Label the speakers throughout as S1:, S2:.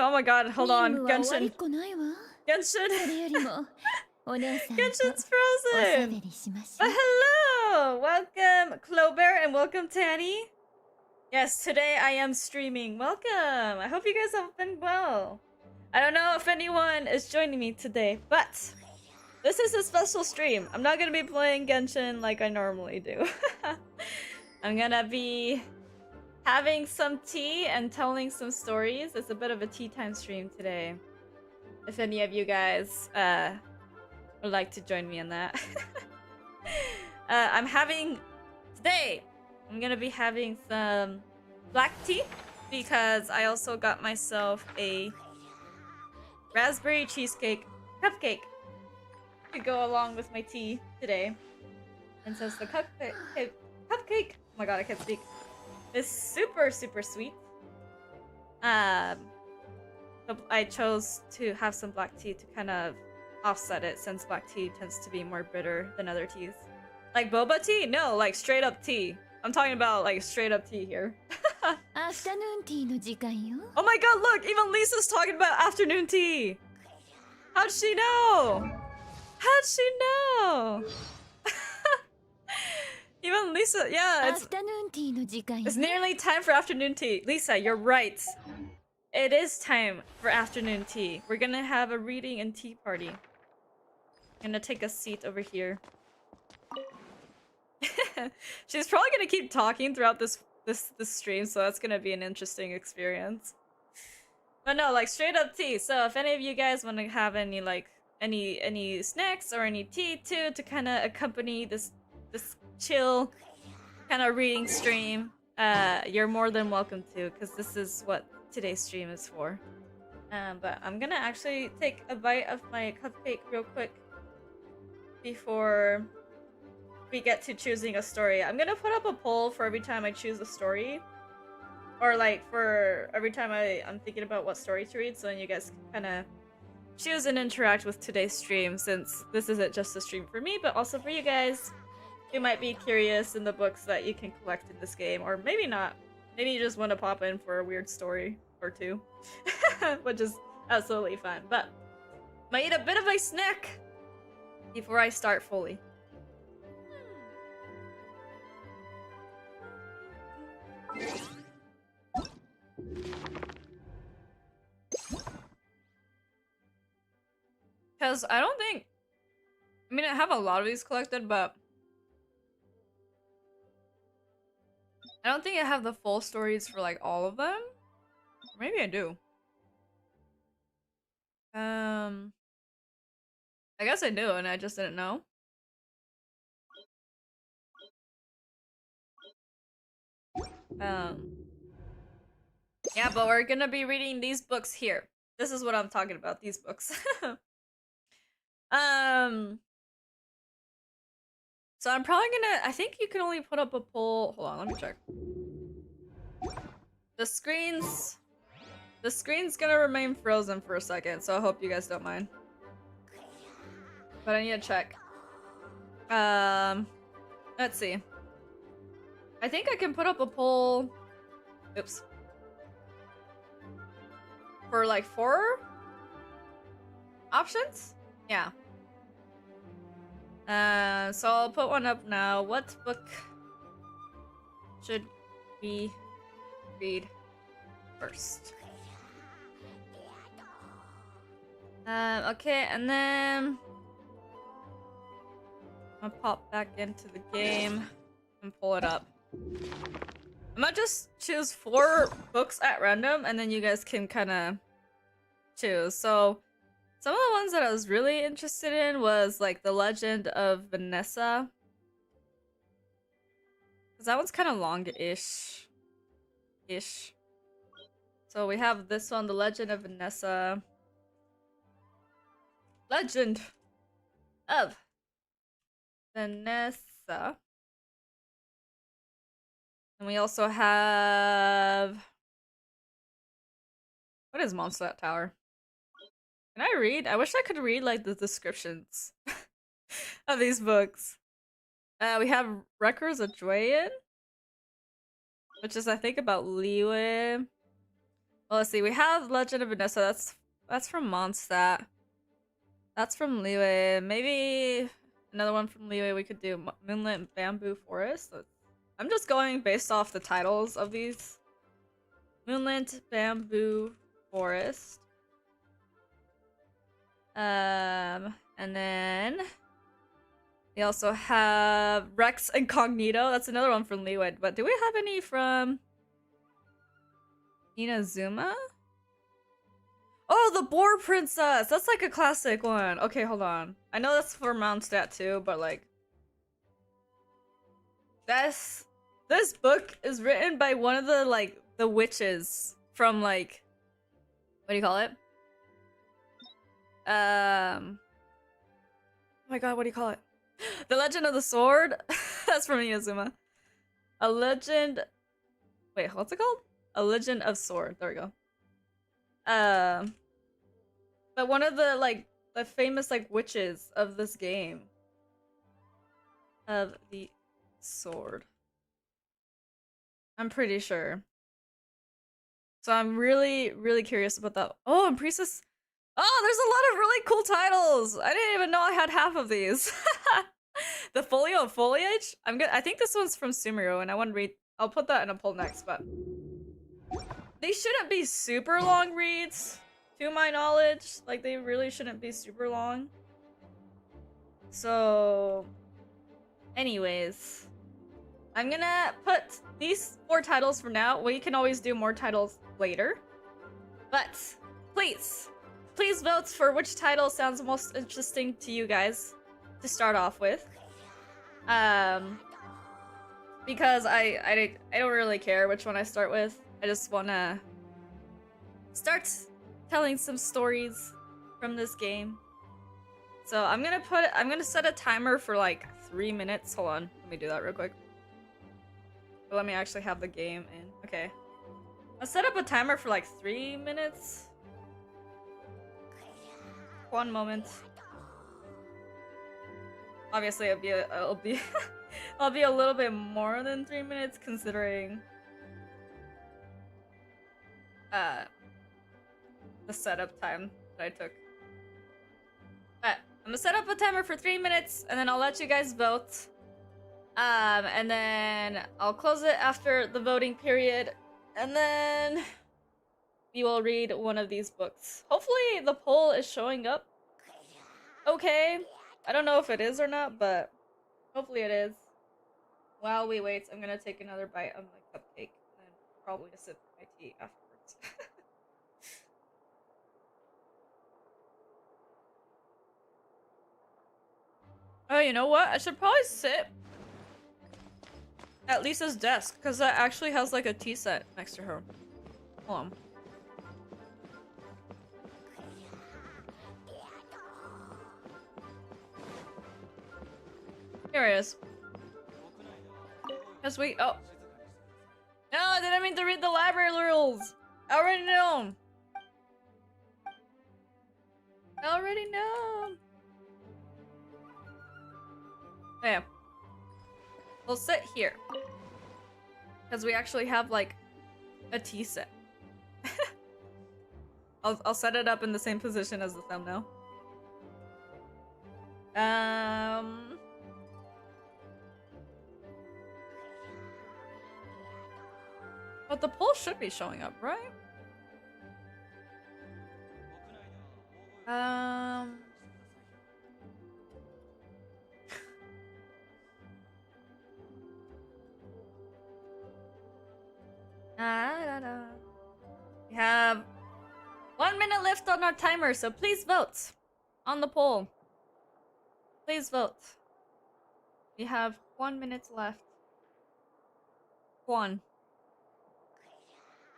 S1: Oh my god, hold on. Genshin.
S2: お姉さんと
S1: Genshin's
S2: おしゃ
S1: frozen.
S2: べりしましょ
S1: But
S2: う。
S1: hello! Welcome, Clover, and welcome, Tanny. Yes, today I am streaming. Welcome! I hope you guys have been well. I don't know if anyone is joining me today, but this is a special stream. I'm not gonna be playing Genshin like I normally do. I'm gonna be having some tea and telling some stories. It's a bit of a tea time stream today. If any of you guys would like to join me in that. Today, I'm gonna be having some black tea because I also got myself a raspberry cheesecake cupcake to go along with my tea today. And since the cupcake, oh my god, I can't speak, is super sweet, I chose to have some black tea to kind of offset it, since black tea tends to be more bitter than other teas. Like boba tea? No, like straight up tea. I'm talking about like straight up tea here.
S2: Afternoon tea の時間よ。
S1: Oh my god, look! Even Lisa's talking about afternoon tea! How'd she know? How'd she know? Even Lisa, yeah,
S2: Afternoon tea の時間よ。
S1: it's nearly time for afternoon tea. Lisa, you're right. It is time for afternoon tea. We're gonna have a reading and tea party. I'm gonna take a seat over here. She's probably gonna keep talking throughout this stream, so that's gonna be an interesting experience. But no, like straight up tea. So if any of you guys want to have any like any snacks or any tea too to kind of accompany this chill kind of reading stream, you're more than welcome to, because this is what today's stream is for. But I'm gonna actually take a bite of my cupcake real quick before we get to choosing a story. I'm gonna put up a poll for every time I choose a story, or like for every time I'm thinking about what story to read, so then you guys can kind of choose and interact with today's stream, since this isn't just a stream for me, but also for you guys who might be curious in the books that you can collect in this game, or maybe not. Maybe you just want to pop in for a weird story or two, which is absolutely fine. But I might eat a bit of a snack before I start fully. Because I don't think... I mean, I have a lot of these collected, but... I don't think I have the full stories for, like, all of them. Maybe I do. I guess I do, and I just didn't know. Yeah, but we're gonna be reading these books here. This is what I'm talking about, these books. So I'm probably gonna... I think you can only put up a poll... Hold on, let me check. The screen's gonna remain frozen for a second, so I hope you guys don't mind. But I need to check. Let's see. I think I can put up a poll... Oops. For like 4 options? Yeah. So I'll put one up now. What book should we read first? Okay, and then I'm gonna pop back into the game and pull it up. I might just choose 4 books at random, and then you guys can kind of choose. So some of the ones that I was really interested in was like The Legend of Vanessa, because that one's kind of long-ish. So we have this one, The Legend of Vanessa. Legend of Vanessa. And we also have... What is Mondstadt Tower? Can I read? I wish I could read like the descriptions of these books. We have Records of Joyen, which is I think about Liyue. Well, let's see. We have Legend of Vanessa. That's from Mondstadt. That's from Liyue. Maybe another one from Liyue we could do. Moonlit Bamboo Forest. I'm just going based off the titles of these. Moonlit Bamboo Forest. And then we also have Rex Incognito. That's another one from Liyue. But do we have any from Inazuma? Oh, the Boar Princess! That's like a classic one. Okay, hold on. I know that's for Mondstadt too, but like... This book is written by one of the, like, the witches from, like... What do you call it? Oh my god, what do you call it? The Legend of the Sword? That's from Inazuma. A Legend... Wait, what's it called? A Legend of Sword. There we go. But one of the, like, the famous, like, witches of this game. Of the sword. I'm pretty sure. So I'm really, really curious about that. Oh, and Priestess... Oh, there's a lot of really cool titles! I didn't even know I had half of these. The Folio of Foliage? I think this one's from Sumeru, and I want to read... I'll put that in a poll next, but... They shouldn't be super long reads, to my knowledge. Like, they really shouldn't be super long. So... Anyways. I'm gonna put these 4 titles for now. We can always do more titles later. But, please vote for which title sounds most interesting to you guys to start off with. Because I don't really care which one I start with. I just wanna start telling some stories from this game. So I'm gonna set a timer for like 3 minutes. Hold on, let me do that real quick. But let me actually have the game in. Okay. I'll set up a timer for like 3 minutes. 1 moment. Obviously it'll be I'll be a little bit more than 3 minutes considering the setup time that I took. But I'm gonna set up a timer for 3 minutes and then I'll let you guys vote. And then I'll close it after the voting period and then we will read one of these books. Hopefully the poll is showing up. Okay. I don't know if it is or not, but hopefully it is. While we wait, I'm gonna take another bite of my cupcake and probably a sip of my tea afterwards. Oh, you know what? I should probably sit at Lisa's desk, because that actually has like a tea set next to her. Hold on. Here it is. Yes, wait. Oh. No, I didn't mean to read the library rules. I already know. I already know. Okay. We'll sit here. Because we actually have, like, a tea set. I'll set it up in the same position as the thumbnail. But the poll should be showing up, right? We have 1 minute left on our timer, so please vote on the poll. Please vote. We have 1 minute left. Juan.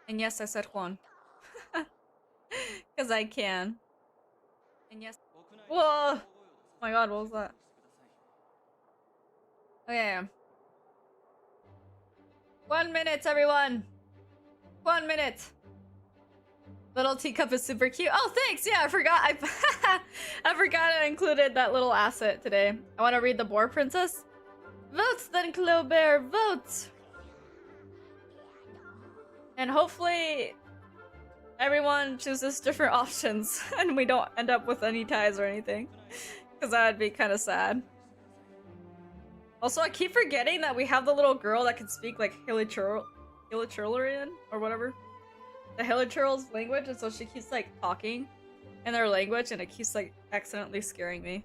S1: And yes, I said Juan. Because I can. And yes. Whoa! Oh my god, what was that? Okay. 1 minute, everyone! 1 minute! Little teacup is super cute. Oh, thanks! Yeah, I forgot. I forgot I included that little asset today. I want to read The Boar Princess. Vote then, Clobert! Vote! And hopefully everyone chooses different options and we don't end up with any ties or anything. Because that would be kind of sad. Also, I keep forgetting that we have the little girl that can speak like Hilichurlian or whatever. The Hilichurl's language, and so she keeps like talking in their language and it keeps like accidentally scaring me.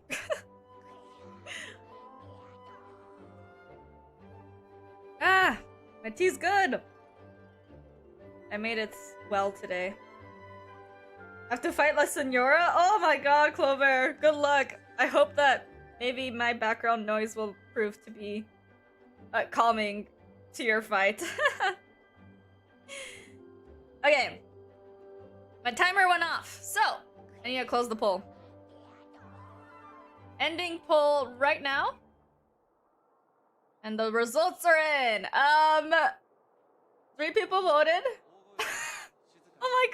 S1: Ah! My tea's good! I made it well today. I have to fight La Senora? Oh my god, Clover! Good luck! I hope that maybe my background noise will prove to be calming to your fight. Okay. My timer went off, so I need to close the poll. Ending poll right now. And the results are in. 3 people voted. Oh my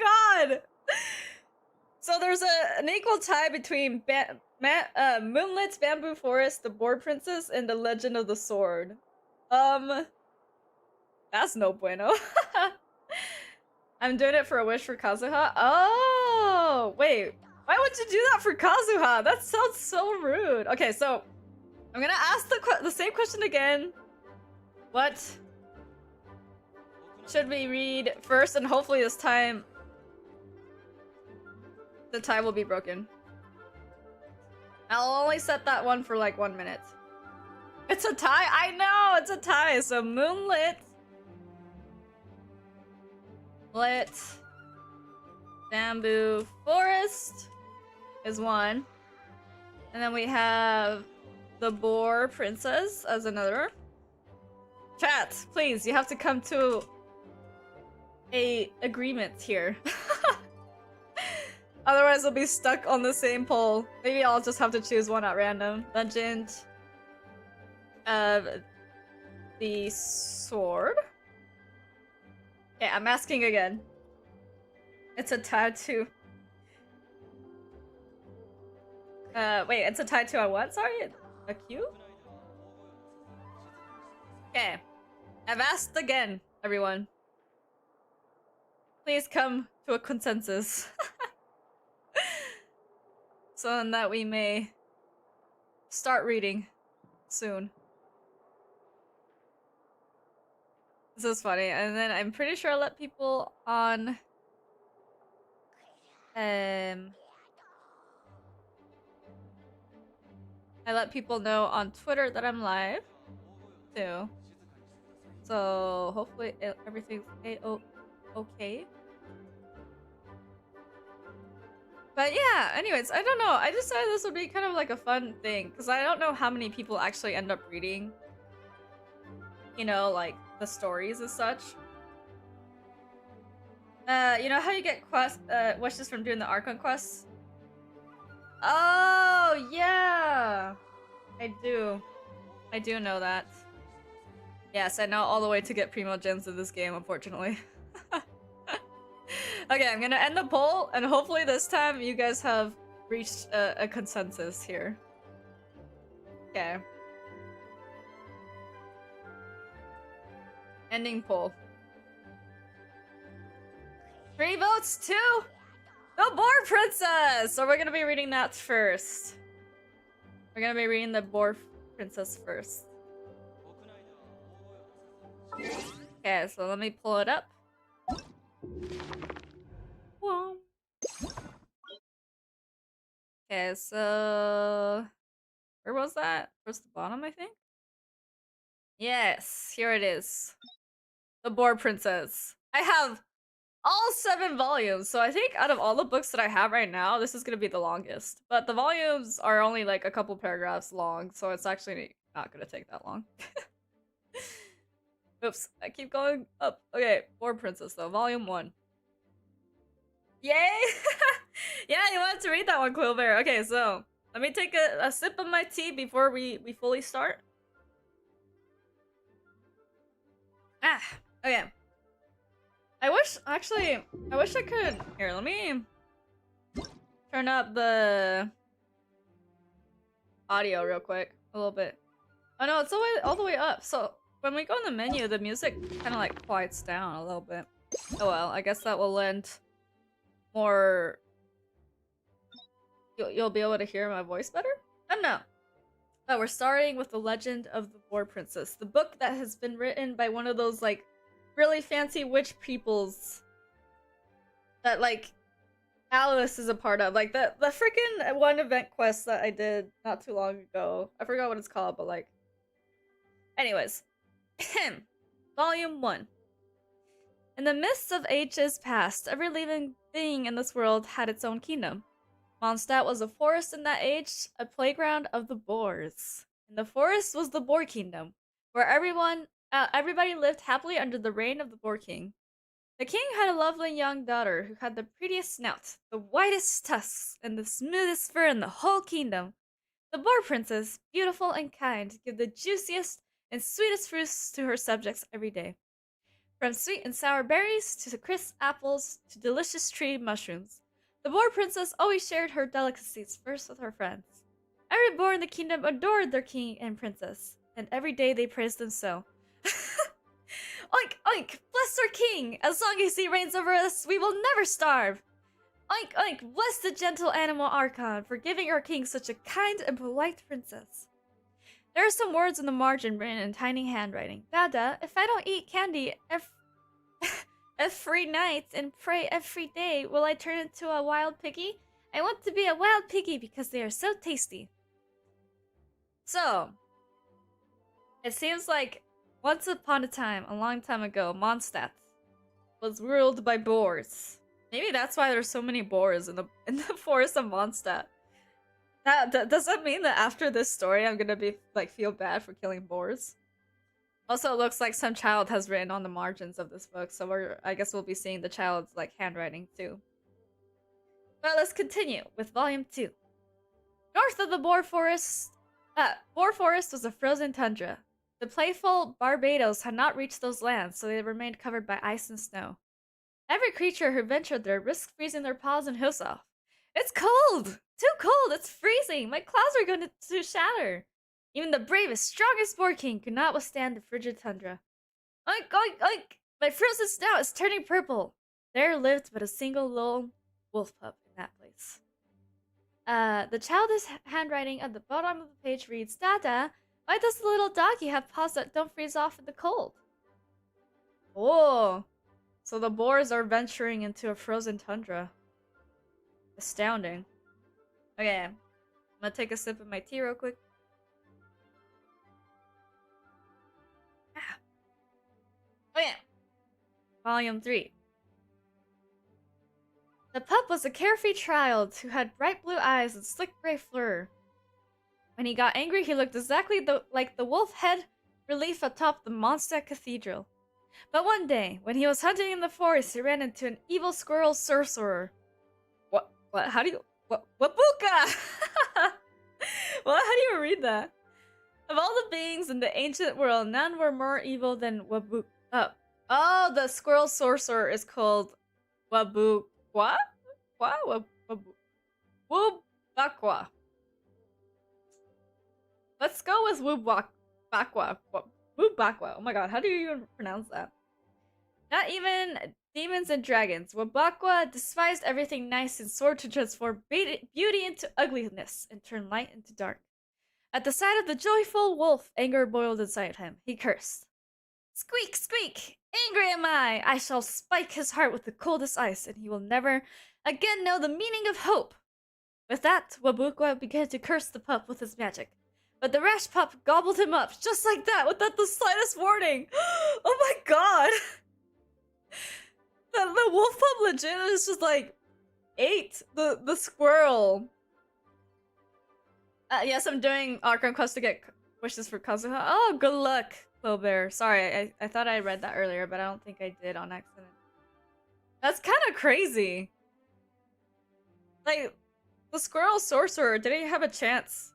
S1: god! So there's an equal tie between Moonlit, Bamboo Forest, the Boar Princess, and the Legend of the Sword. That's no bueno. I'm doing it for a wish for Kazuha. Oh, wait. Why would you do that for Kazuha? That sounds so rude. Okay, so I'm gonna ask the same question again. What should we read first? And hopefully this time the tie will be broken. I'll only set that one for like 1 minute. It's a tie? I know, it's a tie. So Moonlit, Bamboo Forest is one. And then we have the Boar Princess as another. Chat, please, you have to come to a agreement here. Otherwise, we'll be stuck on the same poll. Maybe I'll just have to choose one at random. Legend of the Sword. Okay, I'm asking again. It's a tattoo. Wait, it's a tattoo on what? Sorry? A Q? Okay. I've asked again, everyone. Please come to a consensus. So that we may start reading soon. This is funny. And then I'm pretty sure I let people on I let people know on Twitter that I'm live too. So hopefully everything's okay. But yeah, anyways, I don't know. I decided this would be kind of like a fun thing because I don't know how many people actually end up reading, you know, like the stories as such. You know how you get wishes from doing the Archon quests? Oh, yeah! I do know that. Yes, I know all the way to get Primo Gems in this game, unfortunately. Okay, I'm gonna end the poll, and hopefully this time you guys have reached a consensus here. Okay. Ending poll. 3 votes to the Boar Princess! So we're gonna be reading that first. We're gonna be reading the Boar Princess first. Okay, so let me pull it up. Whoa. Okay, so where was that? Towards the bottom, I think? Yes, here it is. The Boar Princess. I have all 7 volumes, so I think out of all the books that I have right now, this is gonna be the longest. But the volumes are only like a couple paragraphs long, so it's actually not gonna take that long. Oops, I keep going up. Okay, Boar Princess though, volume 1. Yay! Yeah, you wanted to read that one, Quillbear. Okay, so let me take a sip of my tea before we fully start. Ah, okay. I wish I could. Here, let me turn up the audio real quick, a little bit. Oh no, it's all the way up. So when we go in the menu, the music kind of like quiets down a little bit. Oh well, I guess that will lend more... You'll be able to hear my voice better? I don't know. But we're starting with The Legend of the Boar Princess, the book that has been written by one of those, like, really fancy witch peoples that, like, Alice is a part of. Like, the freaking one event quest that I did not too long ago. I forgot what it's called, but, like... Anyways. Volume 1. In the midst of ages past, every living thing in this world had its own kingdom. Mondstadt was a forest in that age, a playground of the boars. In the forest was the Boar Kingdom, where everybody lived happily under the reign of the Boar King. The king had a lovely young daughter who had the prettiest snout, the whitest tusks, and the smoothest fur in the whole kingdom. The Boar Princess, beautiful and kind, gave the juiciest and sweetest fruits to her subjects every day. From sweet and sour berries to crisp apples to delicious tree mushrooms. The Boar Princess always shared her delicacies first with her friends. Every boar in the kingdom adored their king and princess, and every day they praised them so. Oink, oink, bless our king! As long as he reigns over us, we will never starve! Oink, oink, bless the gentle animal Archon for giving our king such a kind and polite princess. There are some words in the margin written in tiny handwriting. Dada, if I don't eat candy every night and pray every day, will I turn into a wild piggy? I want to be a wild piggy because they are so tasty. So, it seems like once upon a time, a long time ago, Mondstadt was ruled by boars. Maybe that's why there's so many boars in the forest of Mondstadt. Does that mean that after this story, I'm gonna be like feel bad for killing boars? Also, it looks like some child has written on the margins of this book, so I guess we'll be seeing the child's like handwriting too. But let's continue with Volume 2. North of the Boar Forest was a frozen tundra. The playful Barbados had not reached those lands, so they remained covered by ice and snow. Every creature who ventured there risked freezing their paws and hooves off. It's cold! Too cold! It's freezing! My claws are going to shatter! Even the bravest, strongest Boar King could not withstand the frigid tundra. Oink, oink, oink! My frozen snout is turning purple! There lived but a single lone wolf pup in that place. The childish handwriting at the bottom of the page reads, Dada, why does the little doggy have paws that don't freeze off in the cold? Oh, so the boars are venturing into a frozen tundra. Astounding. Okay, I'm gonna take a sip of my tea real quick. Oh yeah. Volume 3. The pup was a carefree child who had bright blue eyes and slick gray fur. When he got angry, he looked exactly like the wolf head relief atop the Mondstadt Cathedral. But one day, when he was hunting in the forest, he ran into an evil squirrel sorcerer. What? How do you... Wabuka! What? How do you read that? Of all the beings in the ancient world, none were more evil than Wabuka. Oh, the squirrel sorcerer is called Wabukwa? Wubakwa. Let's go with Wubakwa. Wubakwa. Oh my god, how do you even pronounce that? Not even demons and dragons. Wubakwa despised everything nice and swore to transform beauty into ugliness and turn light into dark. At the sight of the joyful wolf, anger boiled inside him. He cursed. Squeak, squeak! Angry am I! I shall spike his heart with the coldest ice, and he will never again know the meaning of hope. With that, Wabukwa began to curse the pup with his magic. But the rash pup gobbled him up, just like that, without the slightest warning. Oh my god! The wolf pup legit is just like, ate the squirrel. Yes, I'm doing Arkham Quest to get wishes for Kazuha. Oh, good luck, Clobear. Sorry, I thought I read that earlier, but I don't think I did on accident. That's kind of crazy. Like, the squirrel sorcerer didn't have a chance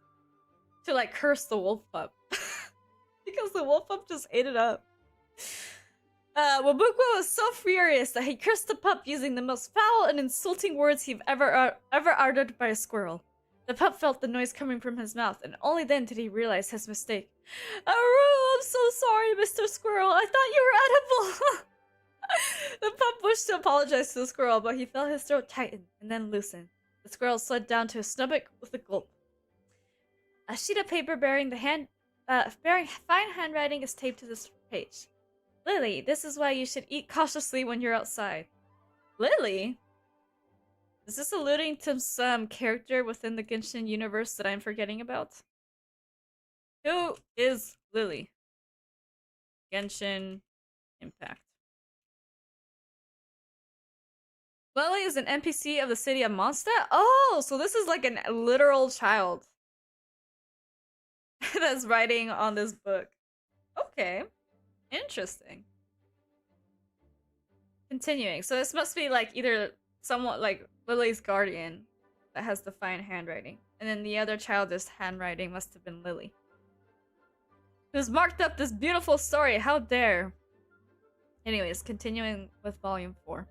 S1: to, like, curse the wolf pup. Because the wolf pup just ate it up. Wabukwa was so furious that he cursed the pup using the most foul and insulting words he've ever uttered by a squirrel. The pup felt the noise coming from his mouth, and only then did he realize his mistake. I'm so sorry, Mr. Squirrel. I thought you were edible. The pup wished to apologize to the squirrel, but he felt his throat tighten and then loosen. The squirrel slid down to his stomach with a gulp. A sheet of paper bearing fine handwriting is taped to this page. Lily, this is why you should eat cautiously when you're outside. Lily? Is this alluding to some character within the Genshin universe that I'm forgetting about? Who is Lily? Genshin Impact. Lily is an NPC of the city of Mondstadt? Oh, so this is like a literal child that's writing on this book. Okay. Interesting. Continuing. So this must be like either somewhat like Lily's guardian that has the fine handwriting. And then the other childish handwriting must have been Lily, who's marked up this beautiful story. How dare. Anyways, continuing with volume 4.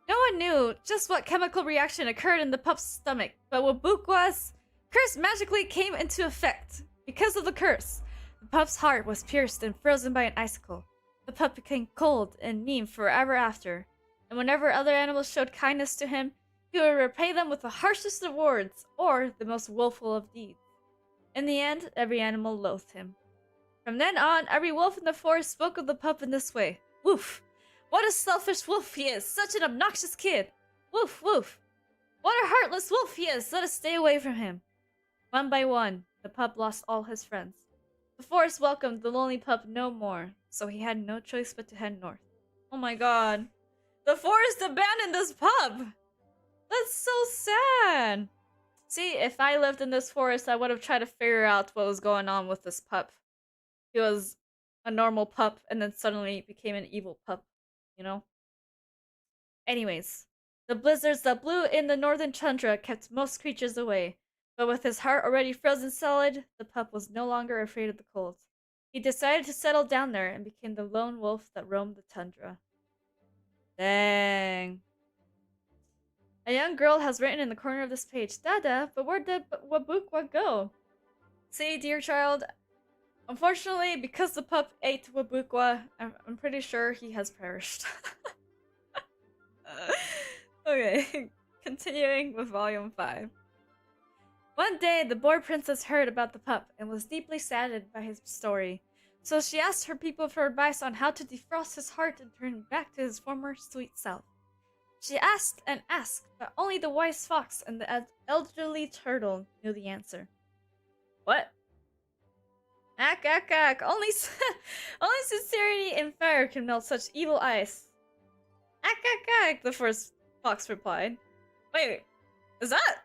S1: No one knew just what chemical reaction occurred in the pup's stomach, but Wabukwa's curse magically came into effect. Because of the curse, the pup's heart was pierced and frozen by an icicle. The pup became cold and mean forever after, and whenever other animals showed kindness to him, he would repay them with the harshest of words or the most woeful of deeds. In the end, every animal loathed him. From then on, every wolf in the forest spoke of the pup in this way. Woof! What a selfish wolf he is! Such an obnoxious kid! Woof, woof! What a heartless wolf he is! Let us stay away from him! One by one, the pup lost all his friends. The forest welcomed the lonely pup no more, so he had no choice but to head north. Oh my god. The forest abandoned this pup! That's so sad! See, if I lived in this forest, I would have tried to figure out what was going on with this pup. He was a normal pup and then suddenly became an evil pup. You know? Anyways, the blizzards that blew in the northern tundra kept most creatures away, but with his heart already frozen solid, the pup was no longer afraid of the cold. He decided to settle down there and became the lone wolf that roamed the tundra. Dang. A young girl has written in the corner of this page, Dada, but where did Wabukwa go? See, dear child, unfortunately, because the pup ate Wabukwa, I'm pretty sure he has perished. Okay, continuing with volume 5. One day, the boar princess heard about the pup and was deeply saddened by his story. So she asked her people for advice on how to defrost his heart and turn him back to his former sweet self. She asked and asked, but only the wise fox and the elderly turtle knew the answer. What? Ack, ack, ack. Only sincerity and fire can melt such evil ice. Ack, ack, ack, the first fox replied. Wait, is that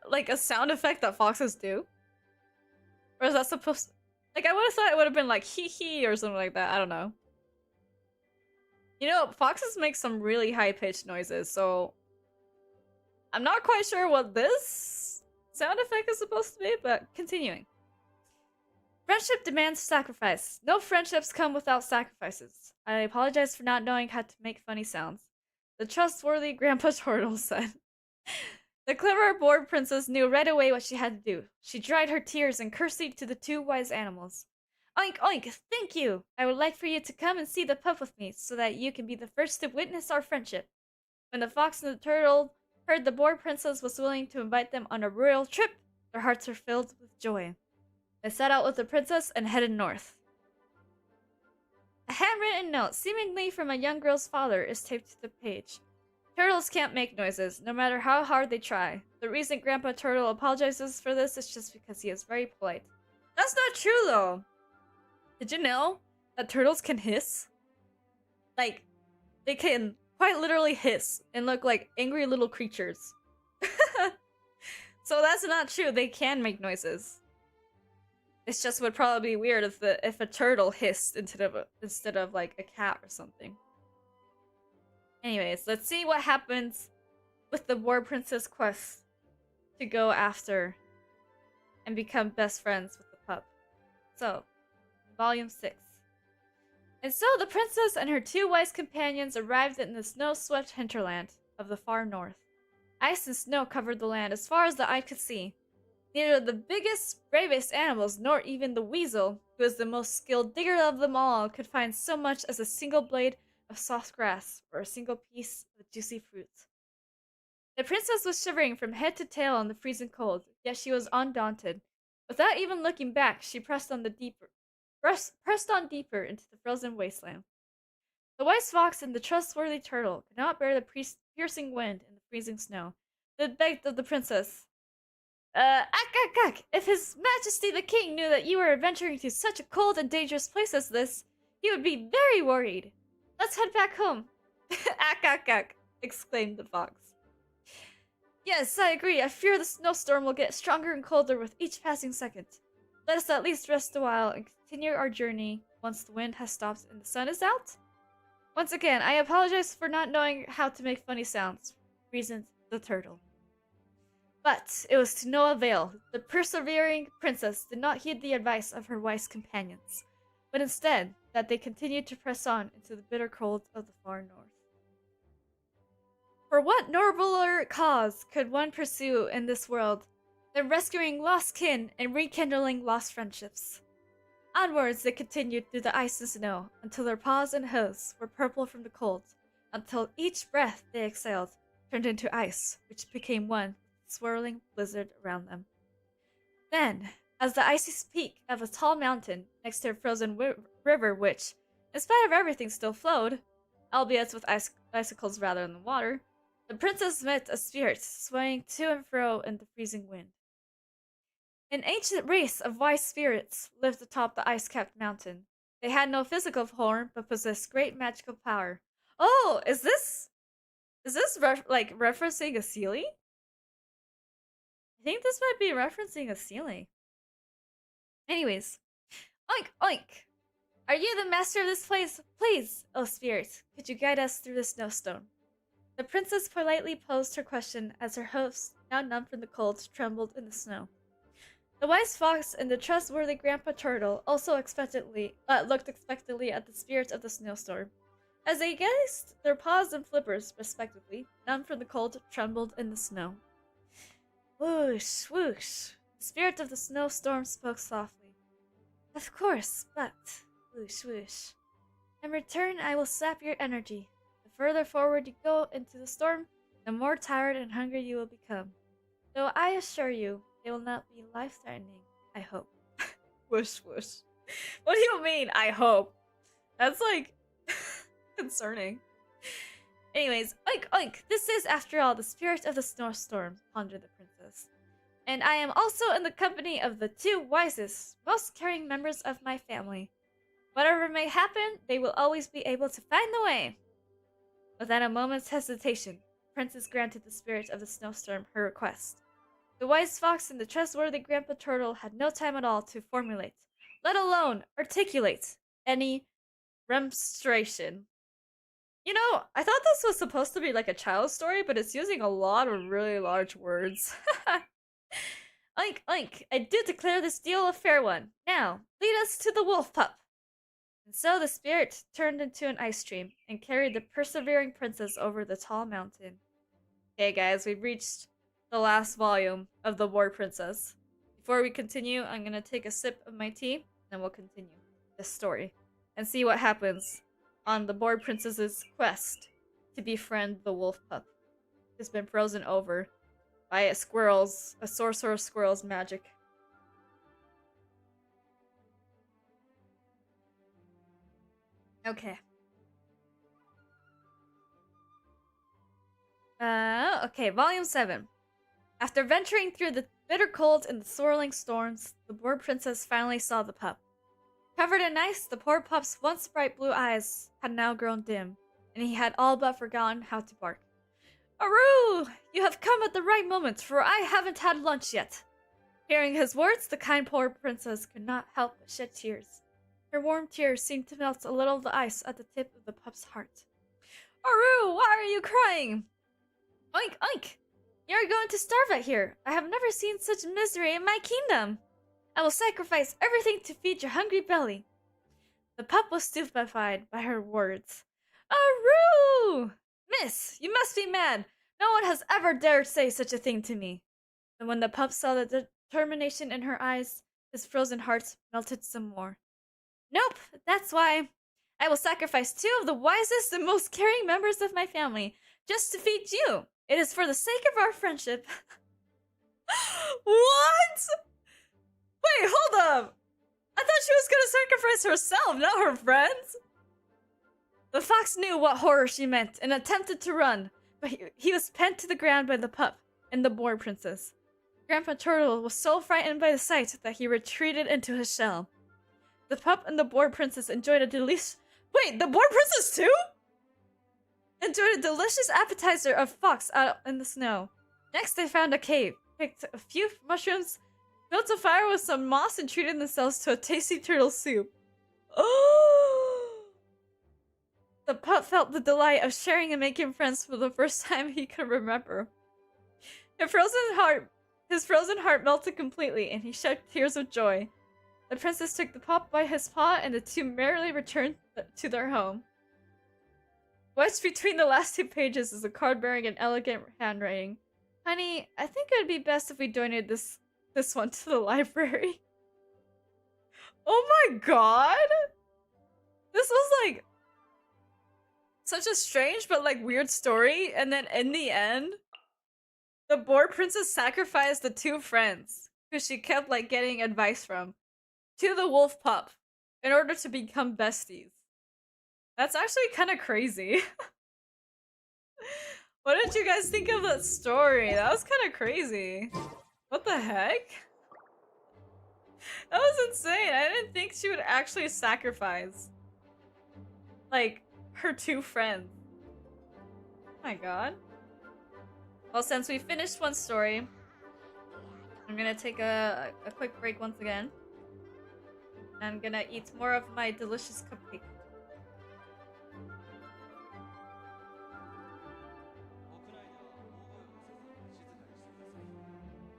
S1: like a sound effect that foxes do? Or is that supposed to... Like, I would have thought it would have been like hee hee or something like that. I don't know. You know, foxes make some really high-pitched noises, so... I'm not quite sure what this sound effect is supposed to be, but continuing. Friendship demands sacrifice. No friendships come without sacrifices. I apologize for not knowing how to make funny sounds. The trustworthy Grandpa Turtle said. The clever boar princess knew right away what she had to do. She dried her tears and curtsied to the two wise animals. Oink, oink, thank you! I would like for you to come and see the pup with me, so that you can be the first to witness our friendship. When the fox and the turtle heard the boar princess was willing to invite them on a royal trip, their hearts were filled with joy. They set out with the princess and headed north. A handwritten note, seemingly from a young girl's father, is taped to the page. Turtles can't make noises, no matter how hard they try. The reason Grandpa Turtle apologizes for this is just because he is very polite. That's not true, though! Did you know that turtles can hiss? Like, they can quite literally hiss and look like angry little creatures. So that's not true, they can make noises. It's just would probably be weird if a turtle hissed instead of like a cat or something. Anyways, let's see what happens with the War Princess quest to go after and become best friends with the pup. So, Volume 6. And so the princess and her two wise companions arrived in the snow-swept hinterland of the far north. Ice and snow covered the land as far as the eye could see. Neither the biggest, bravest animals, nor even the weasel, who was the most skilled digger of them all, could find so much as a single blade of soft grass or a single piece of juicy fruit. The princess was shivering from head to tail in the freezing cold, yet she was undaunted. Without even looking back, she pressed on deeper into the frozen wasteland. The wise fox and the trustworthy turtle could not bear the piercing wind and the freezing snow. They begged of the princess, If His Majesty the King knew that you were adventuring to such a cold and dangerous place as this, he would be very worried. Let's head back home. Ack, exclaimed the fox. Yes, I agree. I fear the snowstorm will get stronger and colder with each passing second. Let us at least rest a while and continue our journey once the wind has stopped and the sun is out. Once again, I apologize for not knowing how to make funny sounds, reasoned the turtle. But it was to no avail. The persevering princess did not heed the advice of her wise companions, but instead that they continued to press on into the bitter cold of the far north. For what nobler cause could one pursue in this world than rescuing lost kin and rekindling lost friendships? Onwards they continued through the ice and snow until their paws and hooves were purple from the cold, until each breath they exhaled turned into ice, which became one swirling blizzard around them. Then, as the icy peak of a tall mountain next to a frozen river which, in spite of everything, still flowed, albeit with icicles rather than water, the princess met a spirit swaying to and fro in the freezing wind. An ancient race of wise spirits lived atop the ice-capped mountain. They had no physical form, but possessed great magical power. Oh, is this referencing a Sealy? I think this might be referencing a Sealy. Anyways, oink oink! Are you the master of this place? Please, oh spirit, could you guide us through the snowstorm? The princess politely posed her question as her hooves, now numb from the cold, trembled in the snow. The wise fox and the trustworthy Grandpa Turtle also looked expectantly at the spirit of the snowstorm. As they gazed, their paws and flippers, respectively, numb from the cold, trembled in the snow. Whoosh, whoosh. The spirit of the snowstorm spoke softly. Of course, but... whoosh, whoosh. In return, I will sap your energy. The further forward you go into the storm, the more tired and hungry you will become. Though I assure you, it will not be life-threatening, I hope. Whoosh, whoosh. What do you mean, I hope? That's, like, concerning. Anyways, oink oink! This is, after all, the spirit of the snowstorm, pondered the princess. And I am also in the company of the two wisest, most caring members of my family. Whatever may happen, they will always be able to find the way. Without a moment's hesitation, the princess granted the spirit of the snowstorm her request. The wise fox and the trustworthy Grandpa Turtle had no time at all to formulate, let alone articulate, any remonstration. You know, I thought this was supposed to be like a child's story, but it's using a lot of really large words. Oink, oink, I do declare this deal a fair one. Now, lead us to the wolf pup. And so the spirit turned into an ice stream and carried the persevering princess over the tall mountain. Okay, guys, we've reached the last volume of The War Princess. Before we continue, I'm gonna take a sip of my tea, and we'll continue this story and see what happens on the bored princess's quest to befriend the wolf pup, who's been frozen over by a sorcerer squirrel's magic. Okay. Okay, Volume 7. After venturing through the bitter cold and the swirling storms, the bored princess finally saw the pup. Covered in ice, the poor pup's once bright blue eyes had now grown dim, and he had all but forgotten how to bark. Aroo! You have come at the right moment, for I haven't had lunch yet. Hearing his words, the kind poor princess could not help but shed tears. Her warm tears seemed to melt a little of the ice at the tip of the pup's heart. Aroo! Why are you crying? Oink, oink! You're going to starve out here. I have never seen such misery in my kingdom. I will sacrifice everything to feed your hungry belly. The pup was stupefied by her words. Aroo! Miss, you must be mad. No one has ever dared say such a thing to me. And when the pup saw the determination in her eyes, his frozen heart melted some more. Nope, that's why. I will sacrifice 2 of the wisest and most caring members of my family just to feed you. It is for the sake of our friendship. What? Wait, hold up. I thought she was gonna sacrifice herself, not her friends. The fox knew what horror she meant and attempted to run, but he was penned to the ground by the pup and the boar princess. Grandpa Turtle was so frightened by the sight that he retreated into his shell. The pup and the boar princess enjoyed a delicious— Wait, the boar princess too? Enjoyed a delicious appetizer of fox out in the snow. Next, they found a cave, picked a few mushrooms, built a fire with some moss, and treated themselves to a tasty turtle soup. Oh! The pup felt the delight of sharing and making friends for the first time he could remember. His frozen heart melted completely, and he shed tears of joy. The princess took the pup by his paw, and the two merrily returned to their home. Wedged between the last 2 pages is a card bearing an elegant handwriting. Honey, I think it would be best if we donated this one to the library. Oh my god! This was like such a strange but like weird story, and then in the end, the boar princess sacrificed the 2 friends who she kept like getting advice from to the wolf pup in order to become besties. That's actually kind of crazy. What did you guys think of that story? That was kind of crazy. What the heck? That was insane. I didn't think she would actually sacrifice like her 2 friends. Oh my god. Well, since we finished one story, I'm gonna take a quick break once again. I'm gonna eat more of my delicious cupcake.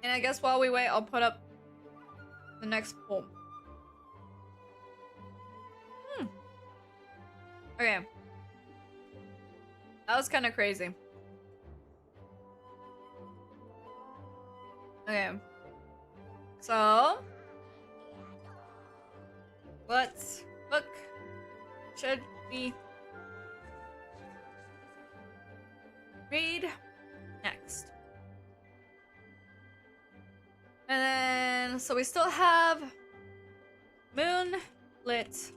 S1: And I guess while we wait, I'll put up the next poll. Okay. That was kind of crazy. Okay. So, what book should we read next? And then, so we still have Moonlit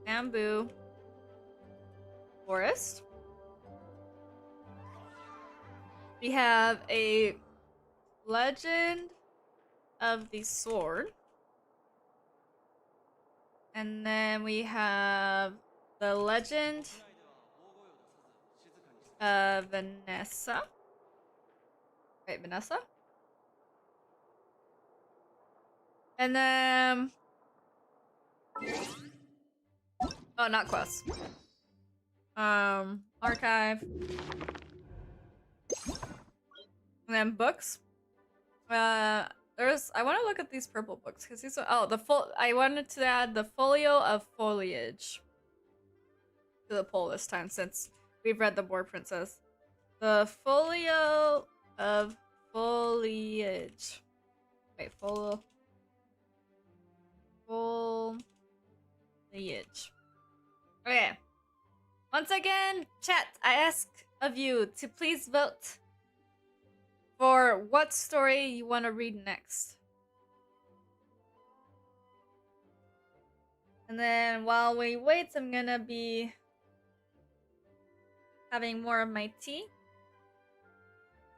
S1: Bamboo Forest. We have a Legend of the Sword. And then we have the Legend of Vanessa. Wait, Vanessa? And then... Oh, not quests. Archive. And then books. I want to look at these purple books because these are, I wanted to add the Folio of Foliage to the poll this time since we've read the Boar Princess. The Folio of Foliage. Wait, Foliage. Okay. Once again, chat, I ask of you to please vote for what story you want to read next. And then while we wait, I'm gonna be having more of my tea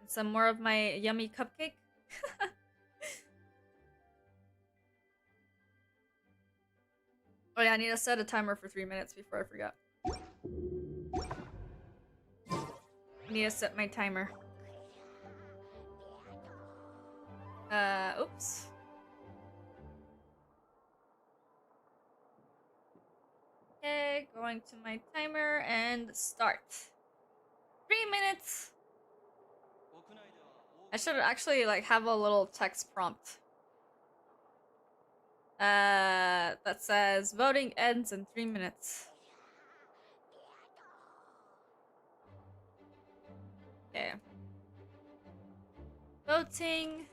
S1: and some more of my yummy cupcake. Oh yeah, I need to set a timer for 3 minutes before I forget. I need to set my timer. Oops. Okay, going to my timer and start. 3 minutes! I should actually like have a little text prompt. That says voting ends in 3 minutes. Okay. Voting.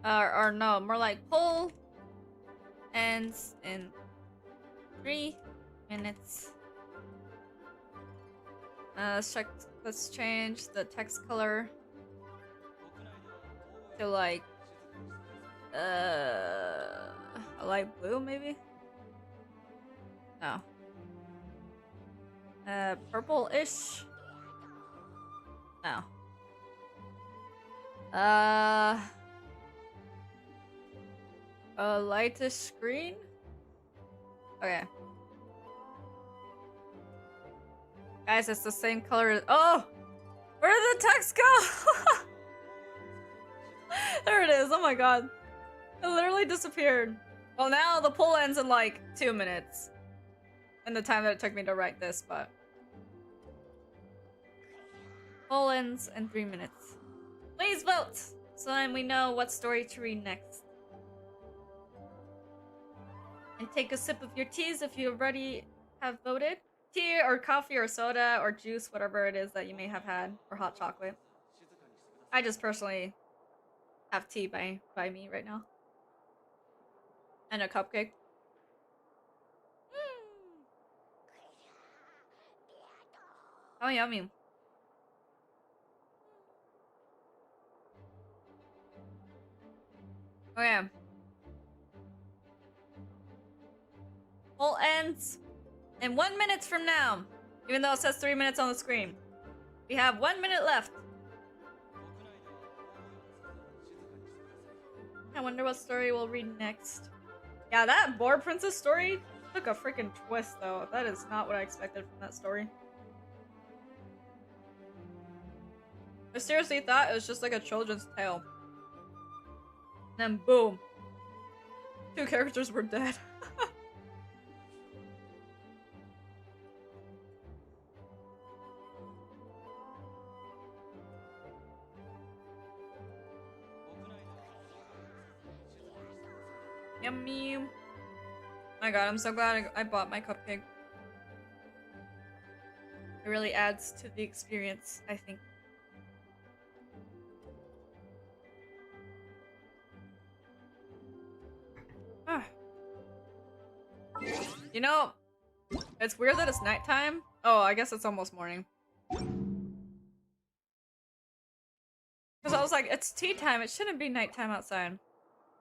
S1: Or no, more like poll ends in 3 minutes. Let's check. Let's change the text color to like a light blue, maybe. No. Purple-ish. No. A lightish green. Okay. Guys, it's the same color. Oh! Where did the text go? There it is. Oh my god. It literally disappeared. Well, now the poll ends in like 2 minutes. And the time that it took me to write this, but... Poll ends in 3 minutes. Please vote! So then we know what story to read next. And take a sip of your teas if you already have voted. Tea or coffee or soda or juice, whatever it is that you may have had, or hot chocolate. I just personally have tea by me right now. And a cupcake. Oh, yummy. Oh yeah. Poll ends in 1 minute from now. Even though it says 3 minutes on the screen. We have 1 minute left. I wonder what story we'll read next. Yeah, that Boar Princess story took a freaking twist, though. That is not what I expected from that story. I seriously thought it was just like a children's tale. And then boom. 2 characters were dead. Yummy. My god, I'm so glad I bought my cupcake. It really adds to the experience, I think. Ah. You know, it's weird that it's nighttime. Oh, I guess it's almost morning. Because I was like, it's tea time. It shouldn't be nighttime outside.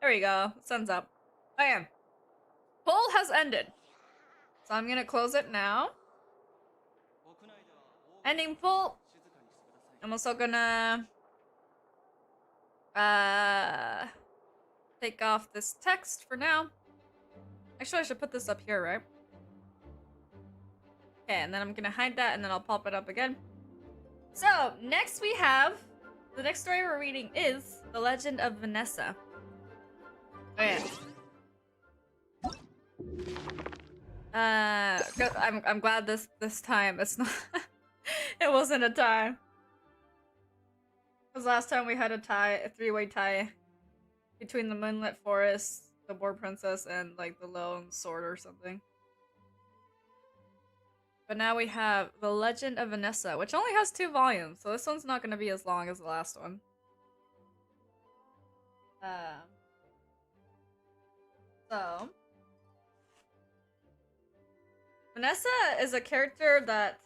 S1: There we go. Sun's up. Okay. Poll has ended. So I'm gonna close it now. Ending poll. I'm also gonna take off this text for now. Actually, I should put this up here, right? Okay, and then I'm gonna hide that and then I'll pop it up again. So, next we have the next story we're reading is The Legend of Vanessa. Okay. I'm glad this time it's not it wasn't a tie. Because last time we had a 3-way tie between the Moonlit Forest, the Boar Princess, and like the Lone Sword or something. But now we have The Legend of Vanessa, which only has 2 volumes, so this one's not going to be as long as the last one. So Vanessa is a character that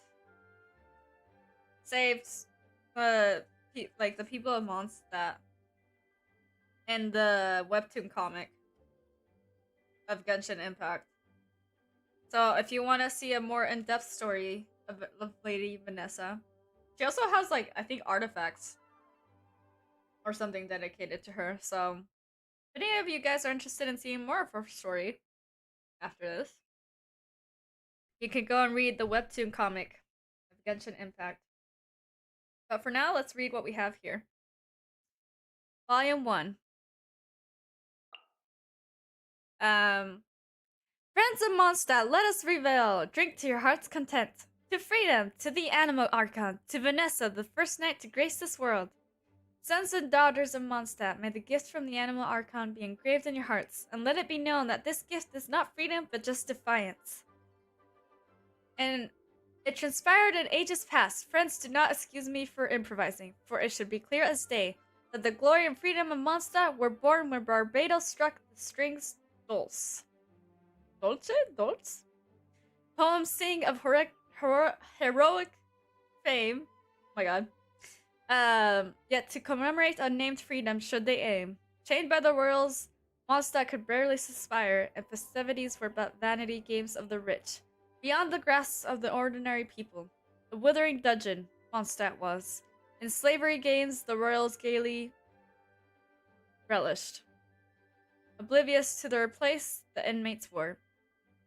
S1: saves the people of Mondstadt in the webtoon comic of Genshin Impact. So if you want to see a more in-depth story of Lady Vanessa, she also has like, I think, artifacts or something dedicated to her. So if any of you guys are interested in seeing more of her story after this, you can go and read the webtoon comic of Genshin Impact. But for now, let's read what we have here. Volume 1. Friends of Mondstadt, let us revel. Drink to your heart's content. To freedom, to the Animal Archon, to Vanessa, the first knight to grace this world. Sons and daughters of Mondstadt, may the gift from the Animal Archon be engraved in your hearts, and let it be known that this gift is not freedom, but just defiance. And it transpired in ages past. Friends, do not excuse me for improvising, for it should be clear as day that the glory and freedom of Mondstadt were born when Barbados struck the strings dulce. Dolce? Dulce? Poems sing of heroic fame. Oh my god. Yet to commemorate unnamed freedom should they aim. Chained by the worlds, Mondstadt could barely suspire, and festivities were but vanity games of the rich. Beyond the grasp of the ordinary people, the withering dungeon Mondstadt was. In slavery games, the royals gaily relished. Oblivious to their place, the inmates were.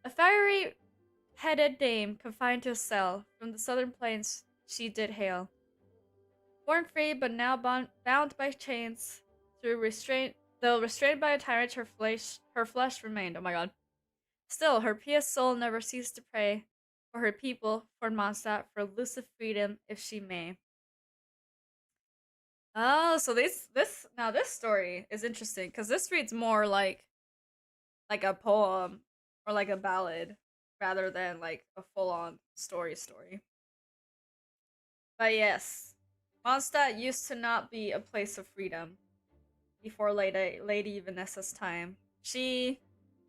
S1: A fiery-headed dame confined to a cell, from the southern plains she did hail. Born free, but now bound by chains, though restrained by a tyrant, her flesh remained. Oh my god. Still, her pious soul never ceased to pray for her people, for Mondstadt, for elusive freedom, if she may. Oh, so this story is interesting because this reads more like a poem or like a ballad rather than like a full-on story. But yes, Mondstadt used to not be a place of freedom before Lady Vanessa's time. She,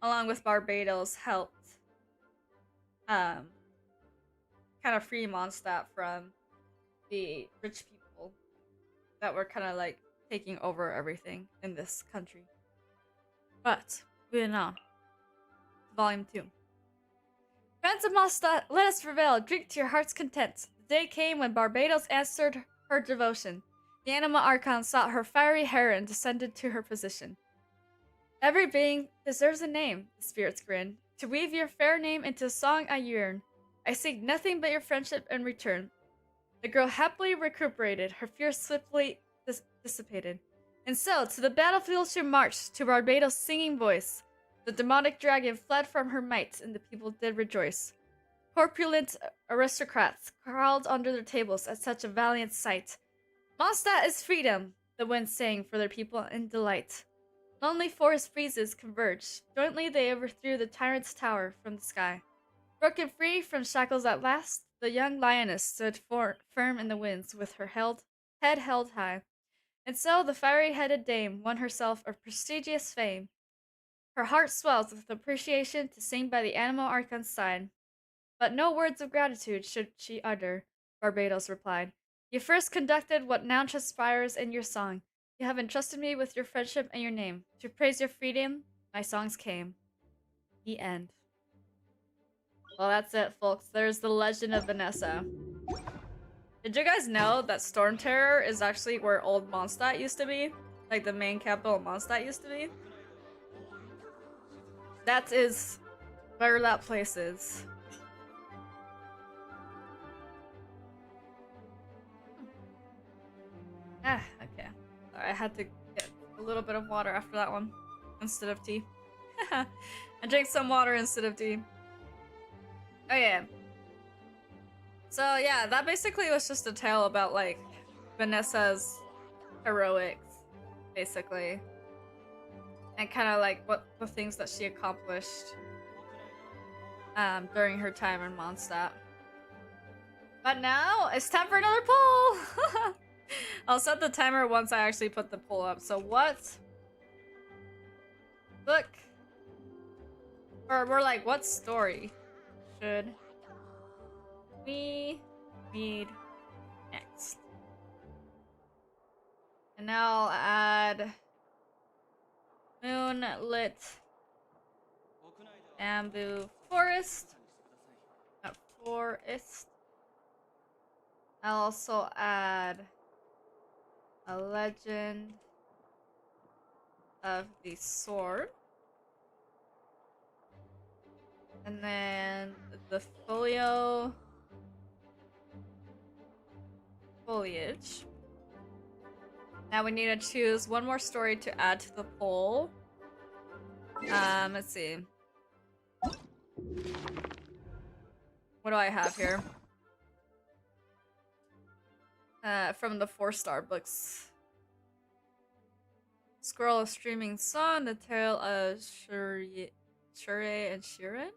S1: along with Barbados, helped kind of free Mondstadt from the rich people that were kind of like taking over everything in this country. But moving on, Volume 2. Friends of Mondstadt, let us prevail. Drink to your heart's content. The day came when Barbados answered her devotion. The Anima Archon sought her fiery hair and descended to her position. Every being deserves a name, the spirits grinned. To weave your fair name into a song I yearn. I seek nothing but your friendship in return. The girl happily recuperated, her fears swiftly dissipated. And so, to the battlefield she marched, to Barbados' singing voice. The demonic dragon fled from her might, and the people did rejoice. Corpulent aristocrats crawled under their tables at such a valiant sight. Mondstadt is freedom, the wind sang for their people in delight. Lonely forest breezes converged. Jointly they overthrew the tyrant's tower from the sky. Broken free from shackles at last, the young lioness stood firm in the winds with her head held high. And so the fiery-headed dame won herself a prestigious fame. Her heart swells with appreciation to sing by the Anima Archon's side. But no words of gratitude should she utter, Barbados replied. You first conducted what now transpires in your song. You have entrusted me with your friendship and your name. To praise your freedom, my songs came. The end. Well, that's it, folks. There's the legend of Vanessa. Did you guys know that Storm Terror is actually where old Mondstadt used to be? Like the main capital of Mondstadt used to be? That is where that place is. Okay. Sorry, I had to get a little bit of water after that one. Instead of tea. I drank some water instead of tea. Okay. So yeah, that basically was just a tale about like Vanessa's heroics, basically. And kind of like what the things that she accomplished during her time in Mondstadt. But now it's time for another poll! I'll set the timer once I actually put the poll up. So what book, or we're like, what story should we read next? And now I'll add Moonlit Bamboo Forest. Not forest. I'll also add A Legend of the Sword. And then the foliage. Now we need to choose one more story to add to the poll. Let's see. What do I have here? From the 4-star books. Scroll of Streaming Sun, The Tale of Shure and Shiren.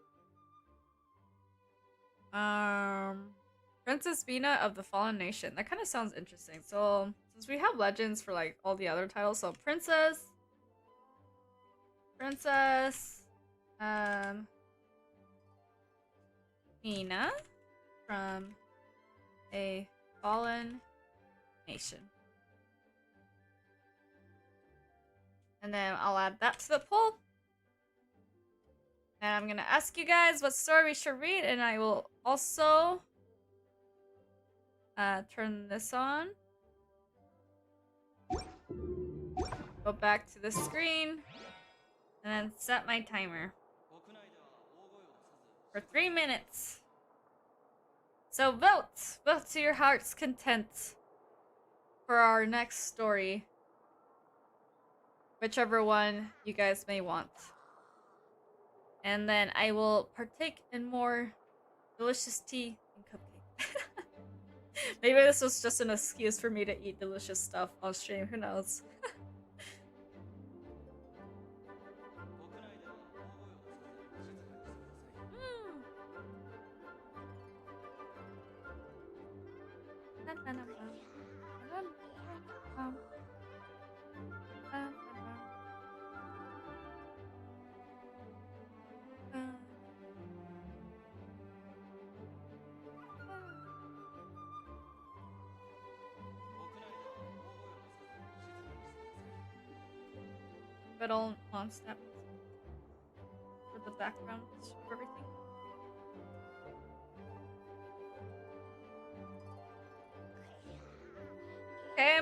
S1: Princess Vina of the Fallen Nation. That kind of sounds interesting. So, since we have legends for like all the other titles, so Princess, Mina from a fallen nation. And then I'll add that to the poll. And I'm gonna ask you guys what story we should read, and I will also turn this on. Go back to the screen, and then set my timer for 3 minutes. So vote! Vote to your heart's content for our next story. Whichever one you guys may want. And then I will partake in more delicious tea and cupcake. Maybe this was just an excuse for me to eat delicious stuff on stream, who knows? But all non-step for the background for everything. Okay.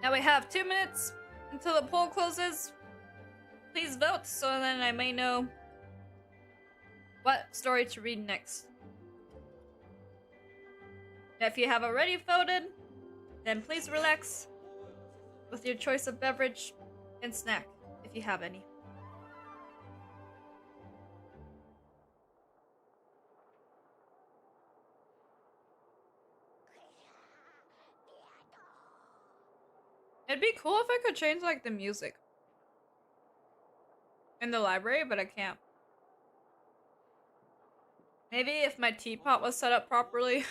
S1: Now we have 2 minutes until the poll closes. Please vote so then I may know what story to read next. If you have already voted, then please relax with your choice of beverage and snack, if you have any. It'd be cool if I could change, like, the music in the library, but I can't. Maybe if my teapot was set up properly,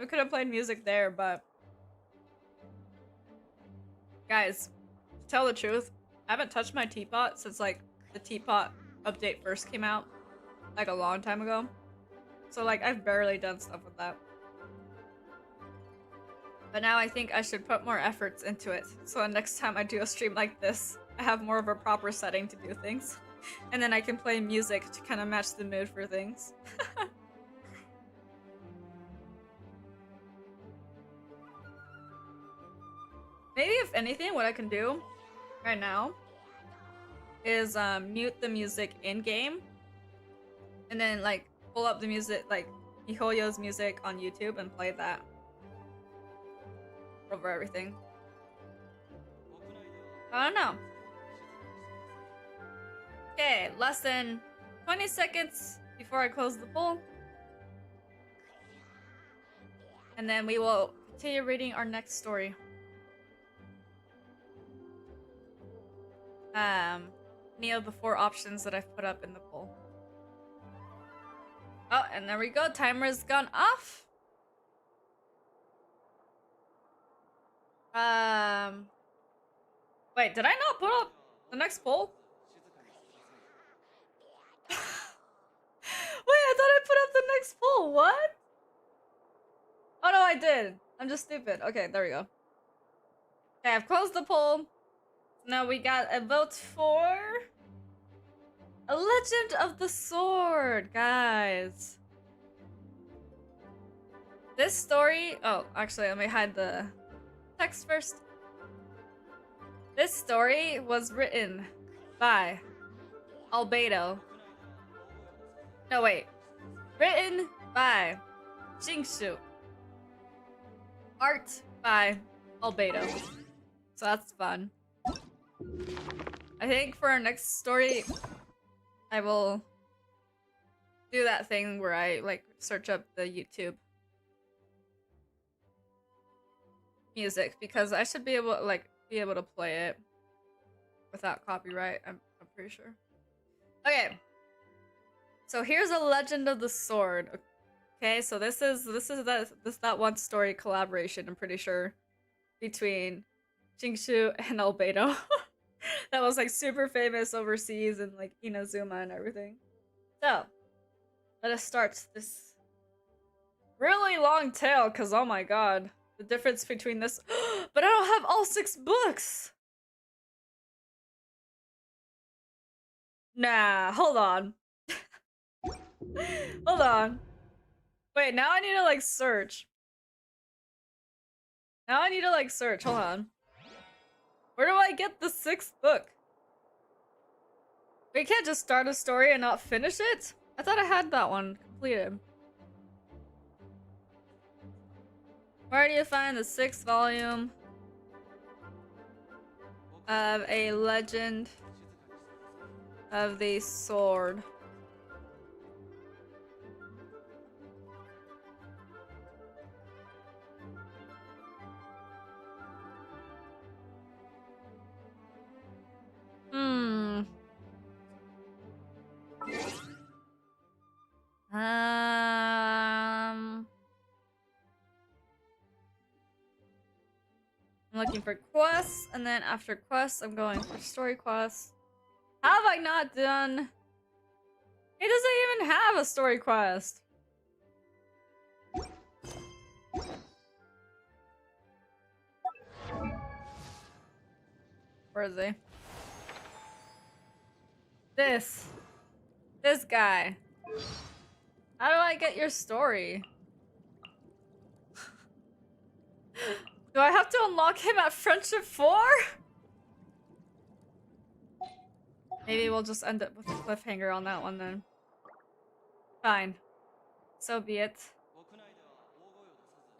S1: we could have played music there, but... Guys, to tell the truth, I haven't touched my teapot since, like, the teapot update first came out, like, a long time ago. So, like, I've barely done stuff with that. But now I think I should put more efforts into it, so the next time I do a stream like this, I have more of a proper setting to do things. And then I can play music to kind of match the mood for things. Maybe if anything, what I can do right now is mute the music in-game. And then like pull up the music, like miHoYo's music on YouTube and play that over everything. I don't know. Okay, less than 20 seconds before I close the poll. And then we will continue reading our next story. Any of the 4 options that I've put up in the poll. Oh, and there we go. Timer's gone off. Wait, did I not put up the next poll? Wait, I thought I put up the next poll. What? Oh no, I did. I'm just stupid. Okay, there we go. Okay, I've closed the poll. Now we got a vote for A Legend of the Sword, guys. This story... Oh, actually, let me hide the text first. This story was written by Albedo. No, wait. Written by Jingshu. Art by Albedo. So that's fun. I think for our next story, I will do that thing where I like search up the YouTube music because I should be able to play it without copyright. I'm pretty sure. Okay. So here's A Legend of the Sword. Okay, so this is that one story collaboration, I'm pretty sure, between Jingshu and Albedo. That was like super famous overseas and like Inazuma and everything. So, let us start this really long tale, because oh my god. The difference between this. But I don't have all 6 books! Nah, hold on. Hold on. Wait, now I need to like search. Now I need to like search. Hold on. Where do I get the 6th book? We can't just start a story and not finish it? I thought I had that one completed. Where do you find the 6th volume of A Legend of the Sword? I'm looking for quests, and then after quests, I'm going for story quests. How have I not done? He doesn't even have a story quest. Where is he? This guy. How do I get your story? Do I have to unlock him at Friendship 4? Maybe we'll just end up with a cliffhanger on that one then. Fine. So be it.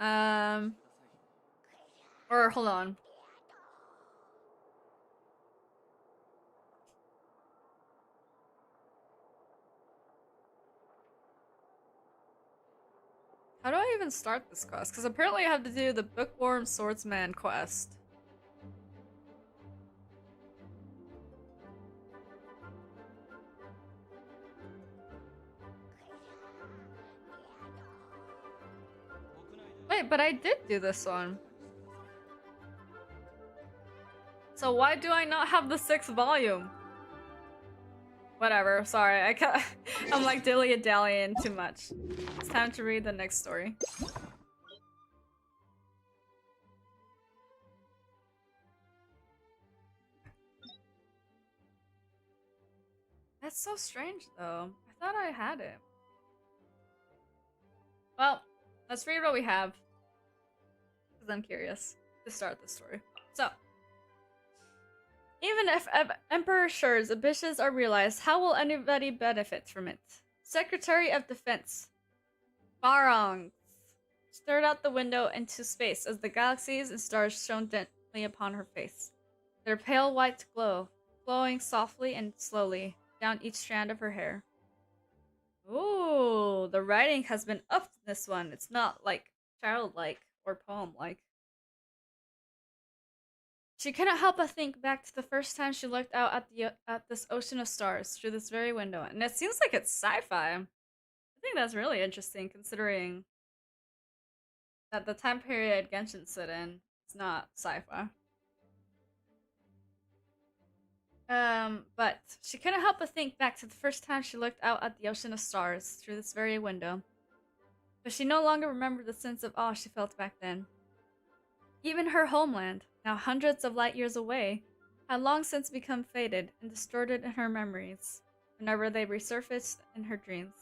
S1: Or hold on. How do I even start this quest? Because apparently I have to do the Bookworm Swordsman quest. Wait, but I did do this one. So why do I not have the 6th volume? Whatever, sorry, I'm like dilly-dallying too much. It's time to read the next story. That's so strange though. I thought I had it. Well, let's read what we have. Because I'm curious to start the story. So, even if Emperor Shur's ambitions are realized, how will anybody benefit from it? Secretary of Defense Barong stared out the window into space as the galaxies and stars shone gently upon her face. Their pale white glow, flowing softly and slowly down each strand of her hair. Ooh, the writing has been upped in this one. It's not like childlike or poem-like. She couldn't help but think back to the first time she looked out at this ocean of stars through this very window, and it seems like it's sci-fi. I think that's really interesting, considering that the time period Genshin sit in is not sci-fi. But she couldn't help but think back to the first time she looked out at the ocean of stars through this very window. But she no longer remembered the sense of awe she felt back then. Even her homeland, now hundreds of light years away, had long since become faded and distorted in her memories, whenever they resurfaced in her dreams.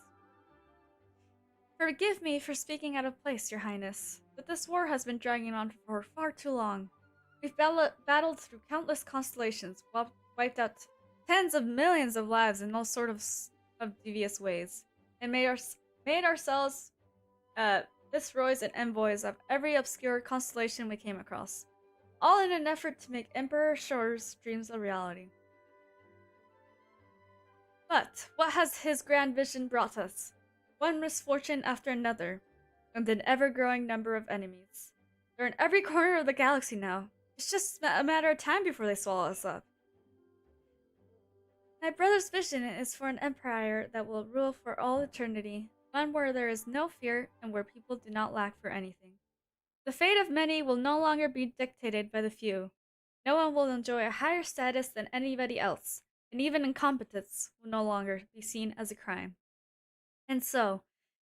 S1: Forgive me for speaking out of place, Your Highness, but this war has been dragging on for far too long. We've battled through countless constellations, wiped out tens of millions of lives in all sorts of devious ways, and made ourselves viceroys and envoys of every obscure constellation we came across, all in an effort to make Emperor Shur's dreams a reality. But what has his grand vision brought us? One misfortune after another, and an ever-growing number of enemies. They're in every corner of the galaxy now. It's just a matter of time before they swallow us up. My brother's vision is for an empire that will rule for all eternity, one where there is no fear and where people do not lack for anything. The fate of many will no longer be dictated by the few. No one will enjoy a higher status than anybody else, and even incompetence will no longer be seen as a crime. And so,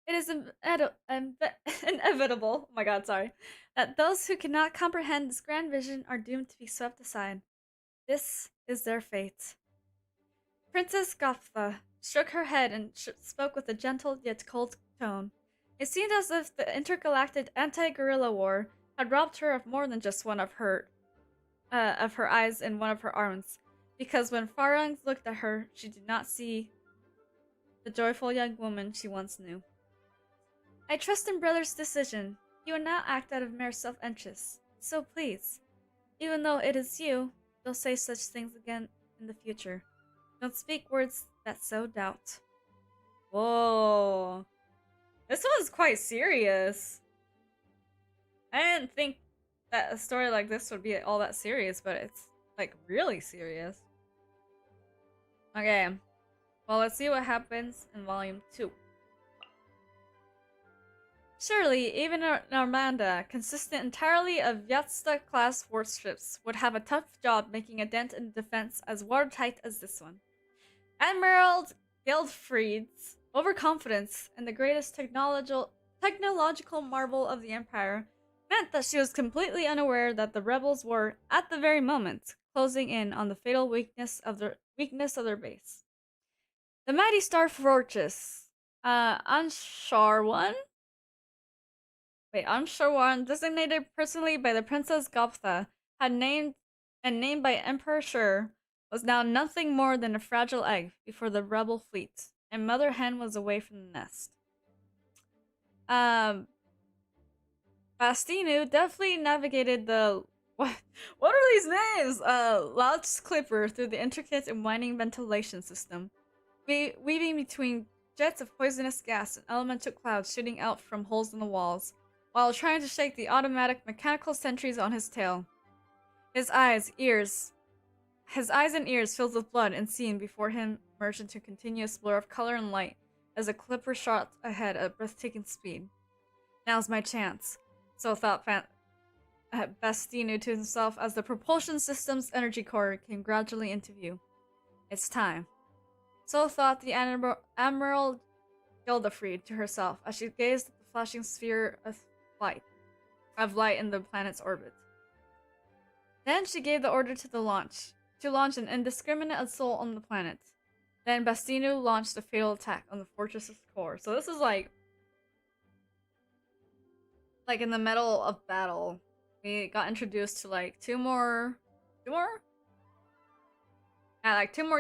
S1: it is inevitable, oh my god, sorry, that those who cannot comprehend this grand vision are doomed to be swept aside. This is their fate. Princess Gophtha shook her head and spoke with a gentle yet cold tone. It seemed as if the intergalactic anti-guerrilla war had robbed her of more than just one of her eyes and one of her arms, because when Farang looked at her, she did not see the joyful young woman she once knew. I trust in brother's decision. He will not act out of mere self-interest. So please, even though it is you, don't say such things again in the future. Don't speak words that sow doubt. Whoa. This one's quite serious. I didn't think that a story like this would be all that serious, but it's, like, really serious. Okay. Well, let's see what happens in Volume 2. Surely, even Narmanda, consistent entirely of Yatsta-class warships, would have a tough job making a dent in defense as watertight as this one. Admiral Guildfried's overconfidence in the greatest technological marvel of the Empire meant that she was completely unaware that the rebels were, at the very moment, closing in on the fatal weakness of their base. The mighty Star Fortress, Ansharwan, designated personally by the Princess Gophtha, named by Emperor Shur, was now nothing more than a fragile egg before the rebel fleet, and Mother Hen was away from the nest. Bastinu deftly navigated the what are these names? Louch Clipper through the intricate and winding ventilation system, weaving between jets of poisonous gas and elemental clouds shooting out from holes in the walls, while trying to shake the automatic mechanical sentries on his tail. His eyes and ears filled with blood and scene before him merged into a continuous blur of color and light as the clipper shot ahead at breathtaking speed. Now's my chance, so thought Bastinu to himself as the propulsion system's energy core came gradually into view. It's time. So thought the Admiral Gildefried to herself as she gazed at the flashing sphere of light in the planet's orbit. Then she gave the order to launch an indiscriminate assault on the planet. Then Bastinu launched a fatal attack on the fortress's core. So this is like in the middle of battle. We got introduced to like two more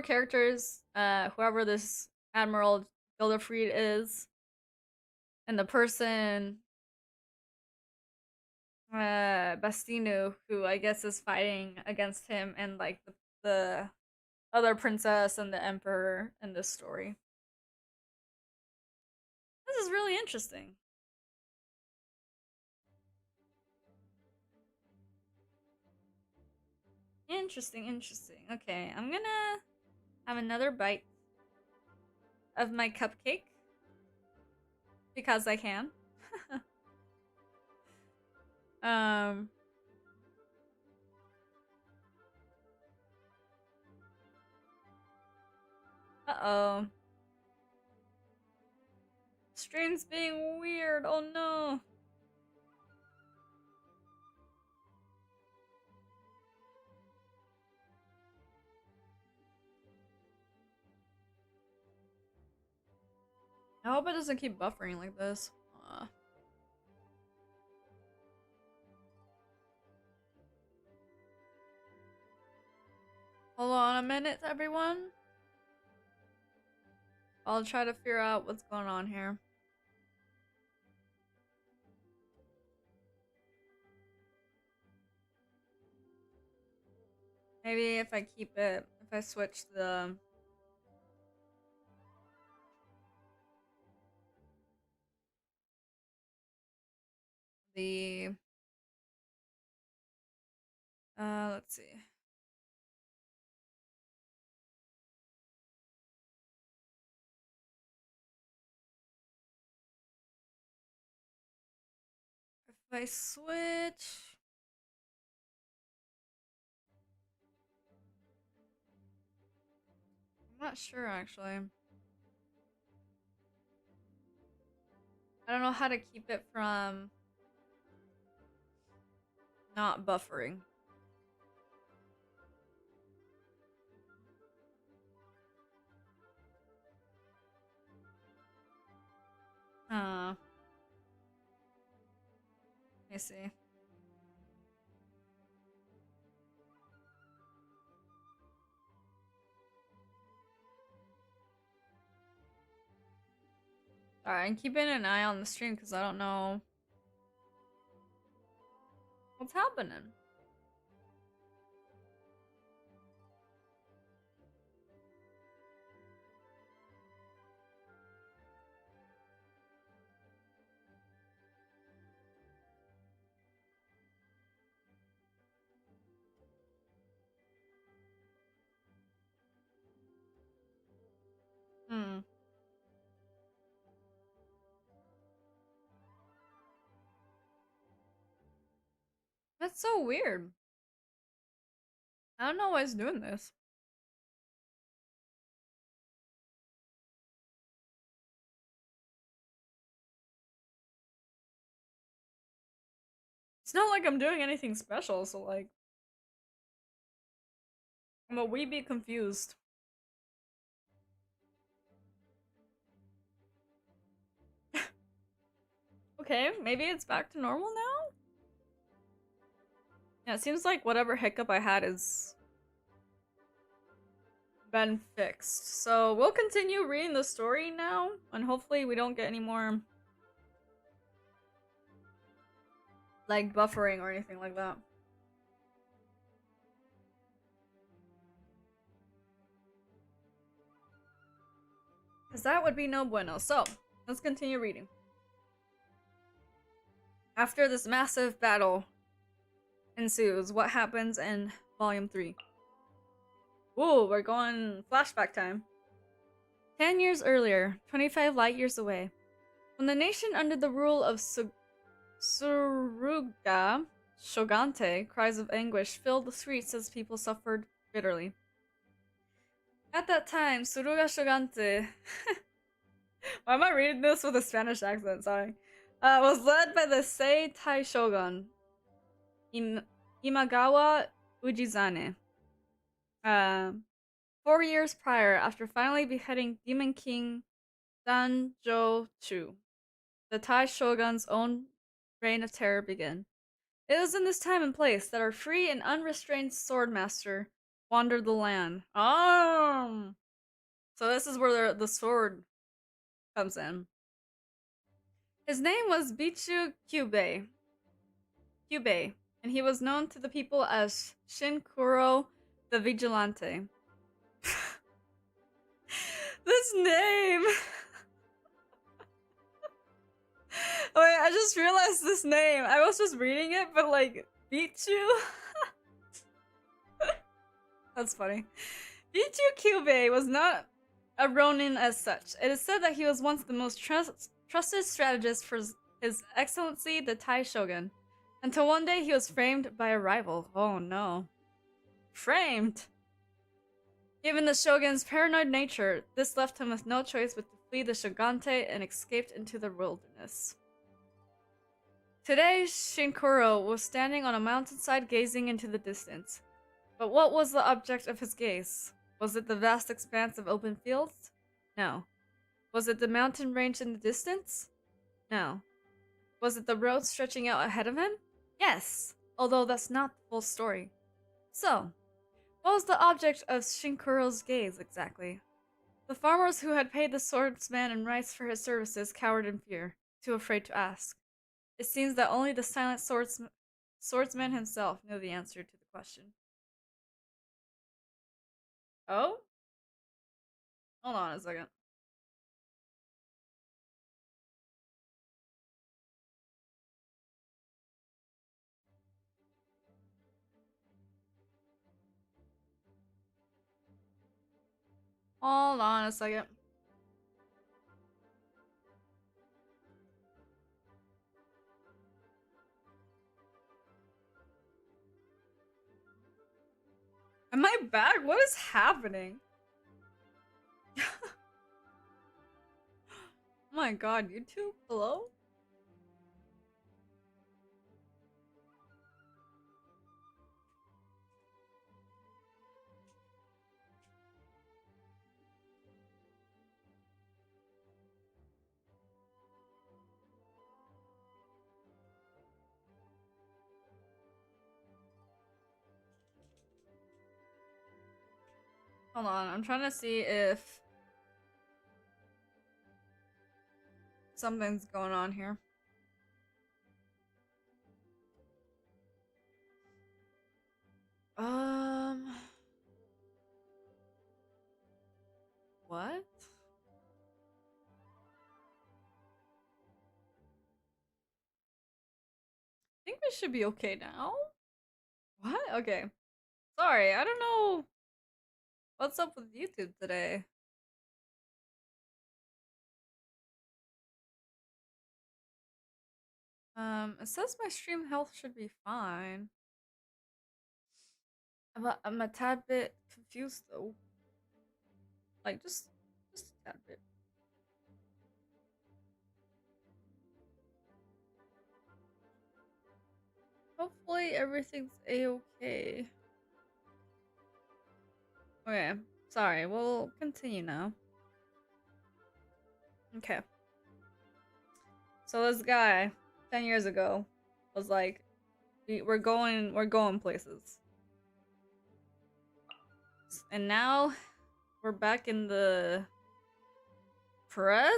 S1: characters. Whoever this Admiral Gildefried is, and the person Bastinu, who I guess is fighting against him, and like the other princess and the emperor in this story. This is really interesting. Interesting. Okay, I'm gonna have another bite of my cupcake because I can. Uh-oh. Stream's being weird. Oh no. I hope it doesn't keep buffering like this. Hold on a minute, everyone. I'll try to figure out what's going on here. Maybe if I switch the... let's see. If I switch... I'm not sure, actually. I don't know how to keep it from not buffering. Let me see. Alright, I'm keeping an eye on the stream because I don't know what's happening. That's so weird. I don't know why it's doing this. It's not like I'm doing anything special, so like I'm a wee bit confused. Okay, maybe it's back to normal now? Yeah, it seems like whatever hiccup I had is been fixed. So we'll continue reading the story now, and hopefully we don't get any more like buffering or anything like that. Because that would be no bueno. So, let's continue reading. After this massive battle ensues, what happens in Volume 3? Ooh, we're going flashback time. 10 years earlier, 25 light years away, when the nation under the rule of Suruga Shogante, cries of anguish filled the streets as people suffered bitterly. At that time, Suruga Shogante why am I reading this with a Spanish accent? Sorry. Was led by the Teatime shogun, Imagawa Ujizane. 4 years prior, after finally beheading Demon King Danjo-chu, the Tai shogun's own reign of terror began. It was in this time and place that our free and unrestrained swordmaster wandered the land. So this is where the sword comes in. His name was Bichu Kyubei, and he was known to the people as Shinkuro the Vigilante. This name! Wait, I just realized this name. I was just reading it, but like, Bichu? That's funny. Bichu Kyubei was not a ronin as such. It is said that he was once the most trusted strategist for His Excellency the Tai Shogun, until one day he was framed by a rival. Oh no. Framed! Given the shogun's paranoid nature, this left him with no choice but to flee the Shogante and escaped into the wilderness. Today, Shinkuro was standing on a mountainside gazing into the distance. But what was the object of his gaze? Was it the vast expanse of open fields? No. Was it the mountain range in the distance? No. Was it the road stretching out ahead of him? Yes, although that's not the full story. So, what was the object of Shinkuro's gaze exactly? The farmers who had paid the swordsman in rice for his services cowered in fear, too afraid to ask. It seems that only the silent swordsman himself knew the answer to the question. Oh? Hold on a second. Hold on a second. Am I back? What is happening? Oh my god, YouTube? Hello? Hold on, I'm trying to see if something's going on here. What? I think we should be okay now. What? Okay. Sorry, I don't know what's up with YouTube today. It says my stream health should be fine. I'm a tad bit confused though. Like just a tad bit. Hopefully everything's a-okay. Okay, sorry, we'll continue now. Okay. So this guy, 10 years ago, was like, we're going places. And now, we're back in the present?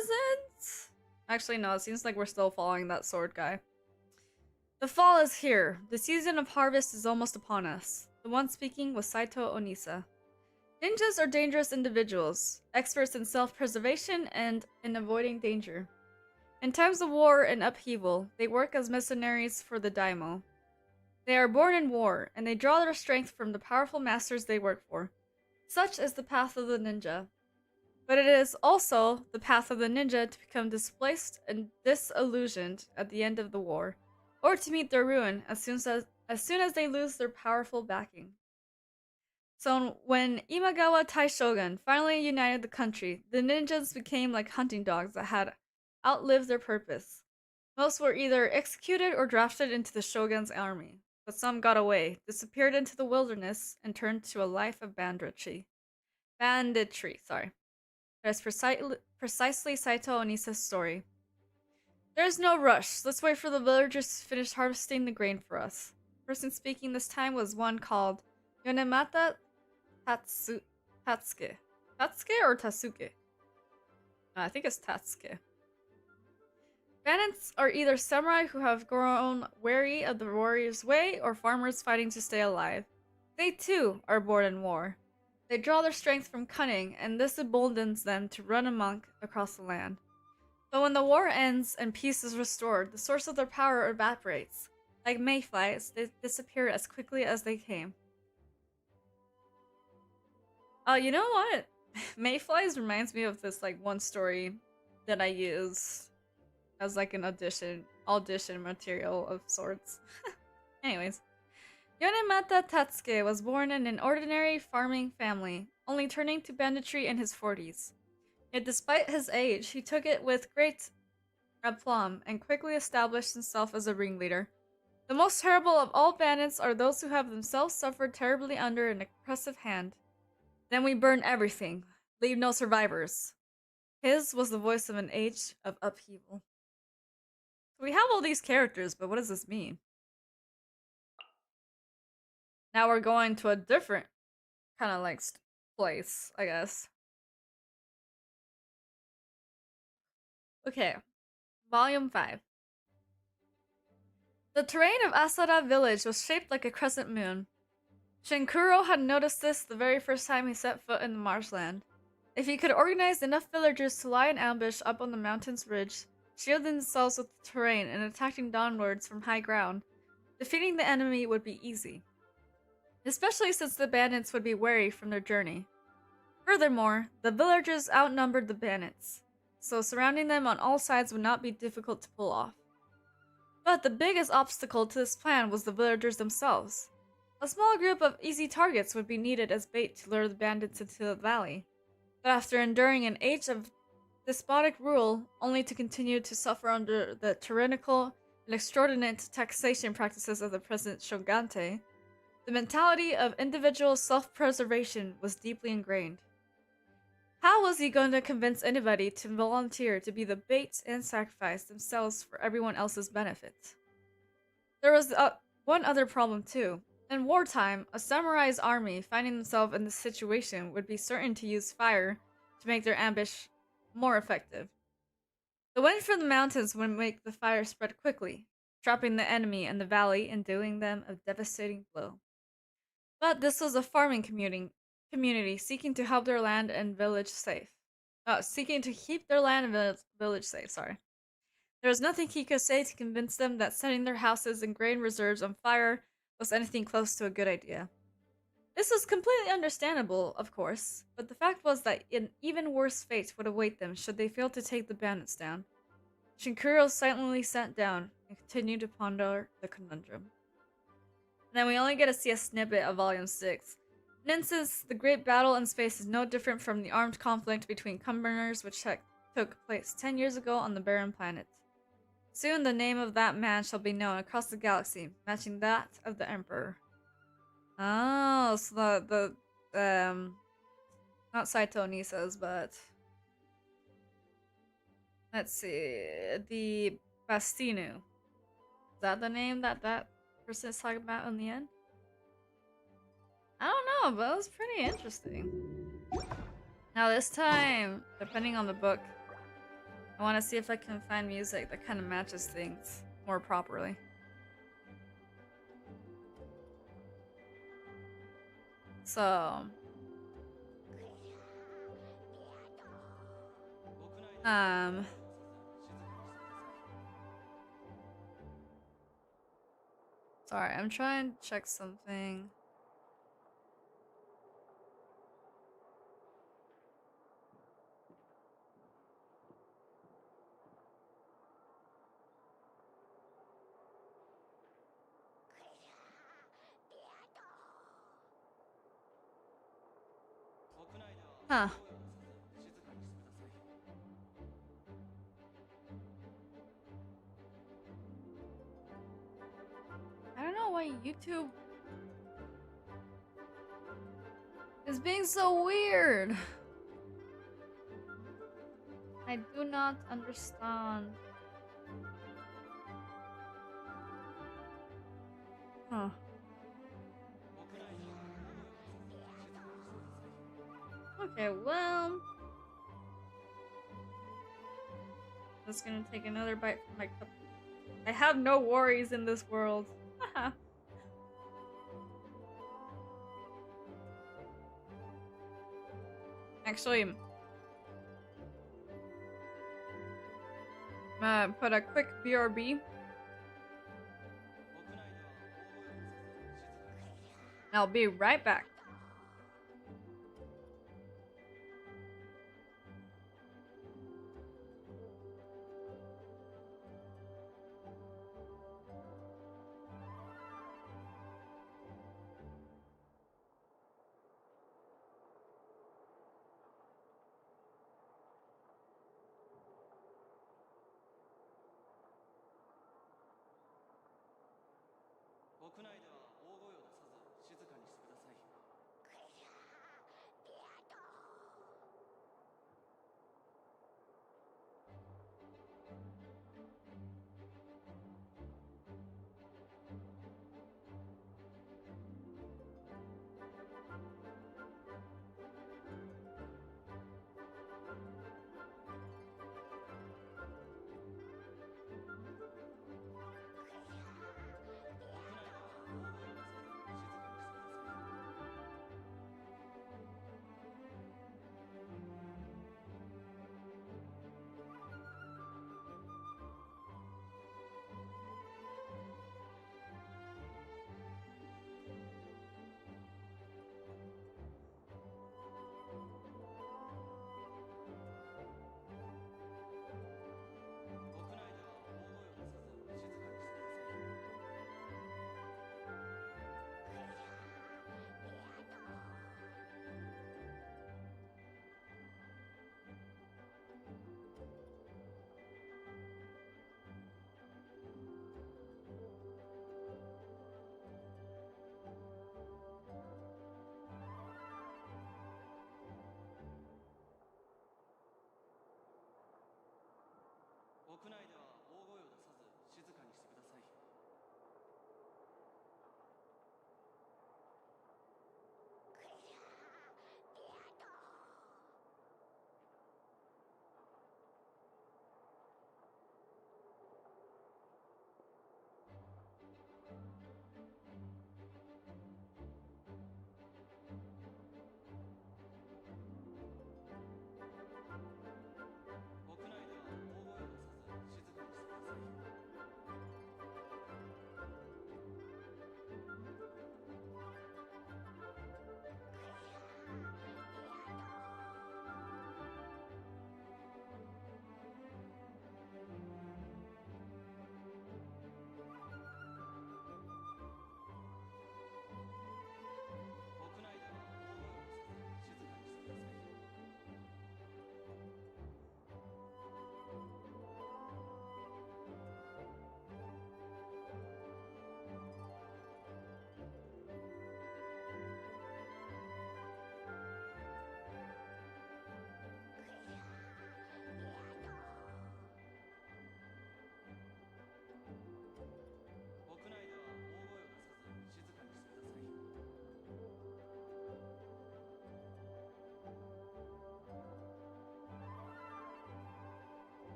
S1: Actually, no, it seems like we're still following that sword guy. The fall is here. The season of harvest is almost upon us. The one speaking was Saito Onisa. Ninjas are dangerous individuals, experts in self-preservation and in avoiding danger. In times of war and upheaval, they work as mercenaries for the daimyo. They are born in war, and they draw their strength from the powerful masters they work for. Such is the path of the ninja. But it is also the path of the ninja to become displaced and disillusioned at the end of the war, or to meet their ruin as soon as they lose their powerful backing. So when Imagawa Taishogun finally united the country, the ninjas became like hunting dogs that had outlived their purpose. Most were either executed or drafted into the shogun's army, but some got away, disappeared into the wilderness, and turned to a life of banditry. Sorry. That is precisely Saito Onisa's story. There's no rush. Let's wait for the villagers to finish harvesting the grain for us. The person speaking this time was one called Yonemata Tatsuke. Tatsuke or Tasuke? I think it's Tatsuke. Bandits are either samurai who have grown wary of the warrior's way or farmers fighting to stay alive. They too are born in war. They draw their strength from cunning, and this emboldens them to run amok across the land. But when the war ends and peace is restored, the source of their power evaporates. Like mayflies, they disappear as quickly as they came. You know what? Mayflies reminds me of this like one story that I used as like an audition material of sorts. Anyways. Yonemata Tatsuke was born in an ordinary farming family, only turning to banditry in his 40s. Yet despite his age, he took it with great aplomb and quickly established himself as a ringleader. The most terrible of all bandits are those who have themselves suffered terribly under an oppressive hand. Then we burn everything, leave no survivors. His was the voice of an age of upheaval. We have all these characters, but what does this mean? Now we're going to a different kind of like place, I guess. Okay, Volume 5. The terrain of Asada village was shaped like a crescent moon. Shinkuro had noticed this the very first time he set foot in the marshland. If he could organize enough villagers to lie in ambush up on the mountain's ridge, shielding themselves with the terrain and attacking downwards from high ground, defeating the enemy would be easy. Especially since the bandits would be wary from their journey. Furthermore, the villagers outnumbered the bandits, so surrounding them on all sides would not be difficult to pull off. But the biggest obstacle to this plan was the villagers themselves. A small group of easy targets would be needed as bait to lure the bandits into the valley, but after enduring an age of despotic rule, only to continue to suffer under the tyrannical and extraordinary taxation practices of the present shogunate, the mentality of individual self-preservation was deeply ingrained. How was he going to convince anybody to volunteer to be the bait and sacrifice themselves for everyone else's benefit? There was one other problem too. In wartime, a samurai's army finding themselves in this situation would be certain to use fire to make their ambush more effective. The wind from the mountains would make the fire spread quickly, trapping the enemy in the valley and dealing them a devastating blow. But this was a farming community seeking to help their land and village safe. Seeking to keep their land and village safe, sorry. There was nothing he could say to convince them that setting their houses and grain reserves on fire was anything close to a good idea. This was completely understandable, of course, but the fact was that an even worse fate would await them should they fail to take the bandits down. Shinkuro silently sat down and continued to ponder the conundrum. And then we only get to see a snippet of Volume 6. In instance, the great battle in space is no different from the armed conflict between Cumberers which took place 10 years ago on the barren planet. Soon the name of that man shall be known across the galaxy, matching that of the Emperor. Oh, so not Saito Nisas, but let's see, the Bastinu. Is that the name that person is talking about in the end? I don't know, but it was pretty interesting. Now this time, depending on the book, I want to see if I can find music that kind of matches things more properly. So, sorry, I'm trying to check something. Huh. I don't know why YouTube is being so weird. I do not understand. Huh. Okay, well, just gonna take another bite from my cup. I have no worries in this world. Actually, I'm gonna put a quick BRB. And I'll be right back.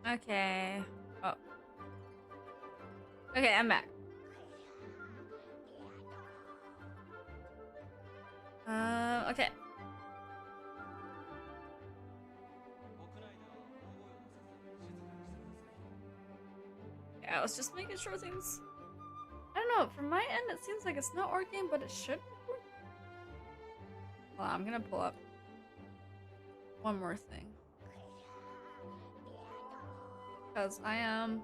S1: Okay. Oh. Okay, I'm back. Okay. Yeah, I was just making sure things... I don't know, from my end it seems like it's not working, but it should be working. Hold on, I'm gonna pull up one more thing. Because I am...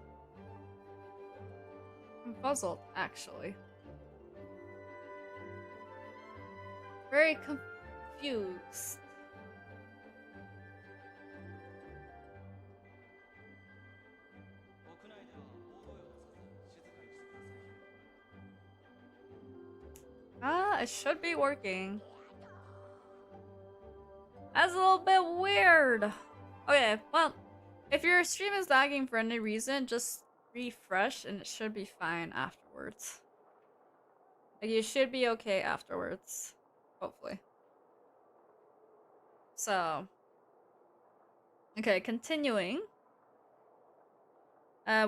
S1: I'm puzzled, actually. Very confused. It should be working. That's a little bit weird. Okay, well, if your stream is lagging for any reason, just refresh and it should be fine afterwards. Like, you should be okay afterwards. Hopefully. So. Okay, continuing.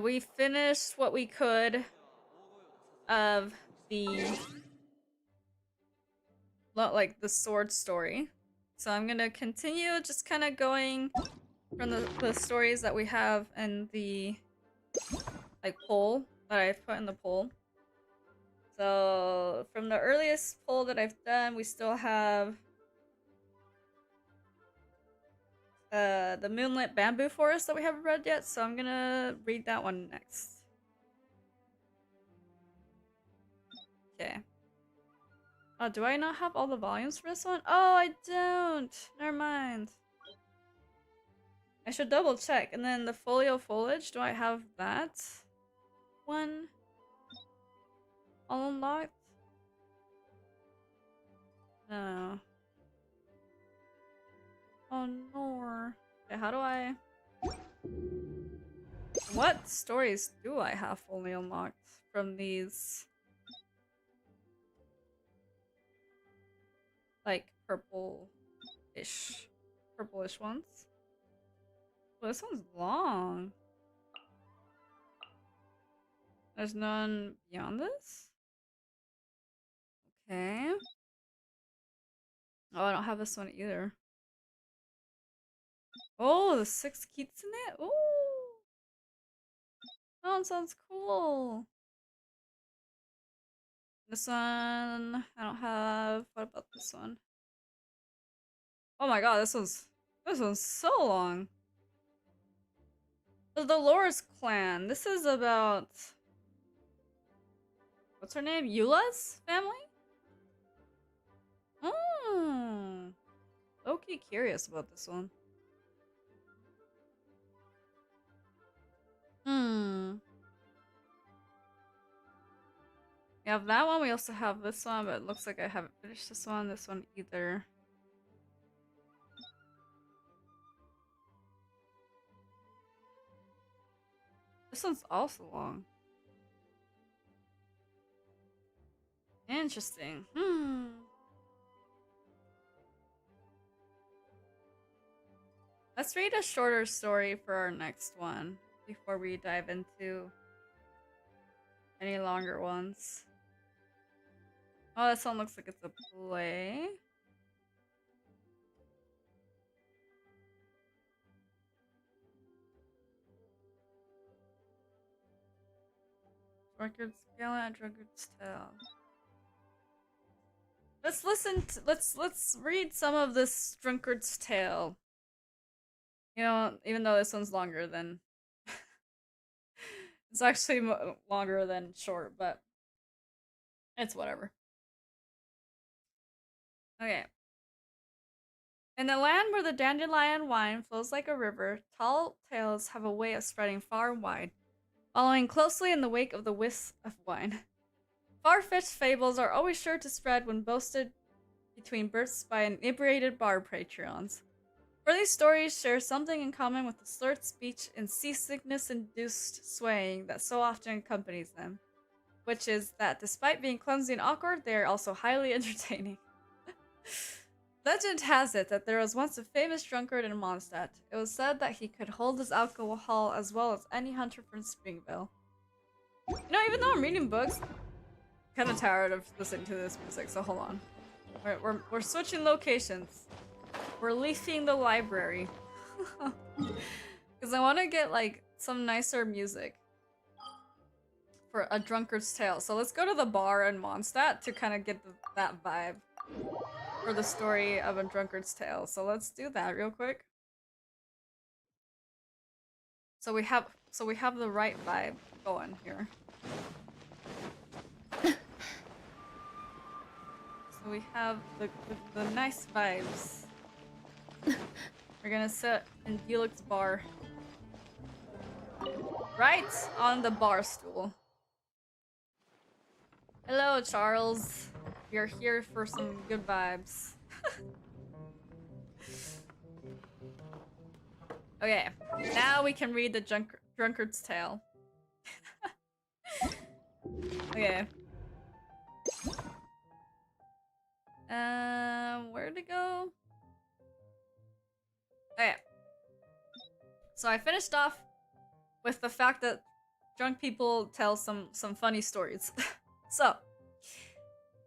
S1: We finished what we could of the... like, the sword story. So I'm gonna continue just kind of going from the stories that we have in the, like, poll that I've put in the poll. So from the earliest poll that I've done, we still have the Moonlit Bamboo Forest that we haven't read yet, so I'm gonna read that one next. Okay. Oh, do I not have all the volumes for this one? Oh, I don't! Never mind. I should double check. And then the Folio Foliage, do I have that one all unlocked? No. Oh no. Okay, how do I... What stories do I have fully unlocked from these? Like, purple-ish ones? Well, this one's long. There's none beyond this? Okay. Oh, I don't have this one either. Oh, the 6 Kitsune? Ooh! That one sounds cool. This one, I don't have. What about this one? Oh my god, this one's so long. The Dolores clan. This is about... What's her name? Eula's family? Hmm. Low-key curious about this one. Hmm. We have that one. We also have this one, but it looks like I haven't finished this one either. This one's also long. Interesting. Hmm. Let's read a shorter story for our next one before we dive into any longer ones. Oh, this one looks like it's a play. Drunkard's Gallant, Drunkard's Tale. Let's listen to, let's read some of this Drunkard's Tale. You know, even though this one's longer than... it's actually longer than short, but it's whatever. Okay. In the land where the dandelion wine flows like a river, tall tales have a way of spreading far and wide, following closely in the wake of the wisp of wine. Far-fetched fables are always sure to spread when boasted between bursts by inebriated bar patrons. For these stories share something in common with the slurred speech and seasickness-induced swaying that so often accompanies them, which is that despite being clumsy and awkward, they are also highly entertaining. Legend has it that there was once a famous drunkard in Mondstadt. It was said that he could hold his alcohol as well as any hunter from Springville. You know, even though I'm reading books, I'm kind of tired of listening to this music, so hold on. We're switching locations. We're leaving the library. Because I want to get, like, some nicer music for A Drunkard's Tale. So let's go to the bar in Mondstadt to kind of get that vibe for the story of A Drunkard's Tale. So let's do that real quick. So we have the right vibe going here. So we have the nice vibes. We're gonna sit in Felix's bar. Right on the bar stool. Hello, Charles. You're here for some good vibes. Okay, now we can read the Drunkard's Tale. Okay. Where'd it go? Okay. So I finished off with the fact that drunk people tell some funny stories. So,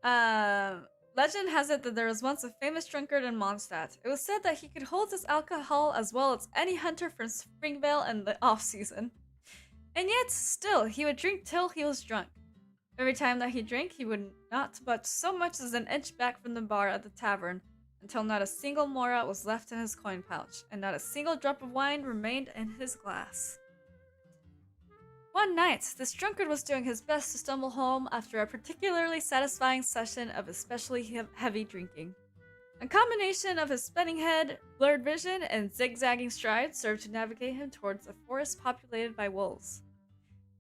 S1: legend has it that there was once a famous drunkard in Mondstadt. It was said that he could hold his alcohol as well as any hunter from Springvale in the off-season. And yet, still, he would drink till he was drunk. Every time that he drank, he would not but so much as an inch back from the bar at the tavern, until not a single mora was left in his coin pouch, and not a single drop of wine remained in his glass. One night, this drunkard was doing his best to stumble home after a particularly satisfying session of especially heavy drinking. A combination of his spinning head, blurred vision, and zigzagging strides served to navigate him towards a forest populated by wolves.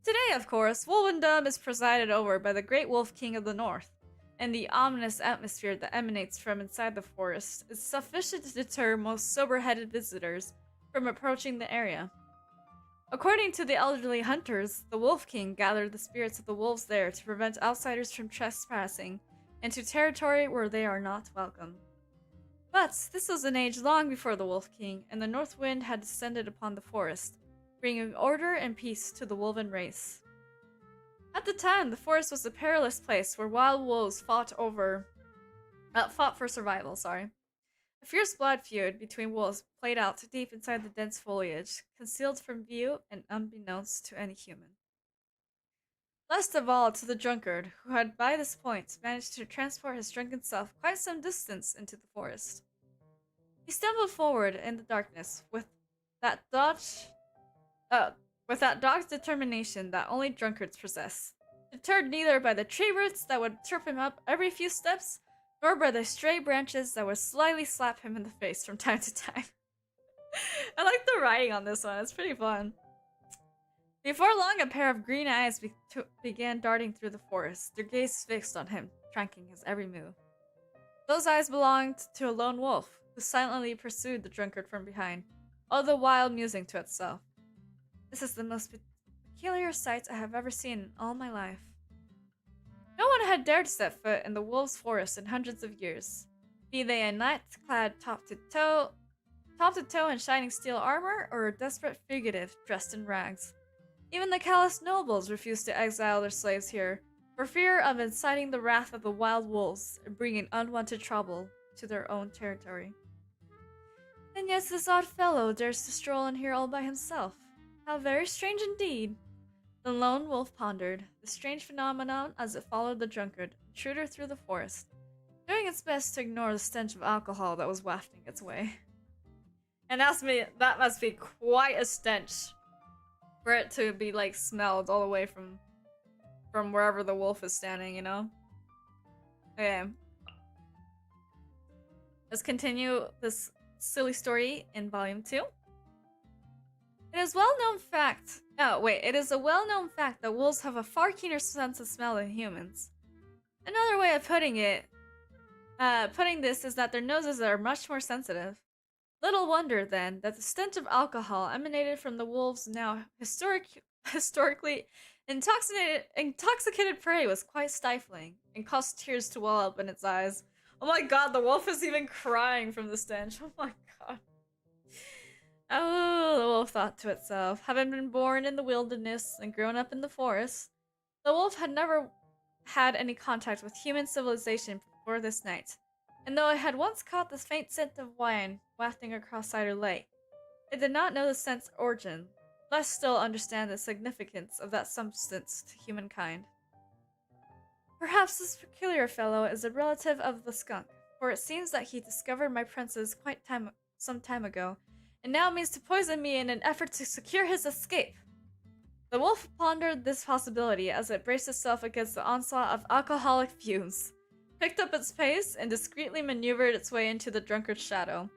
S1: Today, of course, Wolvendom is presided over by the Great Wolf King of the North, and the ominous atmosphere that emanates from inside the forest is sufficient to deter most sober-headed visitors from approaching the area. According to the elderly hunters, the Wolf King gathered the spirits of the wolves there to prevent outsiders from trespassing into territory where they are not welcome. But this was an age long before the Wolf King, and the North Wind had descended upon the forest, bringing order and peace to the wolven race. At the time, the forest was a perilous place where wild wolves fought for survival. A fierce blood feud between wolves played out deep inside the dense foliage, concealed from view and unbeknownst to any human. Last of all to the drunkard, who had by this point managed to transport his drunken self quite some distance into the forest. He stumbled forward in the darkness with that dogged determination that only drunkards possess, deterred neither by the tree roots that would trip him up every few steps, nor by the stray branches that would slyly slap him in the face from time to time. I like the writing on this one, it's pretty fun. Before long, a pair of green eyes began darting through the forest, their gaze fixed on him, tracking his every move. Those eyes belonged to a lone wolf, who silently pursued the drunkard from behind, all the while musing to itself. This is the most peculiar sight I have ever seen in all my life. No one had dared set foot in the wolves' forest in hundreds of years, be they a knight clad top to toe in shining steel armor, or a desperate fugitive dressed in rags. Even the callous nobles refused to exile their slaves here, for fear of inciting the wrath of the wild wolves and bringing unwanted trouble to their own territory. And yet this odd fellow dares to stroll in here all by himself. How very strange indeed! The lone wolf pondered the strange phenomenon as it followed the drunkard, intruder through the forest, doing its best to ignore the stench of alcohol that was wafting its way. And that must be quite a stench for it to be like smelled all the way from wherever the wolf is standing, you know? Okay. Let's continue this silly story in volume 2. It is a well-known fact that wolves have a far keener sense of smell than humans. Another way of putting this is that their noses are much more sensitive. Little wonder, then, that the stench of alcohol emanated from the wolves' now historically intoxicated prey was quite stifling, and caused tears to well up in its eyes. Oh my god, the wolf is even crying from the stench. Oh my god. Oh, the wolf thought to itself. Having been born in the wilderness and grown up in the forest, the wolf had never had any contact with human civilization before this night, and though it had once caught the faint scent of wine wafting across Cider Lake, it did not know the scent's origin, less still understand the significance of that substance to humankind. Perhaps this peculiar fellow is a relative of the skunk, for it seems that he discovered my princes some time ago, and now means to poison me in an effort to secure his escape. The wolf pondered this possibility as it braced itself against the onslaught of alcoholic fumes, picked up its pace, and discreetly maneuvered its way into the drunkard's shadow,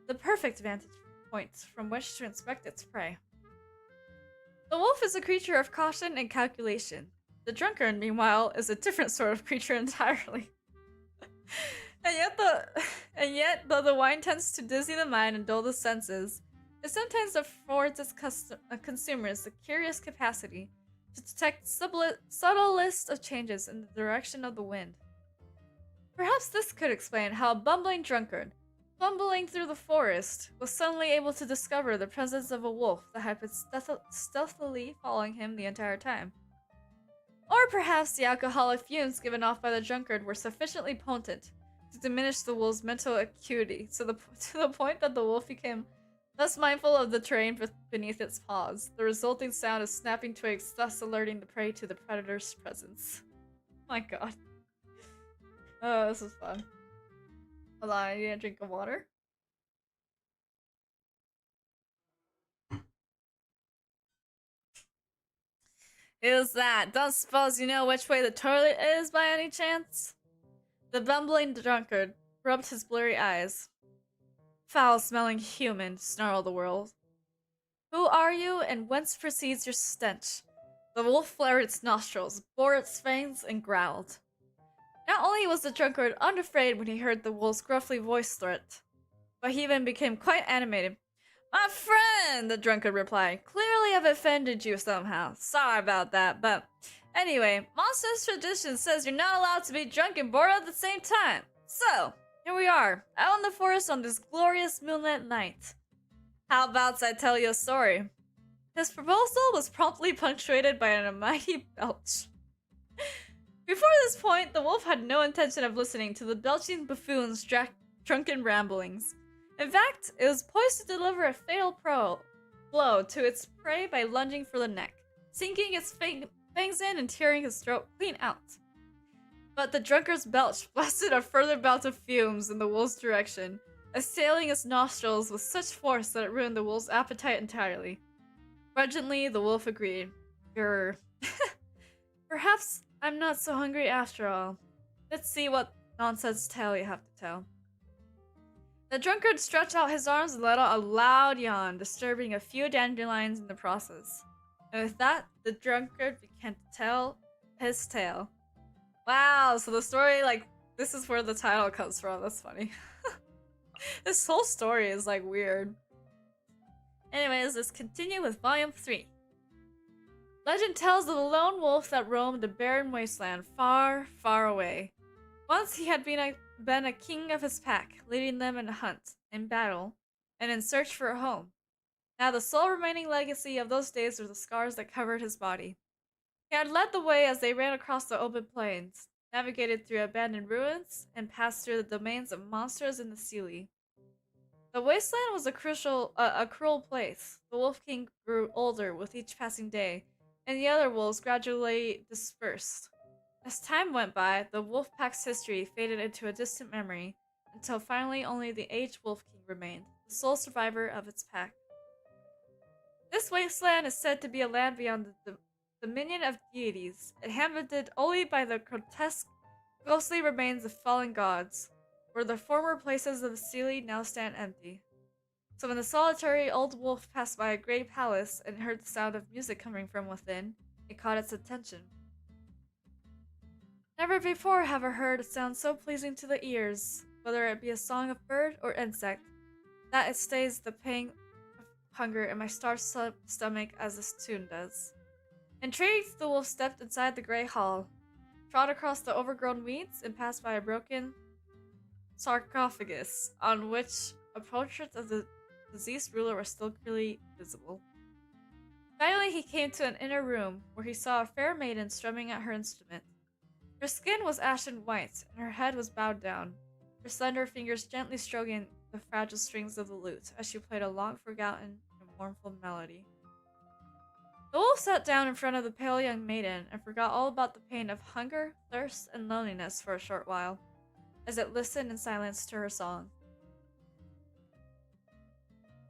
S1: the perfect vantage point from which to inspect its prey. The wolf is a creature of caution and calculation. The drunkard, meanwhile, is a different sort of creature entirely. and yet, though the wine tends to dizzy the mind and dull the senses, it sometimes affords its consumers the curious capacity to detect subtlest of changes in the direction of the wind. Perhaps this could explain how a bumbling drunkard, fumbling through the forest, was suddenly able to discover the presence of a wolf that had been stealthily following him the entire time. Or perhaps the alcoholic fumes given off by the drunkard were sufficiently potent to diminish the wolf's mental acuity to the point that the wolf became less mindful of the terrain beneath its paws, the resulting sound of snapping twigs thus alerting the prey to the predator's presence. My god. Oh, this is fun. Hold on, I need a drink of water. Who's that? Don't suppose you know which way the toilet is by any chance? The bumbling drunkard rubbed his blurry eyes. Foul-smelling human, snarled the wolf. Who are you, and whence proceeds your stench? The wolf flared its nostrils, bore its fangs, and growled. Not only was the drunkard unafraid when he heard the wolf's gruffly voiced threat, but he even became quite animated. My friend, the drunkard replied, clearly I've offended you somehow. Sorry about that, but anyway, monster's tradition says you're not allowed to be drunk and bored at the same time. So, here we are, out in the forest on this glorious moonlit night. How about I tell you a story? His proposal was promptly punctuated by an mighty belch. Before this point, the wolf had no intention of listening to the belching buffoon's drunken ramblings. In fact, it was poised to deliver a fatal blow to its prey by lunging for the neck, sinking its fangs in and tearing his throat clean out. But the drunkard's belch blasted a further bout of fumes in the wolf's direction, assailing its nostrils with such force that it ruined the wolf's appetite entirely. Grudgingly, the wolf agreed. Grr. Perhaps I'm not so hungry after all. Let's see what nonsense tale you have to tell. The drunkard stretched out his arms and let out a loud yawn, disturbing a few dandelions in the process. And with that, the drunkard began to tell his tale. Wow, so the story, this is where the title comes from. That's funny. This whole story is, weird. Anyways, let's continue with Volume 3. Legend tells of a lone wolf that roamed a barren wasteland far, far away. Once he had been a king of his pack, leading them in a hunt, in battle, and in search for a home. Now the sole remaining legacy of those days were the scars that covered his body. He had led the way as they ran across the open plains, navigated through abandoned ruins, and passed through the domains of monsters in the Seelie. The wasteland was a cruel place. The Wolf King grew older with each passing day, and the other wolves gradually dispersed. As time went by, the wolf pack's history faded into a distant memory, until finally only the aged Wolf King remained, the sole survivor of its pack. This wasteland is said to be a land beyond the dominion of deities, inhabited only by the grotesque, ghostly remains of fallen gods, where the former places of the Seelie now stand empty. So when the solitary old wolf passed by a great palace and heard the sound of music coming from within, it caught its attention. Never before have I heard a sound so pleasing to the ears, whether it be a song of bird or insect. that it stays the pang of hunger in my starved stomach as this tune does. Intrigued, the wolf stepped inside the grey hall, trod across the overgrown weeds, and passed by a broken sarcophagus, on which a portrait of the deceased ruler was still clearly visible. Finally, he came to an inner room, where he saw a fair maiden strumming at her instrument. Her skin was ashen white, and her head was bowed down, her slender fingers gently stroking the fragile strings of the lute as she played a long-forgotten and mournful melody. The wolf sat down in front of the pale young maiden and forgot all about the pain of hunger, thirst, and loneliness for a short while, as it listened in silence to her song.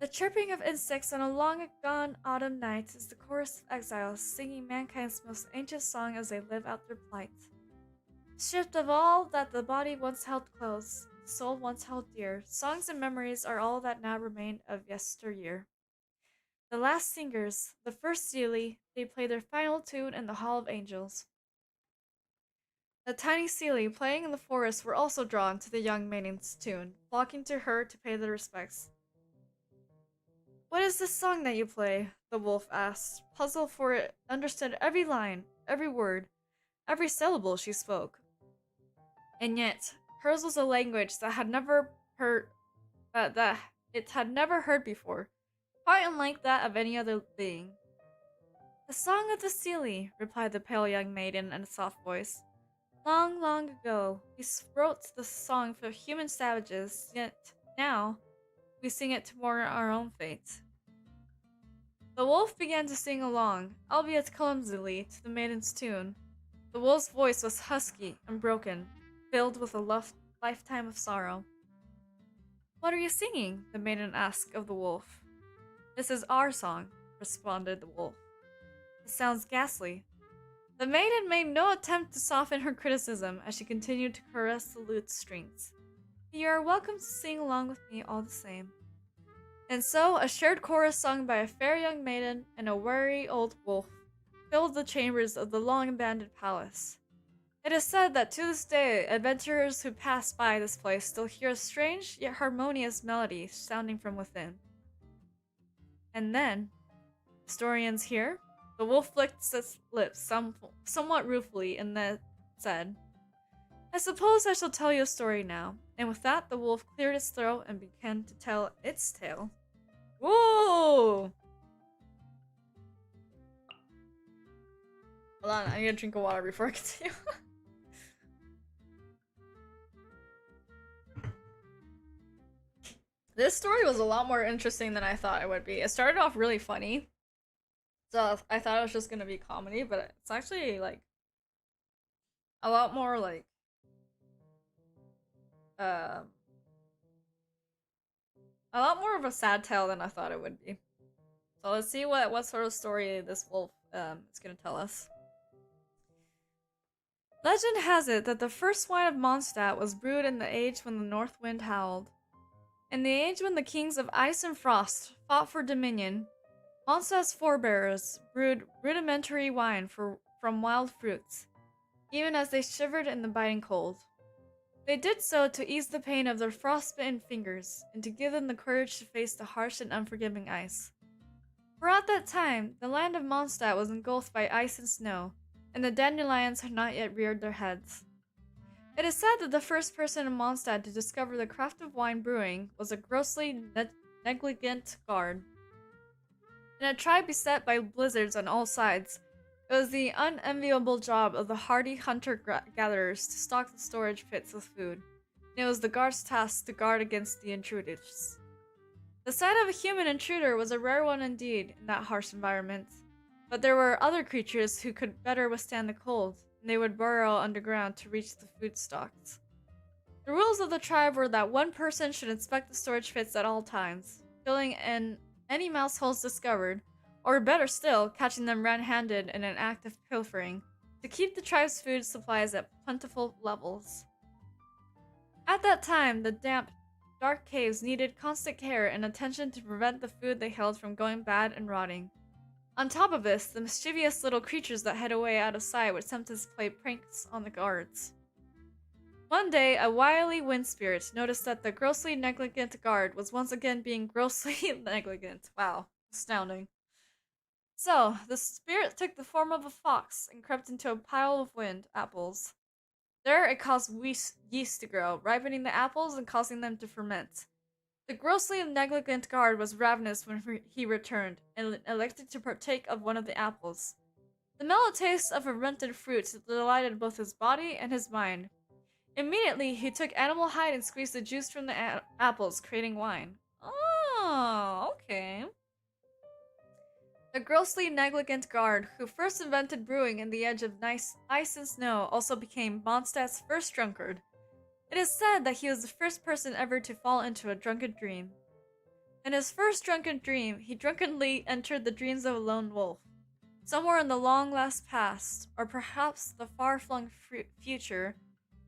S1: The chirping of insects on a long-gone autumn night is the chorus of exiles singing mankind's most ancient song as they live out their plight. Stripped of all that the body once held close, the soul once held dear, songs and memories are all that now remain of yesteryear. The last singers, the first Seelie, they play their final tune in the Hall of Angels. The tiny Seelie playing in the forest were also drawn to the young maiden's tune, flocking to her to pay their respects. "What is this song that you play?" the wolf asked, puzzled, for it understood every line, every word, every syllable she spoke. And yet, hers was a language that it had never heard before, quite unlike that of any other being. "The song of the Seelie," replied the pale young maiden in a soft voice. "Long, long ago, we wrote the song for human savages, yet now we sing it to mourn our own fate." The wolf began to sing along, albeit clumsily, to the maiden's tune. The wolf's voice was husky and broken, filled with a lifetime of sorrow. "What are you singing?" the maiden asked of the wolf. "This is our song," responded the wolf. "It sounds ghastly." The maiden made no attempt to soften her criticism as she continued to caress the lute's strings. "You are welcome to sing along with me all the same." And so, a shared chorus sung by a fair young maiden and a wary old wolf filled the chambers of the long-abandoned palace. It is said that to this day, adventurers who pass by this place still hear a strange yet harmonious melody sounding from within. And then, historians here, the wolf licked its lips somewhat ruefully and then said, "I suppose I shall tell you a story now." And with that, the wolf cleared its throat and began to tell its tale. Whoa! Hold on, I need a drink of water before I continue. This story was a lot more interesting than I thought it would be. It started off really funny, so I thought it was just gonna be comedy, but it's actually like a lot more like a lot more of a sad tale than I thought it would be. So let's see what sort of story this wolf is gonna tell us. Legend has it that the first wine of Mondstadt was brewed in the age when the north wind howled. In the age when the kings of ice and frost fought for dominion, Mondstadt's forebears brewed rudimentary wine from wild fruits, even as they shivered in the biting cold. They did so to ease the pain of their frostbitten fingers, and to give them the courage to face the harsh and unforgiving ice. For at that time, the land of Mondstadt was engulfed by ice and snow, and the dandelions had not yet reared their heads. It is said that the first person in Mondstadt to discover the craft of wine brewing was a grossly negligent guard. In a tribe beset by blizzards on all sides, it was the unenviable job of the hardy hunter-gatherers to stock the storage pits with food, and it was the guard's task to guard against the intruders. The sight of a human intruder was a rare one indeed in that harsh environment, but there were other creatures who could better withstand the cold, and they would burrow underground to reach the food stocks. The rules of the tribe were that one person should inspect the storage pits at all times, filling in any mouse holes discovered, or better still, catching them red-handed in an act of pilfering, to keep the tribe's food supplies at plentiful levels. At that time, the damp, dark caves needed constant care and attention to prevent the food they held from going bad and rotting. On top of this, the mischievous little creatures that hid away out of sight would sometimes play pranks on the guards. One day, a wily wind spirit noticed that the grossly negligent guard was once again being grossly negligent. Wow, astounding. So, the spirit took the form of a fox and crept into a pile of wind apples. There, it caused yeast to grow, ripening the apples and causing them to ferment. The grossly negligent guard was ravenous when he returned, and elected to partake of one of the apples. The mellow taste of fermented fruit delighted both his body and his mind. Immediately, he took animal hide and squeezed the juice from the apples, creating wine. Oh, okay. The grossly negligent guard, who first invented brewing in the edge of ice and snow, also became Mondstadt's first drunkard. It is said that he was the first person ever to fall into a drunken dream. In his first drunken dream, he drunkenly entered the dreams of a lone wolf. Somewhere in the long-lost past, or perhaps the far-flung future,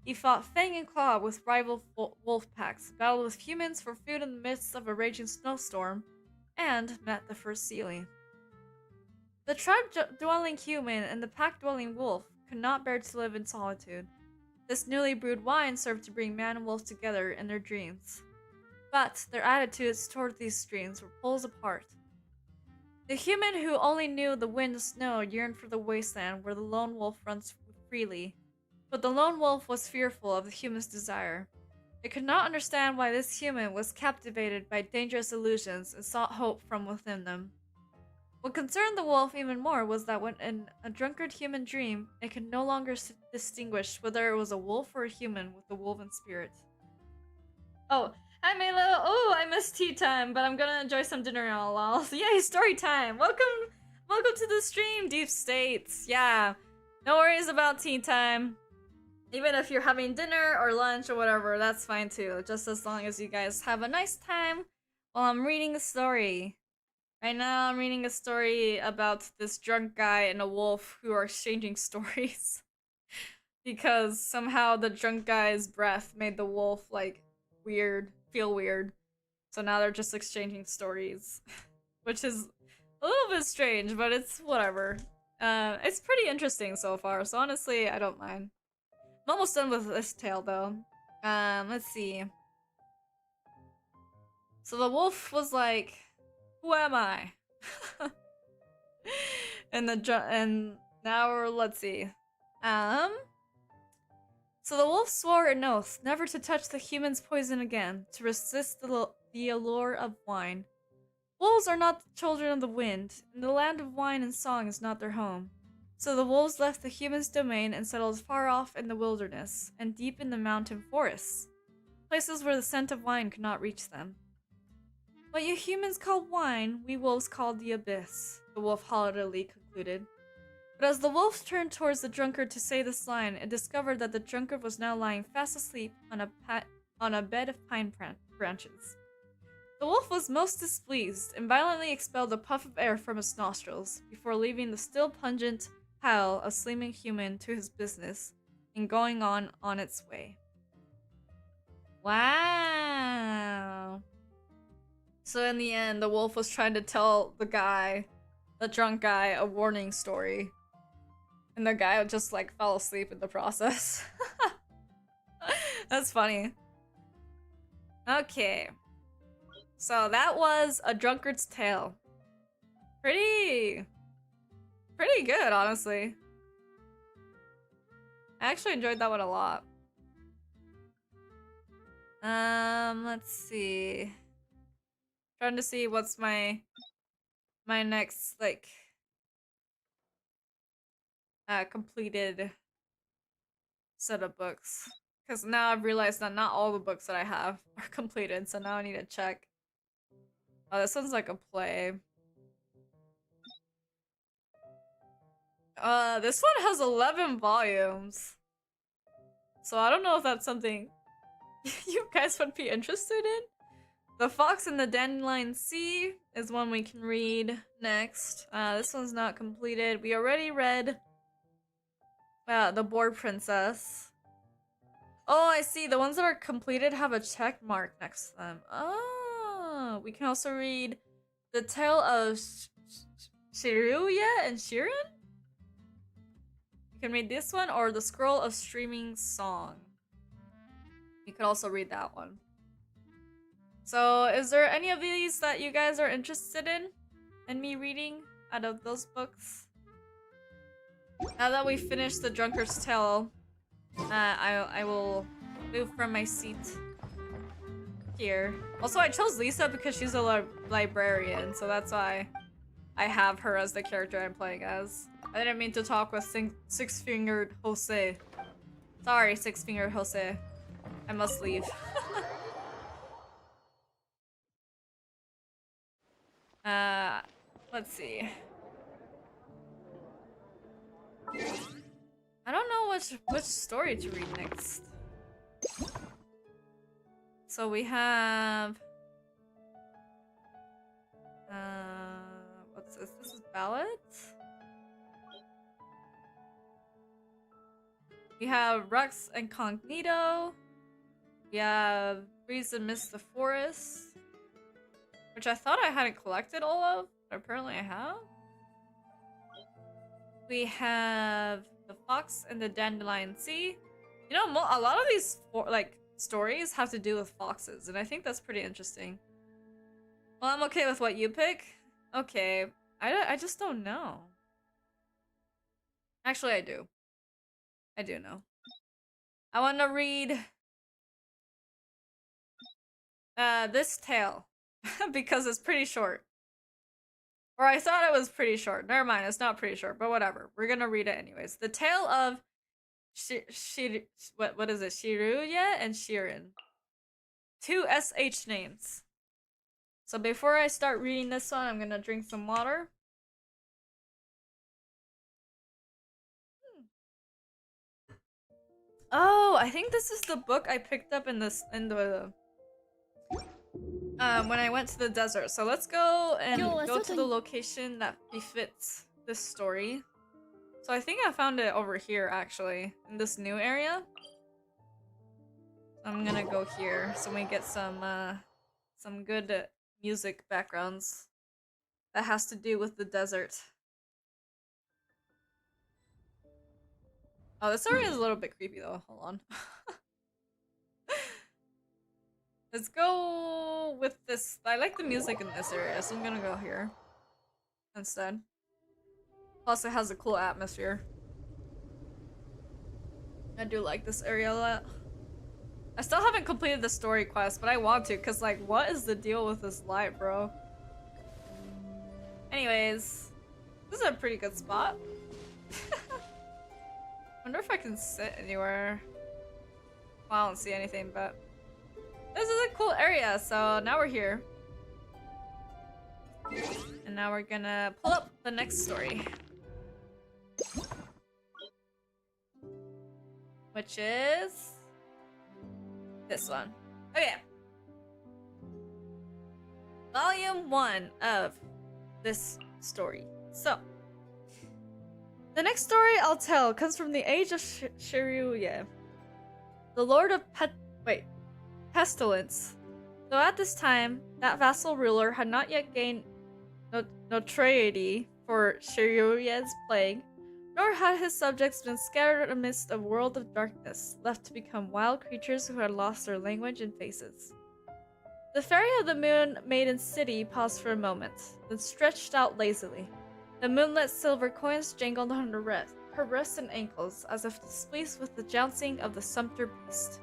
S1: he fought fang and claw with rival wolf packs, battled with humans for food in the midst of a raging snowstorm, and met the first Seelie. The tribe-dwelling human and the pack-dwelling wolf could not bear to live in solitude. This newly brewed wine served to bring man and wolf together in their dreams. But their attitudes toward these dreams were poles apart. The human who only knew the wind and snow yearned for the wasteland where the lone wolf runs freely. But the lone wolf was fearful of the human's desire. It could not understand why this human was captivated by dangerous illusions and sought hope from within them. What concerned the wolf even more was that when in a drunkard human dream, it could no longer distinguish whether it was a wolf or a human with the wolven spirit. Oh, hi Maelo! Oh, I missed tea time, but I'm gonna enjoy some dinner and all. Yay, story time! Welcome to the stream, Deep States! Yeah, no worries about tea time. Even if you're having dinner or lunch or whatever, that's fine too. Just as long as you guys have a nice time while I'm reading a story. Right now, I'm reading a story about this drunk guy and a wolf who are exchanging stories. Because somehow the drunk guy's breath made the wolf, like, feel weird. So now they're just exchanging stories. Which is a little bit strange, but it's whatever. It's pretty interesting so far, so honestly, I don't mind. I'm almost done with this tale, though. Let's see. So the wolf was like, who am I? and now let's see. So the wolf swore an oath never to touch the human's poison again, to resist the allure of wine. Wolves are not the children of the wind, and the land of wine and song is not their home. So the wolves left the human's domain and settled far off in the wilderness, and deep in the mountain forests, places where the scent of wine could not reach them. What you humans call wine, we wolves call the abyss, the wolf hollowly concluded. But as the wolf turned towards the drunkard to say this line, it discovered that the drunkard was now lying fast asleep on a bed of pine branches. The wolf was most displeased and violently expelled a puff of air from his nostrils before leaving the still pungent pile of sleeping human to his business and going on its way. Wow. So in the end, the wolf was trying to tell the drunk guy, a warning story. And the guy just like fell asleep in the process. That's funny. Okay. So that was A Drunkard's Tale. Pretty good, honestly. I actually enjoyed that one a lot. Let's see. Trying to see what's my next, like, completed set of books. Because now I've realized that not all the books that I have are completed, so now I need to check. Oh, this one's like a play. This one has 11 volumes. So I don't know if that's something you guys would be interested in. The Fox and the Dandelion Sea is one we can read next. This one's not completed. We already read The Boar Princess. Oh, I see. The ones that are completed have a check mark next to them. Oh, we can also read The Tale of Shiruya and Shirin? You can read this one or The Scroll of Streaming Song. You could also read that one. So, is there any of these that you guys are interested in me reading out of those books? Now that we finished The Drunkard's Tale, I will move from my seat here. Also, I chose Lisa because she's a librarian, so that's why I have her as the character I'm playing as. I didn't mean to talk with Six-Fingered Jose. Sorry, Six-Fingered Jose. I must leave. Let's see. I don't know which story to read next. So we have what's this? This is ballad. We have Rex Incognito. We have Breeze and Mist the Forest, which I thought I hadn't collected all of, but apparently I have. We have The Fox and the Dandelion Sea. You know, a lot of these stories have to do with foxes, and I think that's pretty interesting. Well, I'm okay with what you pick. Okay, I just don't know. Actually, I do. I do know. I want to read this tale because it's pretty short. Or I thought it was pretty short. Never mind, it's not pretty short, but whatever. We're gonna read it anyways. The Tale of what is it? Shiruya and Shirin. 2 SH names. So before I start reading this one, I'm gonna drink some water. Oh, I think this is the book I picked up in the when I went to the desert. So let's go and go to the location that befits this story. So I think I found it over here actually, in this new area. I'm gonna go here so we get some good music backgrounds that has to do with the desert. Oh, this area is a little bit creepy though. Hold on. Let's go with this. I like the music in this area, so I'm gonna go here instead. Plus, it has a cool atmosphere. I do like this area a lot. I still haven't completed the story quest, but I want to, because, like, what is the deal with this light, bro? Anyways, this is a pretty good spot. Wonder if I can sit anywhere. Well, I don't see anything, but this is a cool area, so now we're here. And now we're gonna pull up the next story. Which is this one. Okay. Volume 1 of this story. So, the next story I'll tell comes from the age of Shiruya, the Lord of Pestilence. Though at this time, that vassal ruler had not yet gained notoriety for Shiruya's plague, nor had his subjects been scattered amidst a world of darkness, left to become wild creatures who had lost their language and faces. The Fairy of the Moon Maiden City paused for a moment, then stretched out lazily. The moonlit silver coins jangled on her wrists and ankles, as if displeased with the jouncing of the sumpter beast.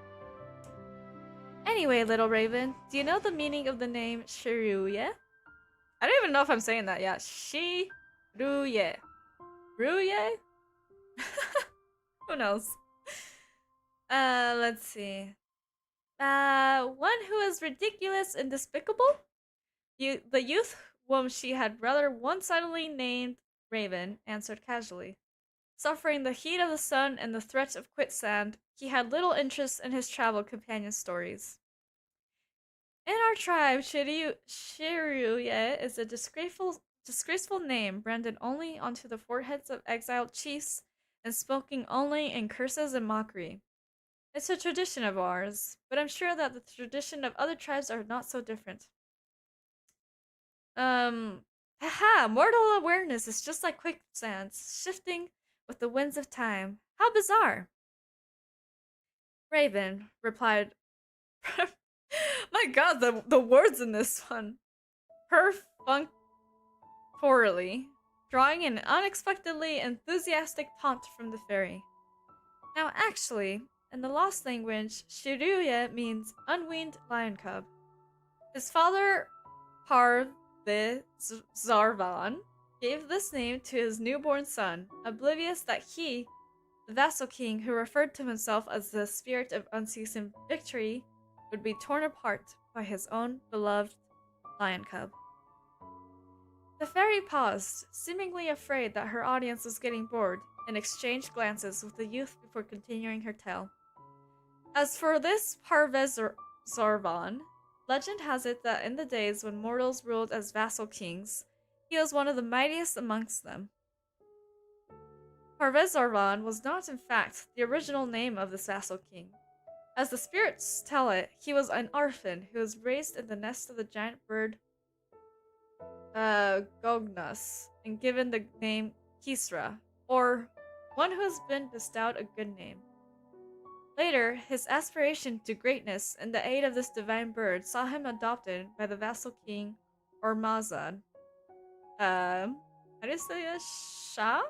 S1: Anyway, little raven, do you know the meaning of the name Shiruya? I don't even know if I'm saying that yet. Shiruya. Ruye? Who knows? Let's see. One who is ridiculous and despicable? The youth whom she had rather one-sidedly named Raven answered casually. Suffering the heat of the sun and the threat of quicksand, he had little interest in his travel companion's stories. In our tribe, Shiruya is a disgraceful name branded only onto the foreheads of exiled chiefs and spoken only in curses and mockery. It's a tradition of ours, but I'm sure that the tradition of other tribes are not so different. Mortal awareness is just like quicksand, shifting with the winds of time. How bizarre! Raven, replied My god, the words in this one. Perfunctorily, drawing an unexpectedly enthusiastic taunt from the fairy. Now, actually, in the lost language, Shiruya means unweaned lion cub. His father, Parvizarvan, gave this name to his newborn son, oblivious that he, the vassal king who referred to himself as the spirit of unceasing victory, would be torn apart by his own beloved lion cub. The fairy paused, seemingly afraid that her audience was getting bored, and exchanged glances with the youth before continuing her tale. As for this Parvizarvan, legend has it that in the days when mortals ruled as vassal kings, he was one of the mightiest amongst them. Parvizarvan was not, in fact, the original name of this vassal king. As the spirits tell it, he was an orphan who was raised in the nest of the giant bird Gognas, and given the name Kisra, or one who has been bestowed a good name. Later, his aspiration to greatness and the aid of this divine bird saw him adopted by the vassal king Ormazad. How do you say this? Shah?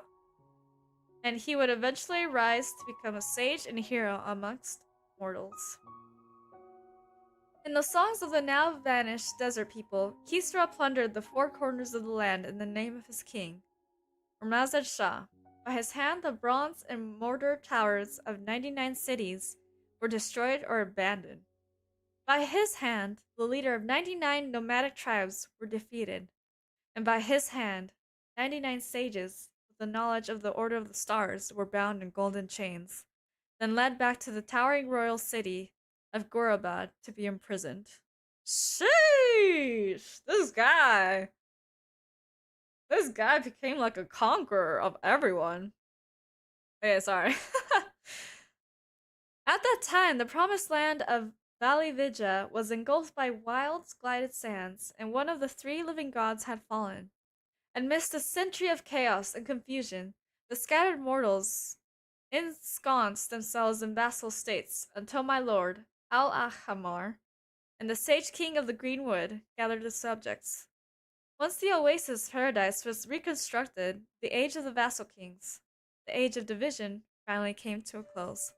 S1: And he would eventually rise to become a sage and a hero amongst mortals. In the songs of the now vanished desert people, Kisra plundered the four corners of the land in the name of his king, Ormazad Shah. By his hand, the bronze and mortar towers of 99 cities were destroyed or abandoned. By his hand, the leader of 99 nomadic tribes were defeated. And by his hand, 99 sages, with the knowledge of the Order of the Stars, were bound in golden chains, then led back to the towering royal city of Gorabad to be imprisoned. Sheesh! This guy became like a conqueror of everyone. Okay, sorry. At that time, the promised land of Valley Vidya was engulfed by wild, glided sands, and one of the three living gods had fallen. Amidst a century of chaos and confusion, the scattered mortals ensconced themselves in vassal states until my lord, Al-Ahamar, and the sage king of the Greenwood gathered the subjects. Once the oasis paradise was reconstructed, the age of the vassal kings, the age of division, finally came to a close.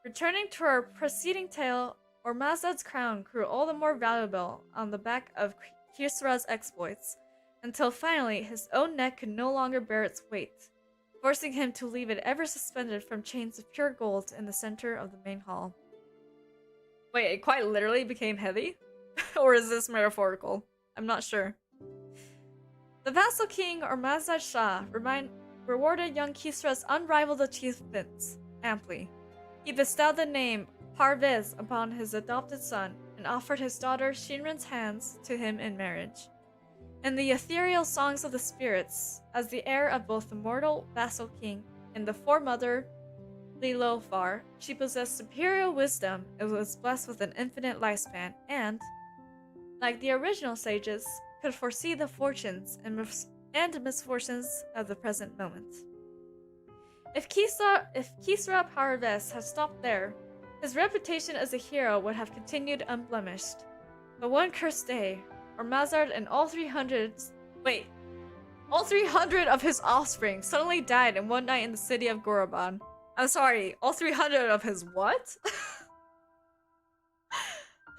S1: Returning to our preceding tale, Ormazad's crown grew all the more valuable on the back of Kisra's exploits, until finally his own neck could no longer bear its weight, forcing him to leave it ever suspended from chains of pure gold in the center of the main hall. Wait, it quite literally became heavy? Or is this metaphorical? I'm not sure. The vassal king Ormazad Shah rewarded young Kisra's unrivaled achievements amply. He bestowed the name Parvez upon his adopted son and offered his daughter Shinran's hands to him in marriage. In the ethereal songs of the spirits, as the heir of both the mortal vassal king and the foremother Lilofar, she possessed superior wisdom and was blessed with an infinite lifespan and, like the original sages, could foresee the fortunes and misfortunes of the present moment. If Kisra Parvez had stopped there, his reputation as a hero would have continued unblemished. But one cursed day, Ormazad and all 300 of his offspring suddenly died in one night in the city of Gorabad. I'm sorry, all 300 of his what?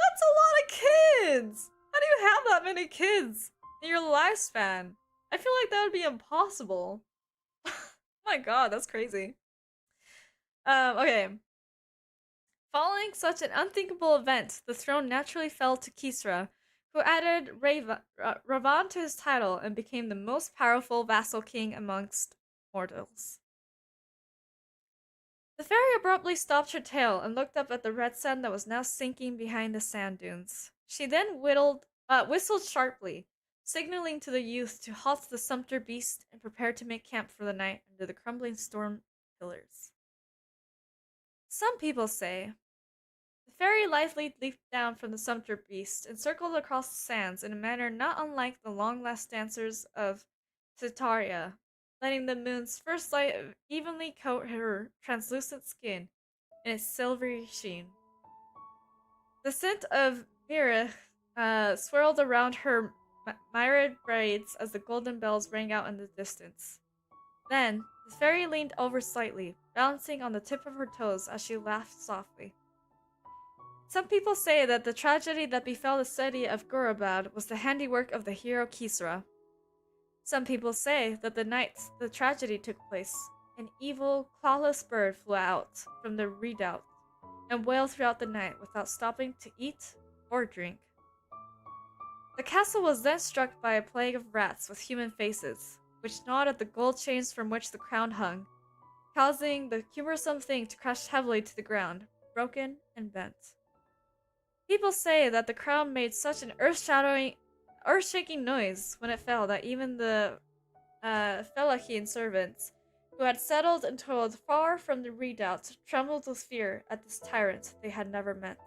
S1: That's a lot of kids! How do you have that many kids in your lifespan? I feel like that would be impossible. My god, that's crazy. Okay. Following such an unthinkable event, the throne naturally fell to Kisra, who added Ravan to his title and became the most powerful vassal king amongst mortals. The fairy abruptly stopped her tale and looked up at the red sun that was now sinking behind the sand dunes. She then whistled sharply, signaling to the youth to halt the sumpter beast and prepare to make camp for the night under the crumbling storm pillars. Some people say, the fairy lightly leaped down from the sumpter beast and circled across the sands in a manner not unlike the long-last dancers of Sitaria, letting the moon's first light evenly coat her translucent skin in its silvery sheen. The scent of myrrh swirled around her myriad braids as the golden bells rang out in the distance. Then, the fairy leaned over slightly, balancing on the tip of her toes as she laughed softly. Some people say that the tragedy that befell the city of Gurabad was the handiwork of the hero Kisra. Some people say that the night the tragedy took place, an evil, clawless bird flew out from the redoubt and wailed throughout the night without stopping to eat or drink. The castle was then struck by a plague of rats with human faces, which gnawed at the gold chains from which the crown hung, causing the cumbersome thing to crash heavily to the ground, broken and bent. People say that the crown made such an earth-shaking noise when it fell that even the Felachian servants, who had settled and toiled far from the redoubt, trembled with fear at this tyrant they had never met.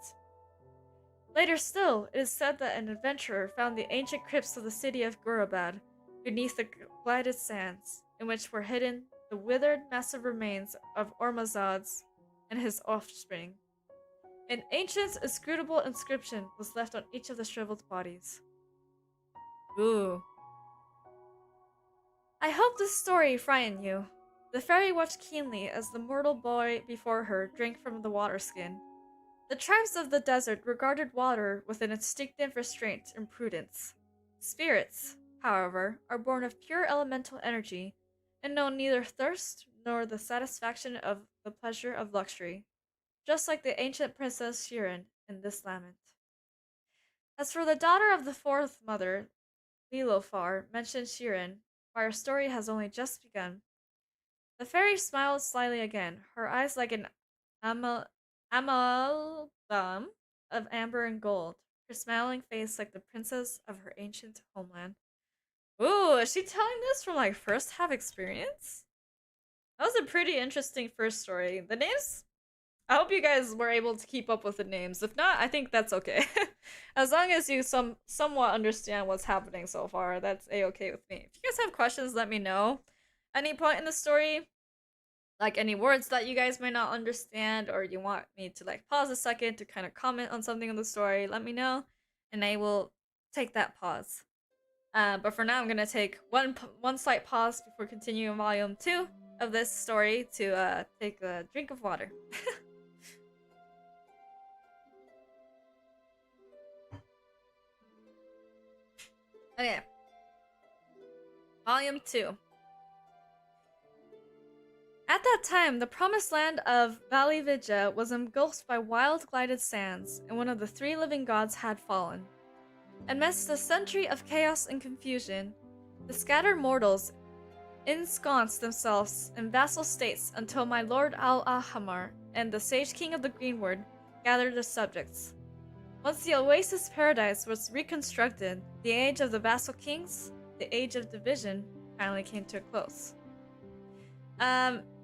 S1: Later still, it is said that an adventurer found the ancient crypts of the city of Gurabad beneath the blighted sands, in which were hidden the withered, massive remains of Ormazad's and his offspring. An ancient, inscrutable inscription was left on each of the shriveled bodies. Ooh. I hope this story frightened you. The fairy watched keenly as the mortal boy before her drank from the water skin. The tribes of the desert regarded water with an instinctive restraint and prudence. Spirits, however, are born of pure elemental energy and know neither thirst nor the satisfaction of the pleasure of luxury, just like the ancient princess Shirin in this lament. As for the daughter of the fourth mother, Lilofar, mentioned Shirin, our story has only just begun. The fairy smiled slyly again, her eyes like an amalgam of amber and gold, her smiling face like the princess of her ancient homeland. Ooh, is she telling this from like first-hand experience? That was a pretty interesting first story. The names, I hope you guys were able to keep up with the names. If not, I think that's okay. As long as you somewhat understand what's happening so far, that's a-okay with me. If you guys have questions, let me know. Any point in the story, like any words that you guys might not understand, or you want me to like pause a second to kind of comment on something in the story, let me know, and I will take that pause. But for now, I'm gonna take one slight pause before continuing volume 2 of this story to take a drink of water. Okay. Volume 2. At that time, the promised land of Valley Vidya was engulfed by wild glided sands, and one of the three living gods had fallen. Amidst a century of chaos and confusion, the scattered mortals ensconced themselves in vassal states until my lord Al-Ahamar and the sage king of the Greenwood gathered their subjects. Once the oasis paradise was reconstructed, the age of the vassal kings, the age of division, finally came to a close.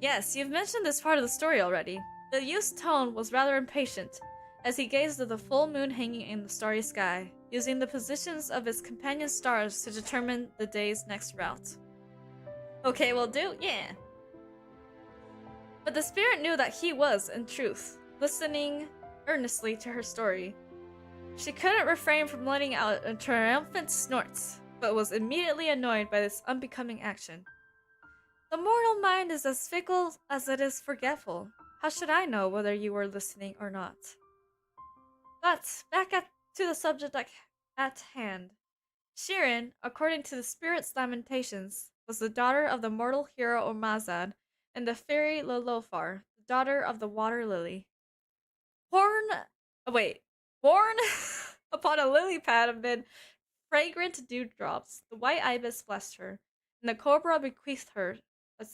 S1: Yes, you've mentioned this part of the story already. The youth's tone was rather impatient, as he gazed at the full moon hanging in the starry sky, using the positions of his companion stars to determine the day's next route. Okay, will do? Yeah. But the spirit knew that he was, in truth, listening earnestly to her story. She couldn't refrain from letting out a triumphant snort, but was immediately annoyed by this unbecoming action. The mortal mind is as fickle as it is forgetful. How should I know whether you were listening or not? But, to the subject at hand. Shirin, according to the spirit's lamentations, was the daughter of the mortal hero Ormazad and the fairy Lilofar, the daughter of the water lily. Born upon a lily pad amid fragrant dewdrops, the white ibis blessed her, and the cobra bequeathed her a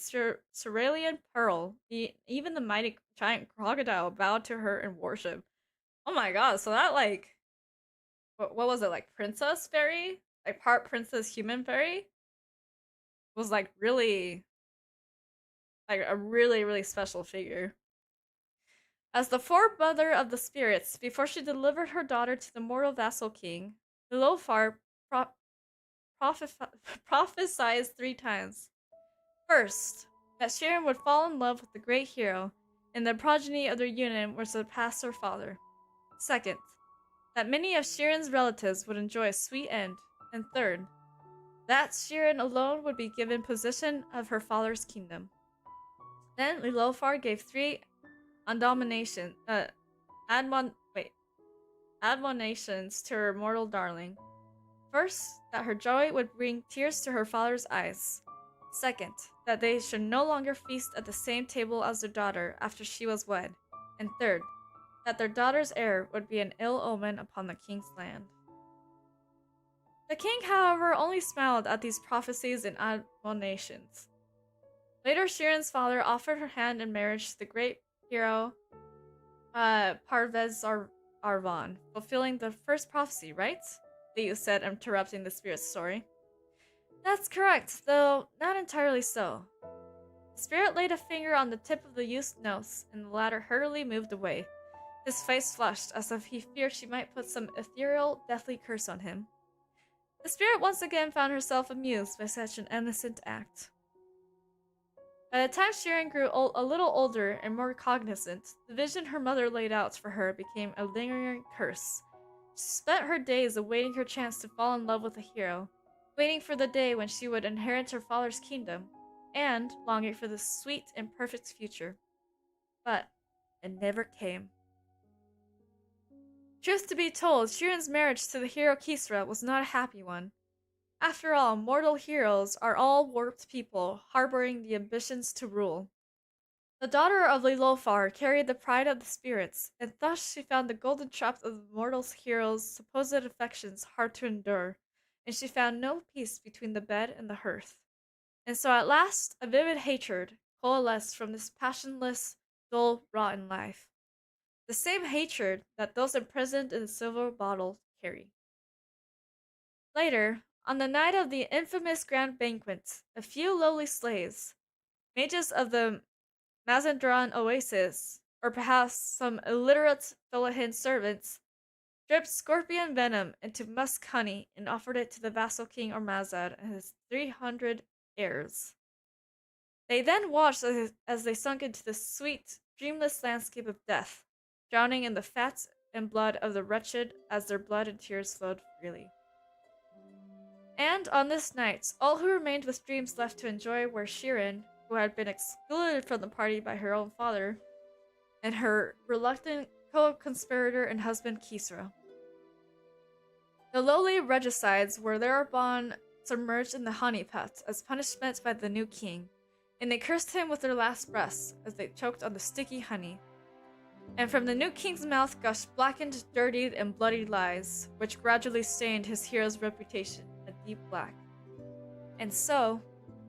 S1: cerulean pearl. Even the mighty giant crocodile bowed to her in worship. Oh my god, so that like, what was it, like princess fairy? Like part princess human fairy? Was like really, like a really, really special figure. As the foremother of the spirits, before she delivered her daughter to the mortal vassal king, Lilofar prophesied 3 times. First, that Shirin would fall in love with the great hero, and the progeny of their union were to surpass their father. Second, that many of Shiren's relatives would enjoy a sweet end. And third, that Shiren alone would be given possession of her father's kingdom. Then Lilofar gave three admonition, admonitions to her mortal darling. First, that her joy would bring tears to her father's eyes. Second, that they should no longer feast at the same table as their daughter after she was wed. And third, that their daughter's heir would be an ill omen upon the king's land. The king, however, only smiled at these prophecies and admonitions. Later, Shiren's father offered her hand in marriage to the great hero Parvez Arvan, fulfilling the first prophecy, right? The youth said, interrupting the spirit's story. That's correct, though not entirely so. The spirit laid a finger on the tip of the youth's nose, and the latter hurriedly moved away. His face flushed, as if he feared she might put some ethereal, deathly curse on him. The spirit once again found herself amused by such an innocent act. By the time Shiren grew a little older and more cognizant, the vision her mother laid out for her became a lingering curse. She spent her days awaiting her chance to fall in love with a hero, waiting for the day when she would inherit her father's kingdom, and longing for the sweet and perfect future. But it never came. Truth to be told, Shiren's marriage to the hero Kisra was not a happy one. After all, mortal heroes are all warped people, harboring the ambitions to rule. The daughter of Lilofar carried the pride of the spirits, and thus she found the golden trap of the mortal hero's supposed affections hard to endure, and she found no peace between the bed and the hearth. And so at last, a vivid hatred coalesced from this passionless, dull, rotten life. The same hatred that those imprisoned in the silver bottle carry. Later, on the night of the infamous grand banquet, a few lowly slaves, mages of the Mazandran oasis, or perhaps some illiterate Philippine servants, dripped scorpion venom into musk honey and offered it to the vassal king Ormazad and his 300 heirs. They then watched as they sunk into the sweet, dreamless landscape of death, drowning in the fat and blood of the wretched as their blood and tears flowed freely. And on this night, all who remained with dreams left to enjoy were Shiren, who had been excluded from the party by her own father, and her reluctant co-conspirator and husband Kisra. The lowly regicides were thereupon submerged in the honey pot as punishment by the new king, and they cursed him with their last breaths as they choked on the sticky honey. And from the new king's mouth gushed blackened, dirtied, and bloody lies, which gradually stained his hero's reputation a deep black. And so,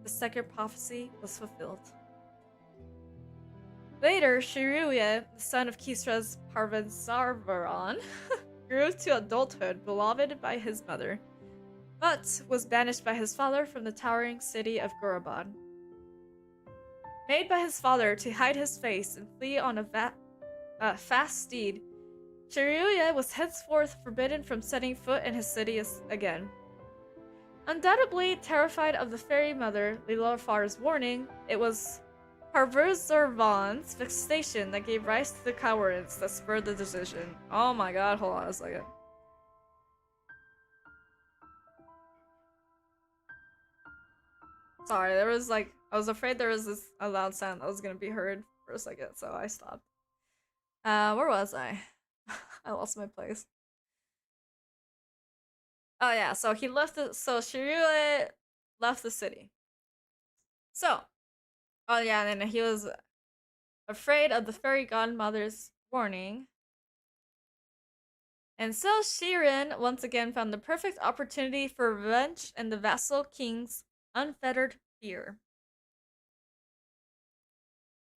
S1: the second prophecy was fulfilled. Later, Shiruya, the son of Kisra's Parvenzarvaran, grew to adulthood beloved by his mother, but was banished by his father from the towering city of Gorabad. Made by his father to hide his face and flee on a fast steed, Shiruya was henceforth forbidden from setting foot in his city again. Undoubtedly terrified of the fairy mother, Lilofar's warning, it was Parvuzarvan's vexation that gave rise to the cowardice that spurred the decision. Oh my god, hold on a second. Sorry, there was I was afraid there was a loud sound that was gonna be heard for a second, so I stopped. Where was I? I lost my place. Oh yeah, so Shiryu left the city. So, oh yeah, and then he was afraid of the fairy godmother's warning. And so Shiren once again found the perfect opportunity for revenge and the vassal king's unfettered fear.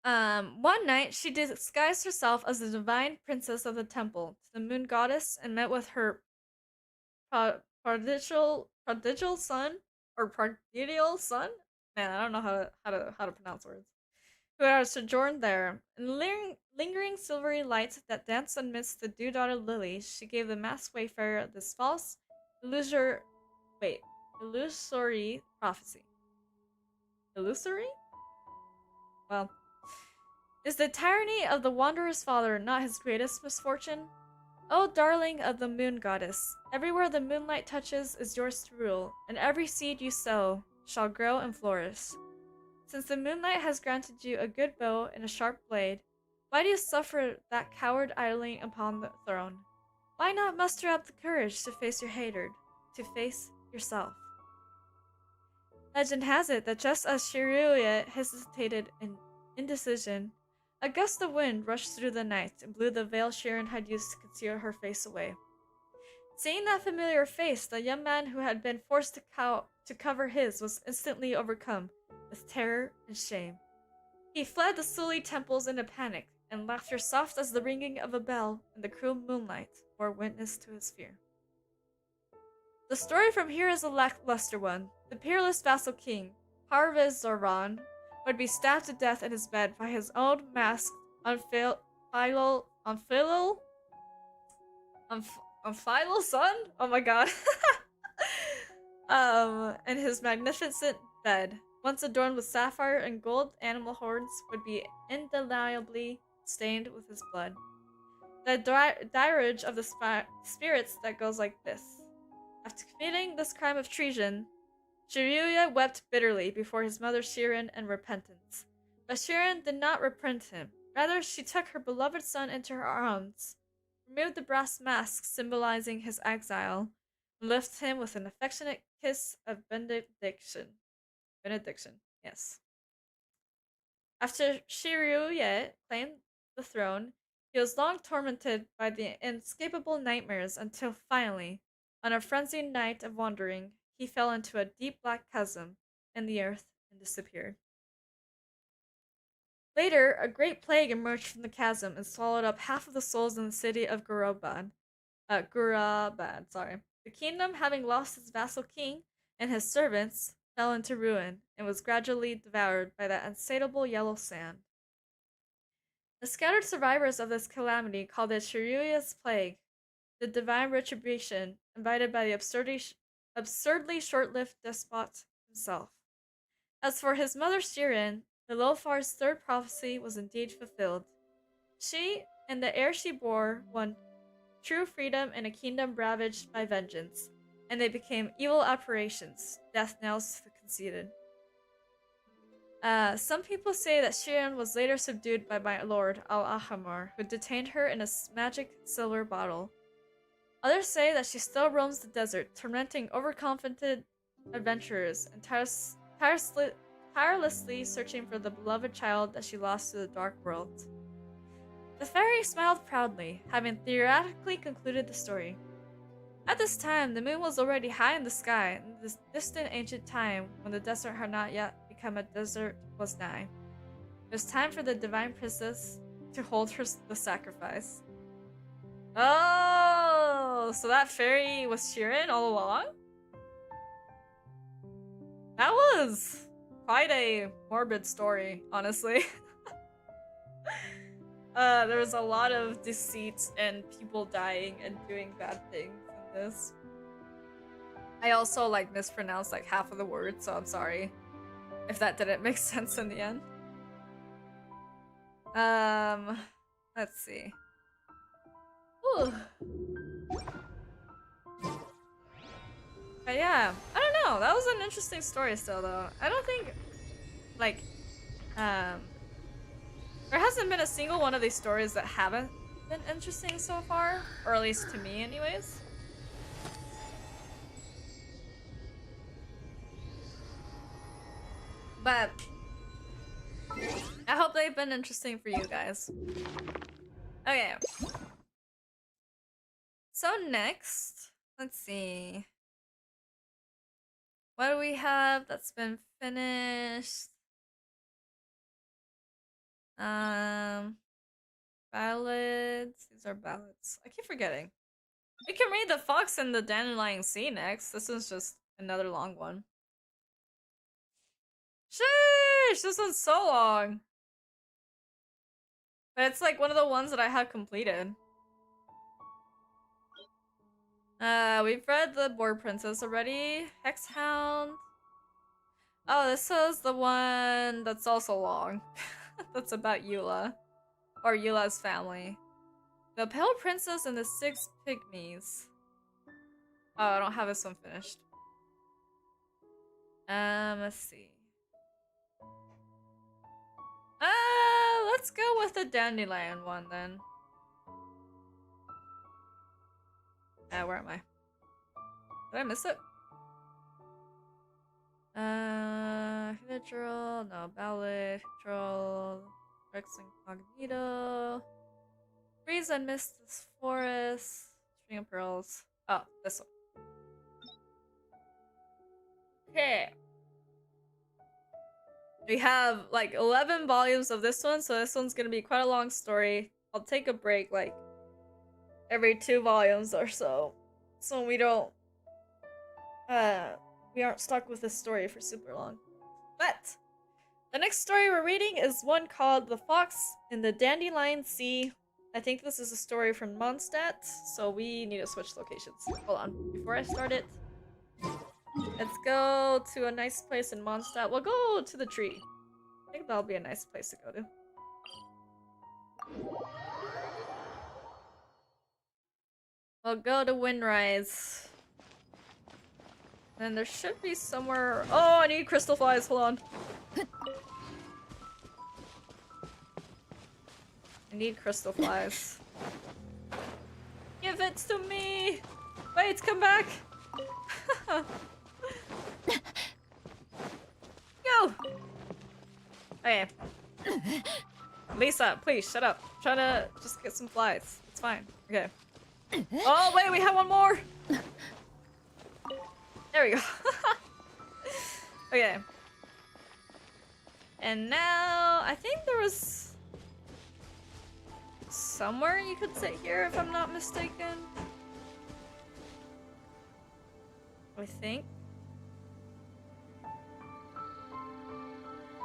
S1: One night, she disguised herself as the divine princess of the temple to the moon goddess and met with her prodigal son, or prodigal son? Man, I don't know how to pronounce words. Who had sojourned there. In the lingering silvery light that danced amidst the dew-dotted lilies, she gave the masked wayfarer this false, illusory prophecy. Illusory? Well, Is the tyranny of the wanderer's father not his greatest misfortune? O darling of the moon goddess, everywhere the moonlight touches is yours to rule, and every seed you sow shall grow and flourish. Since the moonlight has granted you a good bow and a sharp blade, why do you suffer that coward idling upon the throne? Why not muster up the courage to face your hatred, to face yourself? Legend has it that just as Shiruya hesitated in indecision, a gust of wind rushed through the night and blew the veil Shirin had used to conceal her face away. Seeing that familiar face, the young man who had been forced to cover his was instantly overcome with terror and shame. He fled the Suli temples in a panic, and laughter soft as the ringing of a bell in the cruel moonlight bore witness to his fear. The story from here is a lackluster one. The peerless vassal king, Parvez Zoran, would be stabbed to death in his bed by his own masked, unfilial son? Oh my god. In his magnificent bed, once adorned with sapphire and gold animal horns, would be indelibly stained with his blood. The dirge of the spirits that goes like this. After committing this crime of treason, Shiruya wept bitterly before his mother Shirin in repentance. But Shirin did not repent him. Rather, she took her beloved son into her arms, removed the brass mask symbolizing his exile, and lifted him with an affectionate kiss of benediction. Benediction, yes. After Shiruya claimed the throne, he was long tormented by the inescapable nightmares until finally, on a frenzied night of wandering, he fell into a deep black chasm in the earth and disappeared. Later, a great plague emerged from the chasm and swallowed up half of the souls in the city of Gurabad. Sorry. The kingdom, having lost its vassal king and his servants, fell into ruin and was gradually devoured by that insatiable yellow sand. The scattered survivors of this calamity called it Shiryuya's plague, the divine retribution invited by the absurdly short-lived despot himself. As for his mother Shirin, the Lofar's third prophecy was indeed fulfilled. She and the heir she bore won true freedom in a kingdom ravaged by vengeance, and they became evil apparitions, death knells to the conceited. Some people say that Shirin was later subdued by my lord Al-Ahamar, who detained her in a magic silver bottle. Others say that she still roams the desert, tormenting overconfident adventurers and tirelessly searching for the beloved child that she lost to the dark world. The fairy smiled proudly, having theoretically concluded the story. At this time, the moon was already high in the sky, and this distant ancient time, when the desert had not yet become a desert, was nigh. It was time for the divine princess to hold the sacrifice. Oh, so that fairy was Shirin all along? That was quite a morbid story, honestly. There was a lot of deceit and people dying and doing bad things in this. I also mispronounced half of the words, so I'm sorry if that didn't make sense in the end. Let's see. Ooh. But yeah, I don't know. That was an interesting story still, though. I don't think, there hasn't been a single one of these stories that haven't been interesting so far, or at least to me, anyways. But I hope they've been interesting for you guys. Okay. So next, let's see. What do we have that's been finished? Ballads. These are ballads. I keep forgetting. We can read The Fox and the Dandelion Sea next. This one's just another long one. Sheesh! This one's so long. But it's one of the ones that I have completed. We've read the Board Princess already. Hexhound. Oh, this is the one that's also long. That's about Eula. Or Eula's family. The Pale Princess and the Six Pygmies. Oh, I don't have this one finished. Let's see. Let's go with the Dandelion one then. Where am I? Did I miss it? Literal, no, ballad, literal, Rex Incognito, Breeze and Mist this forest, String of Pearls. Oh, this one. Okay. We have like 11 volumes of this one, so this one's gonna be quite a long story. I'll take a break like every 2 volumes or so. So we don't we aren't stuck with this story for super long. But the next story we're reading is one called The Fox in the Dandelion Sea. I think this is a story from Mondstadt, so we need to switch locations. Hold on, before I start it, let's go to a nice place in Mondstadt. We'll go to the tree. I think that'll be a nice place to go to. We'll go to Windrise. And there should be somewhere. Oh, I need crystal flies. Hold on. I need crystal flies. Give it to me! Wait, come back! Go! Okay. Lisa, please shut up. I'm trying to just get some flies. It's fine. Okay. Oh, wait, we have one more! There we go. Okay. And now, I think there was somewhere you could sit here if I'm not mistaken. I think.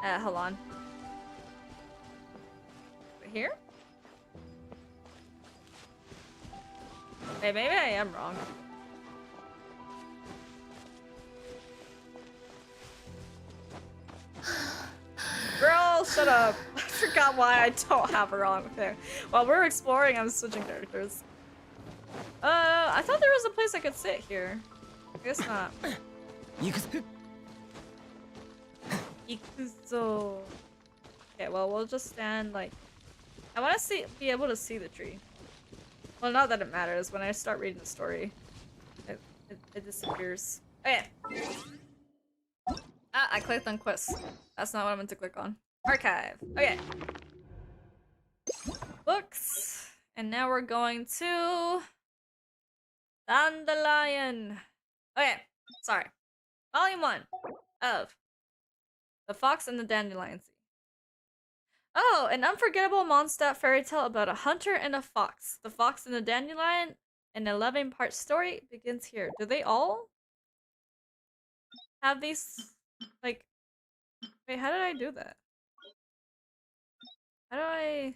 S1: Hold on. Here? Hey, maybe I am wrong. Girl, shut up. I forgot why I don't have her on. Okay. While we're exploring, I'm switching characters. I thought there was a place I could sit here. I guess not. Ikuzo. Okay, well, we'll just stand like... I want to be able to see the tree. Well, not that it matters. When I start reading the story, it disappears. Okay. Ah, I clicked on quest. That's not what I meant to click on. Archive. Okay. Books. And now we're going to... Dandelion. Okay. Sorry. Volume 1 of The Fox and the Dandelion Sea. Oh, an unforgettable Mondstadt fairy tale about a hunter and a fox. The Fox and the Dandelion, an 11-part story, begins here. Do they all have these, like... Wait, how did I do that? How do I...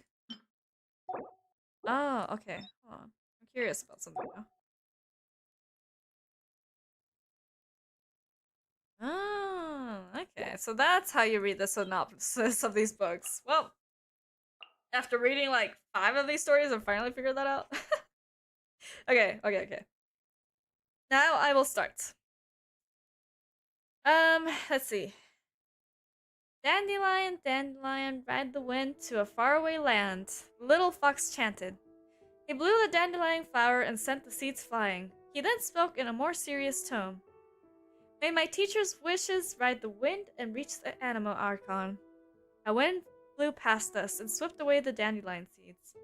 S1: Oh, okay. Hold on. I'm curious about something now. Oh, okay. So that's how you read the synopsis of these books. Well, after reading like 5 of these stories, I finally figured that out. Okay. Now I will start. Let's see. Dandelion, dandelion, ride the wind to a faraway land. The little fox chanted. He blew the dandelion flower and sent the seeds flying. He then spoke in a more serious tone. May my teacher's wishes ride the wind and reach the animal archon. A wind flew past us and swept away the dandelion seeds.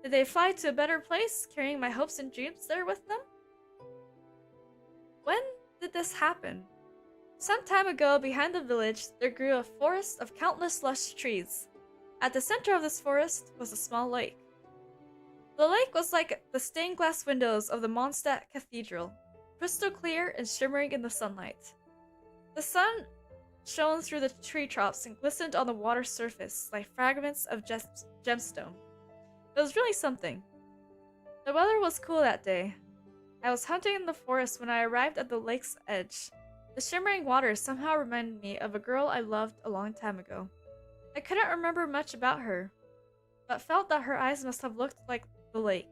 S1: Did they fly to a better place, carrying my hopes and dreams there with them? When did this happen? Some time ago, behind the village, there grew a forest of countless lush trees. At the center of this forest was a small lake. The lake was like the stained glass windows of the Mondstadt Cathedral, crystal clear and shimmering in the sunlight. The sun shone through the tree tops and glistened on the water's surface like fragments of gemstone. It was really something. The weather was cool that day. I was hunting in the forest when I arrived at the lake's edge. The shimmering water somehow reminded me of a girl I loved a long time ago. I couldn't remember much about her, but felt that her eyes must have looked like the lake,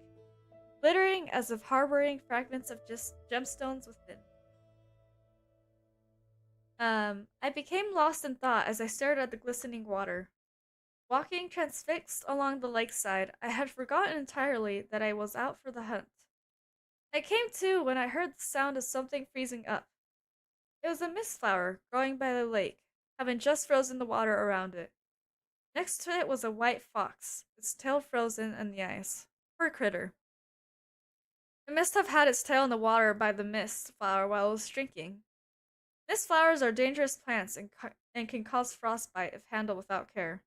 S1: glittering as if harboring fragments of just gemstones within. I became lost in thought as I stared at the glistening water. Walking transfixed along the lakeside, I had forgotten entirely that I was out for the hunt. I came to when I heard the sound of something freezing up. It was a mist flower growing by the lake, having just frozen the water around it. Next to it was a white fox, its tail frozen in the ice. Poor critter. It must have had its tail in the water by the mist flower while it was drinking. Mist flowers are dangerous plants and can cause frostbite if handled without care.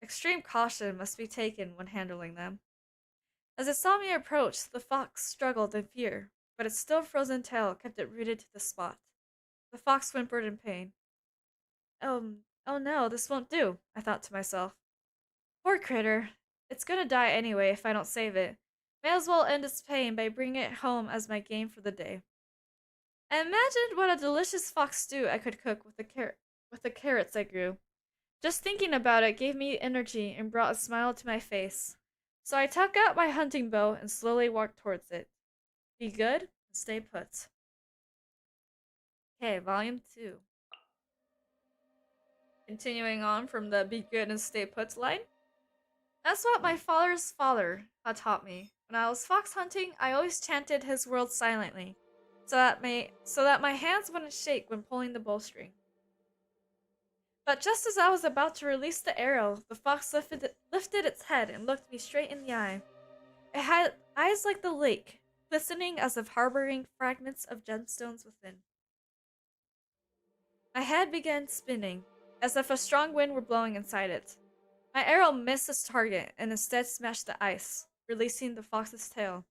S1: Extreme caution must be taken when handling them. As it saw me approach, the fox struggled in fear, but its still frozen tail kept it rooted to the spot. The fox whimpered in pain. Oh no, this won't do, I thought to myself. Poor critter. It's gonna die anyway if I don't save it. May as well end its pain by bringing it home as my game for the day. I imagined what a delicious fox stew I could cook with the carrots I grew. Just thinking about it gave me energy and brought a smile to my face. So I took out my hunting bow and slowly walked towards it. Be good and stay put. Okay, volume 2. Continuing on from the be good and stay put line. That's what my father's father had taught me. When I was fox hunting, I always chanted his words silently, so that my hands wouldn't shake when pulling the bowstring. But just as I was about to release the arrow, the fox lifted its head and looked me straight in the eye. It had eyes like the lake, glistening as if harboring fragments of gemstones within. My head began spinning, as if a strong wind were blowing inside it. My arrow missed its target and instead smashed the ice, releasing the fox's tail.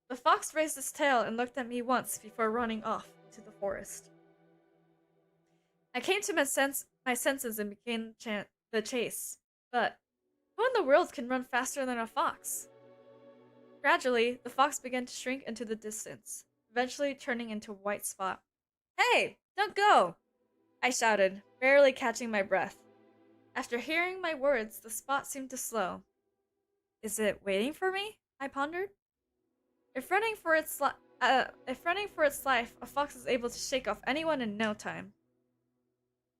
S1: The fox raised its tail and looked at me once before running off into the forest. I came to my senses and began the chase. But who in the world can run faster than a fox? Gradually, the fox began to shrink into the distance, eventually turning into a white spot. Hey, don't go! I shouted, barely catching my breath. After hearing my words, the spot seemed to slow. Is it waiting for me? I pondered. If running for its life, a fox is able to shake off anyone in no time.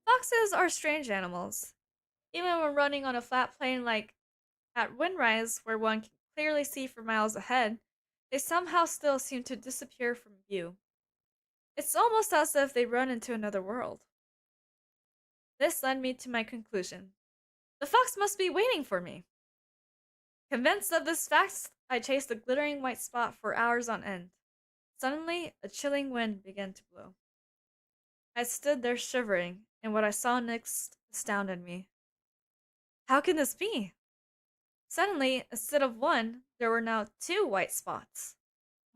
S1: Foxes are strange animals. Even when running on a flat plain like at Windrise, where one can clearly see for miles ahead, they somehow still seem to disappear from view. It's almost as if they run into another world. This led me to my conclusion. The fox must be waiting for me. Convinced of this fact, I chased the glittering white spot for hours on end. Suddenly, a chilling wind began to blow. I stood there shivering, and what I saw next astounded me. How can this be? Suddenly, instead of one, there were now 2 white spots.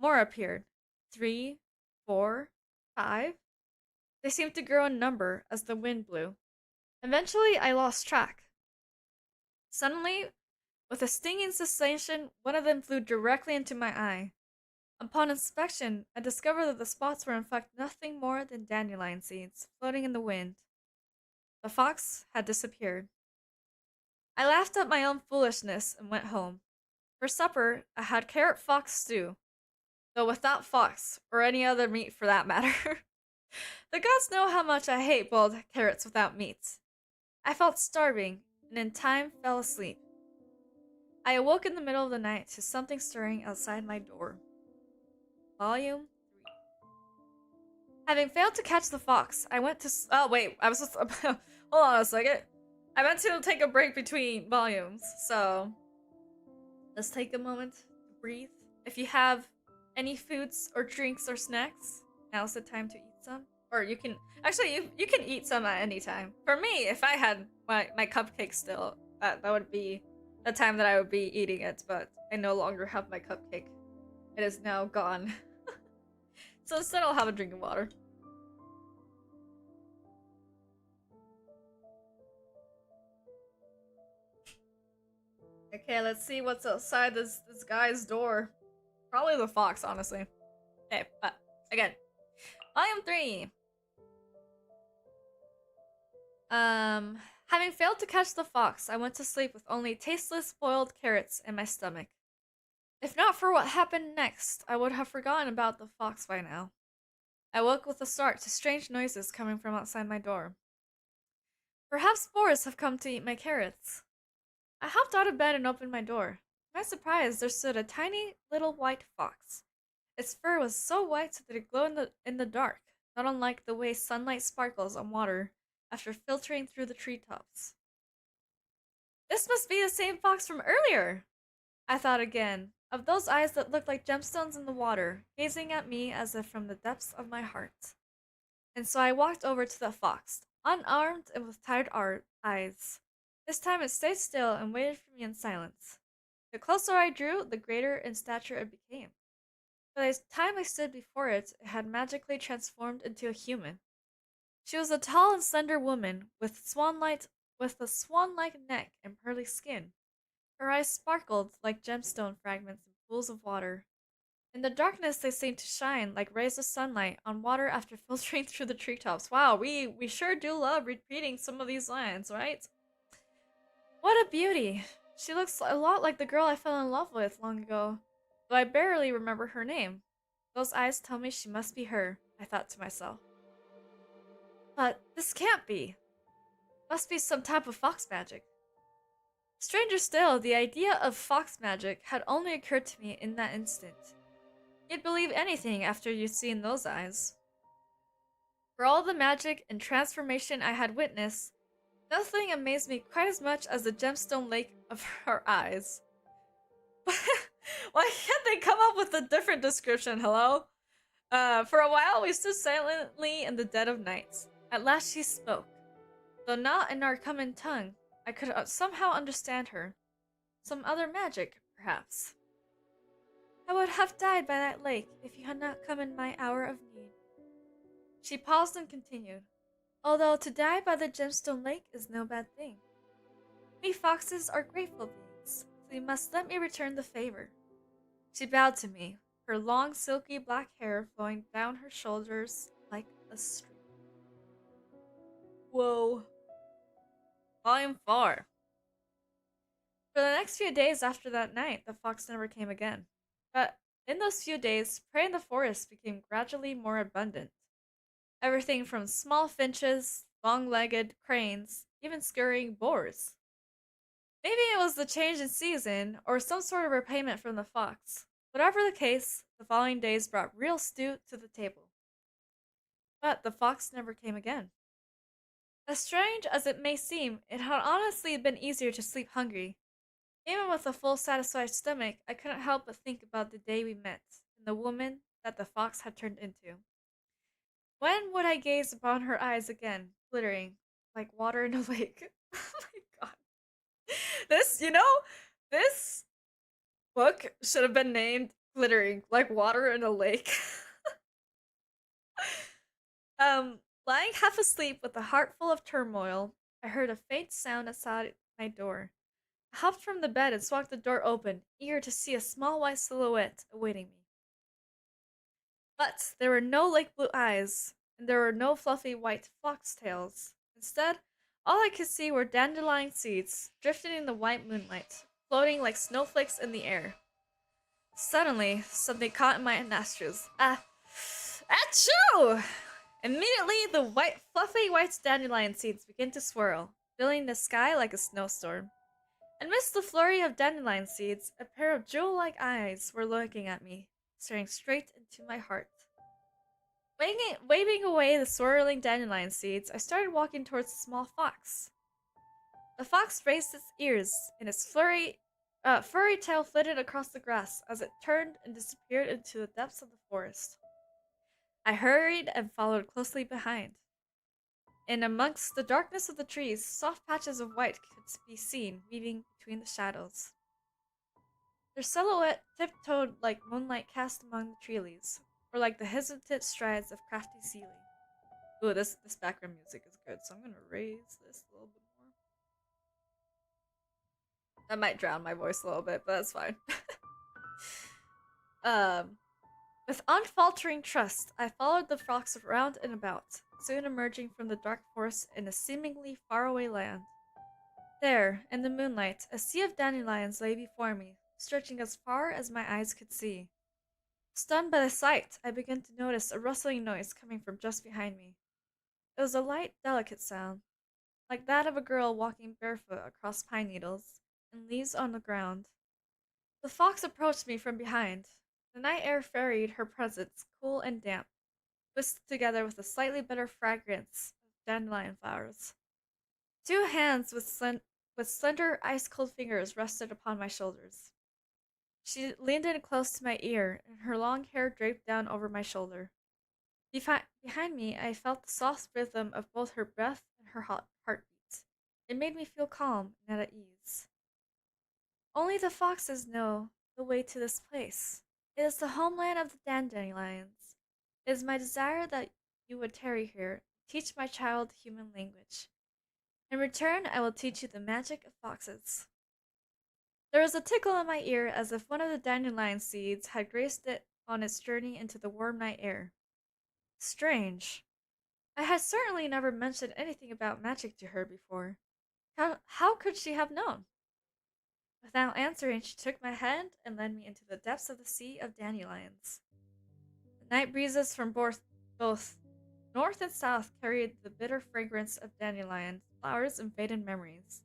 S1: More appeared. 3, 4, 5. They seemed to grow in number as the wind blew. Eventually, I lost track. Suddenly, with a stinging sensation, one of them flew directly into my eye. Upon inspection, I discovered that the spots were in fact nothing more than dandelion seeds floating in the wind. The fox had disappeared. I laughed at my own foolishness and went home. For supper, I had carrot fox stew, though without fox, or any other meat for that matter. The gods know how much I hate boiled carrots without meat. I felt starving, and in time fell asleep. I awoke in the middle of the night to something stirring outside my door. Volume 3. Having failed to catch the fox, I went to oh wait, I was just hold on a second. I meant to take a break between volumes, so let's take a moment to breathe. If you have any foods or drinks or snacks, now's the time to eat some. Or you can actually you can eat some at any time. For me, if I had my cupcake still, that would be the time that I would be eating it, but I no longer have my cupcake. It is now gone. So instead I'll have a drink of water. Okay, let's see what's outside this guy's door. Probably the fox, honestly. Okay, but again. Volume 3. Having failed to catch the fox, I went to sleep with only tasteless boiled carrots in my stomach. If not for what happened next, I would have forgotten about the fox by now. I woke with a start to strange noises coming from outside my door. Perhaps boars have come to eat my carrots. I hopped out of bed and opened my door. To my surprise, there stood a tiny little white fox. Its fur was so white that it glowed in the dark, not unlike the way sunlight sparkles on water after filtering through the treetops. This must be the same fox from earlier, I thought again, of those eyes that looked like gemstones in the water, gazing at me as if from the depths of my heart. And so I walked over to the fox, unarmed and with tired eyes. This time it stayed still and waited for me in silence. The closer I drew, the greater in stature it became. By the time I stood before it, it had magically transformed into a human. She was a tall and slender woman with a swan-like neck and pearly skin. Her eyes sparkled like gemstone fragments in pools of water. In the darkness, they seemed to shine like rays of sunlight on water after filtering through the treetops. Wow, we sure do love repeating some of these lines, right? What a beauty! She looks a lot like the girl I fell in love with long ago, though I barely remember her name. Those eyes tell me she must be her, I thought to myself. But this can't be. Must be some type of fox magic. Stranger still, the idea of fox magic had only occurred to me in that instant. You'd believe anything after you'd seen those eyes. For all the magic and transformation I had witnessed, nothing amazed me quite as much as the gemstone lake of her eyes. Why can't they come up with a different description, hello? For a while we stood silently in the dead of night. At last she spoke. Though not in our common tongue, I could somehow understand her. Some other magic, perhaps. I would have died by that lake if you had not come in my hour of need. She paused and continued. Although to die by the gemstone lake is no bad thing. We foxes are grateful beings, so you must let me return the favor. She bowed to me, her long silky black hair flowing down her shoulders like a stream. Whoa. Volume 4. For the next few days after that night, the fox never came again. But in those few days, prey in the forest became gradually more abundant. Everything from small finches, long-legged cranes, even scurrying boars. Maybe it was the change in season, or some sort of repayment from the fox. Whatever the case, the following days brought real stew to the table. But the fox never came again. As strange as it may seem, it had honestly been easier to sleep hungry. Even with a full, satisfied stomach, I couldn't help but think about the day we met, and the woman that the fox had turned into. When would I gaze upon her eyes again, glittering like water in a lake? Oh my god. This book should have been named Glittering Like Water in a Lake. Lying half asleep with a heart full of turmoil, I heard a faint sound outside my door. I hopped from the bed and swung the door open, eager to see a small white silhouette awaiting me. But there were no lake blue eyes, and there were no fluffy white foxtails. Instead, all I could see were dandelion seeds, drifting in the white moonlight, floating like snowflakes in the air. Suddenly, something caught in my nostrils. Achoo! Immediately, the fluffy white dandelion seeds began to swirl, filling the sky like a snowstorm. Amidst the flurry of dandelion seeds, a pair of jewel-like eyes were looking at me, staring straight into my heart. Waving away the swirling dandelion seeds, I started walking towards the small fox. The fox raised its ears, and its furry tail flitted across the grass as it turned and disappeared into the depths of the forest. I hurried and followed closely behind. And amongst the darkness of the trees, soft patches of white could be seen weaving between the shadows. Their silhouette tiptoed like moonlight cast among the tree leaves, or like the hesitant strides of crafty Sealy. Ooh, this background music is good, so I'm gonna raise this a little bit more. That might drown my voice a little bit, but that's fine. With unfaltering trust, I followed the fox around and about, soon emerging from the dark forest in a seemingly faraway land. There, in the moonlight, a sea of dandelions lay before me, stretching as far as my eyes could see. Stunned by the sight, I began to notice a rustling noise coming from just behind me. It was a light, delicate sound, like that of a girl walking barefoot across pine needles and leaves on the ground. The fox approached me from behind. The night air ferried her presence, cool and damp, whisked together with a slightly bitter fragrance of dandelion flowers. Two hands with slender, ice-cold fingers rested upon my shoulders. She leaned in close to my ear, and her long hair draped down over my shoulder. Behind me, I felt the soft rhythm of both her breath and her heartbeat. It made me feel calm and at ease. Only the foxes know the way to this place. It is the homeland of the dandelions. It is my desire that you would tarry here, teach my child the human language. In return, I will teach you the magic of foxes. There was a tickle in my ear as if one of the dandelion seeds had graced it on its journey into the warm night air. Strange. I had certainly never mentioned anything about magic to her before. How could she have known? Without answering, she took my hand and led me into the depths of the sea of dandelions. The night breezes from both north and south carried the bitter fragrance of dandelion flowers and faded memories.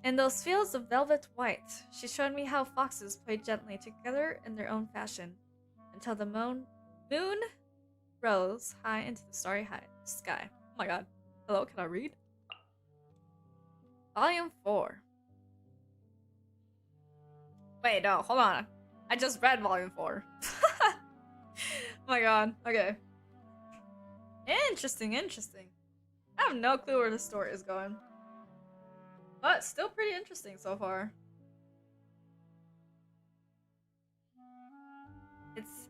S1: In those fields of velvet white, she showed me how foxes played gently together in their own fashion, until the moon rose high into the starry sky. Oh my god. Hello, can I read? Volume 4. Wait, no, hold on. I just read Volume 4. Oh my god, okay. Interesting. I have no clue where the story is going. But still pretty interesting so far. It's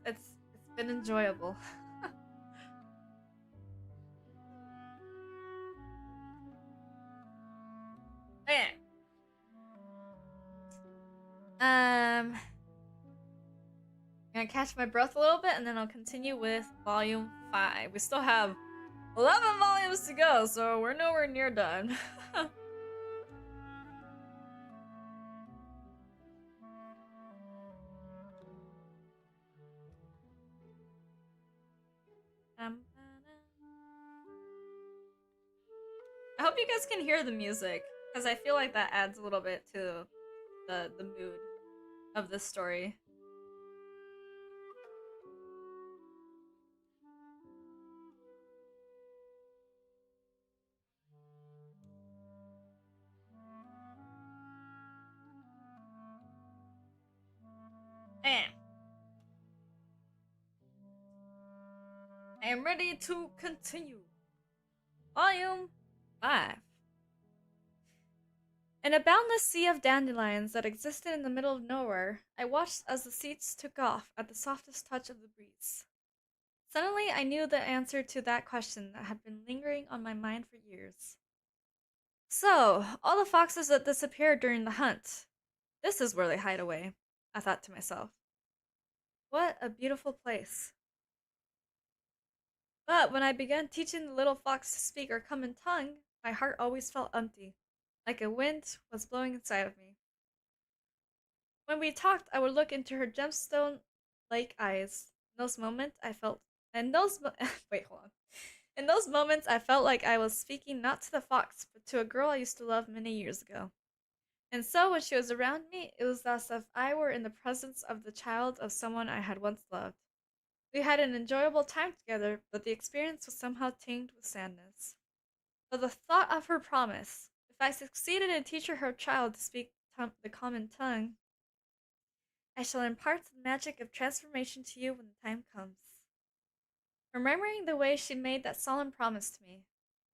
S1: been enjoyable. Okay. I'm gonna catch my breath a little bit and then I'll continue with volume 5. We still have 11 volumes to go, so we're nowhere near done. I hope you guys can hear the music, because I feel like that adds a little bit to the mood of this story. And I am ready to continue. Volume 5. In a boundless sea of dandelions that existed in the middle of nowhere, I watched as the seeds took off at the softest touch of the breeze. Suddenly, I knew the answer to that question that had been lingering on my mind for years. So, all the foxes that disappeared during the hunt. This is where they hide away, I thought to myself. What a beautiful place. But when I began teaching the little fox to speak our common tongue, my heart always felt empty, like a wind was blowing inside of me. When we talked, I would look into her gemstone-like eyes. In those moments, I felt, wait, hold on. In those moments, I felt like I was speaking not to the fox, but to a girl I used to love many years ago. And so, when she was around me, it was as if I were in the presence of the child of someone I had once loved. We had an enjoyable time together, but the experience was somehow tinged with sadness. But the thought of her promise, if I succeeded in teaching her child to speak the common tongue, I shall impart the magic of transformation to you when the time comes. Remembering the way she made that solemn promise to me,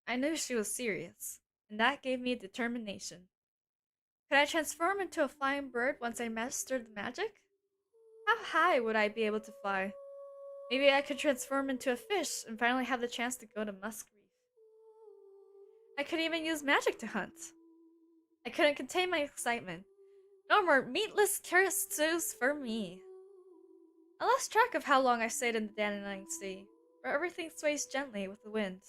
S1: I knew she was serious, and that gave me determination. Could I transform into a flying bird once I mastered the magic? How high would I be able to fly? Maybe I could transform into a fish and finally have the chance to go to Musk Reef. I could even use magic to hunt. I couldn't contain my excitement. No more meatless carrot stews for me. I lost track of how long I stayed in the Dandelion Sea, where everything sways gently with the wind.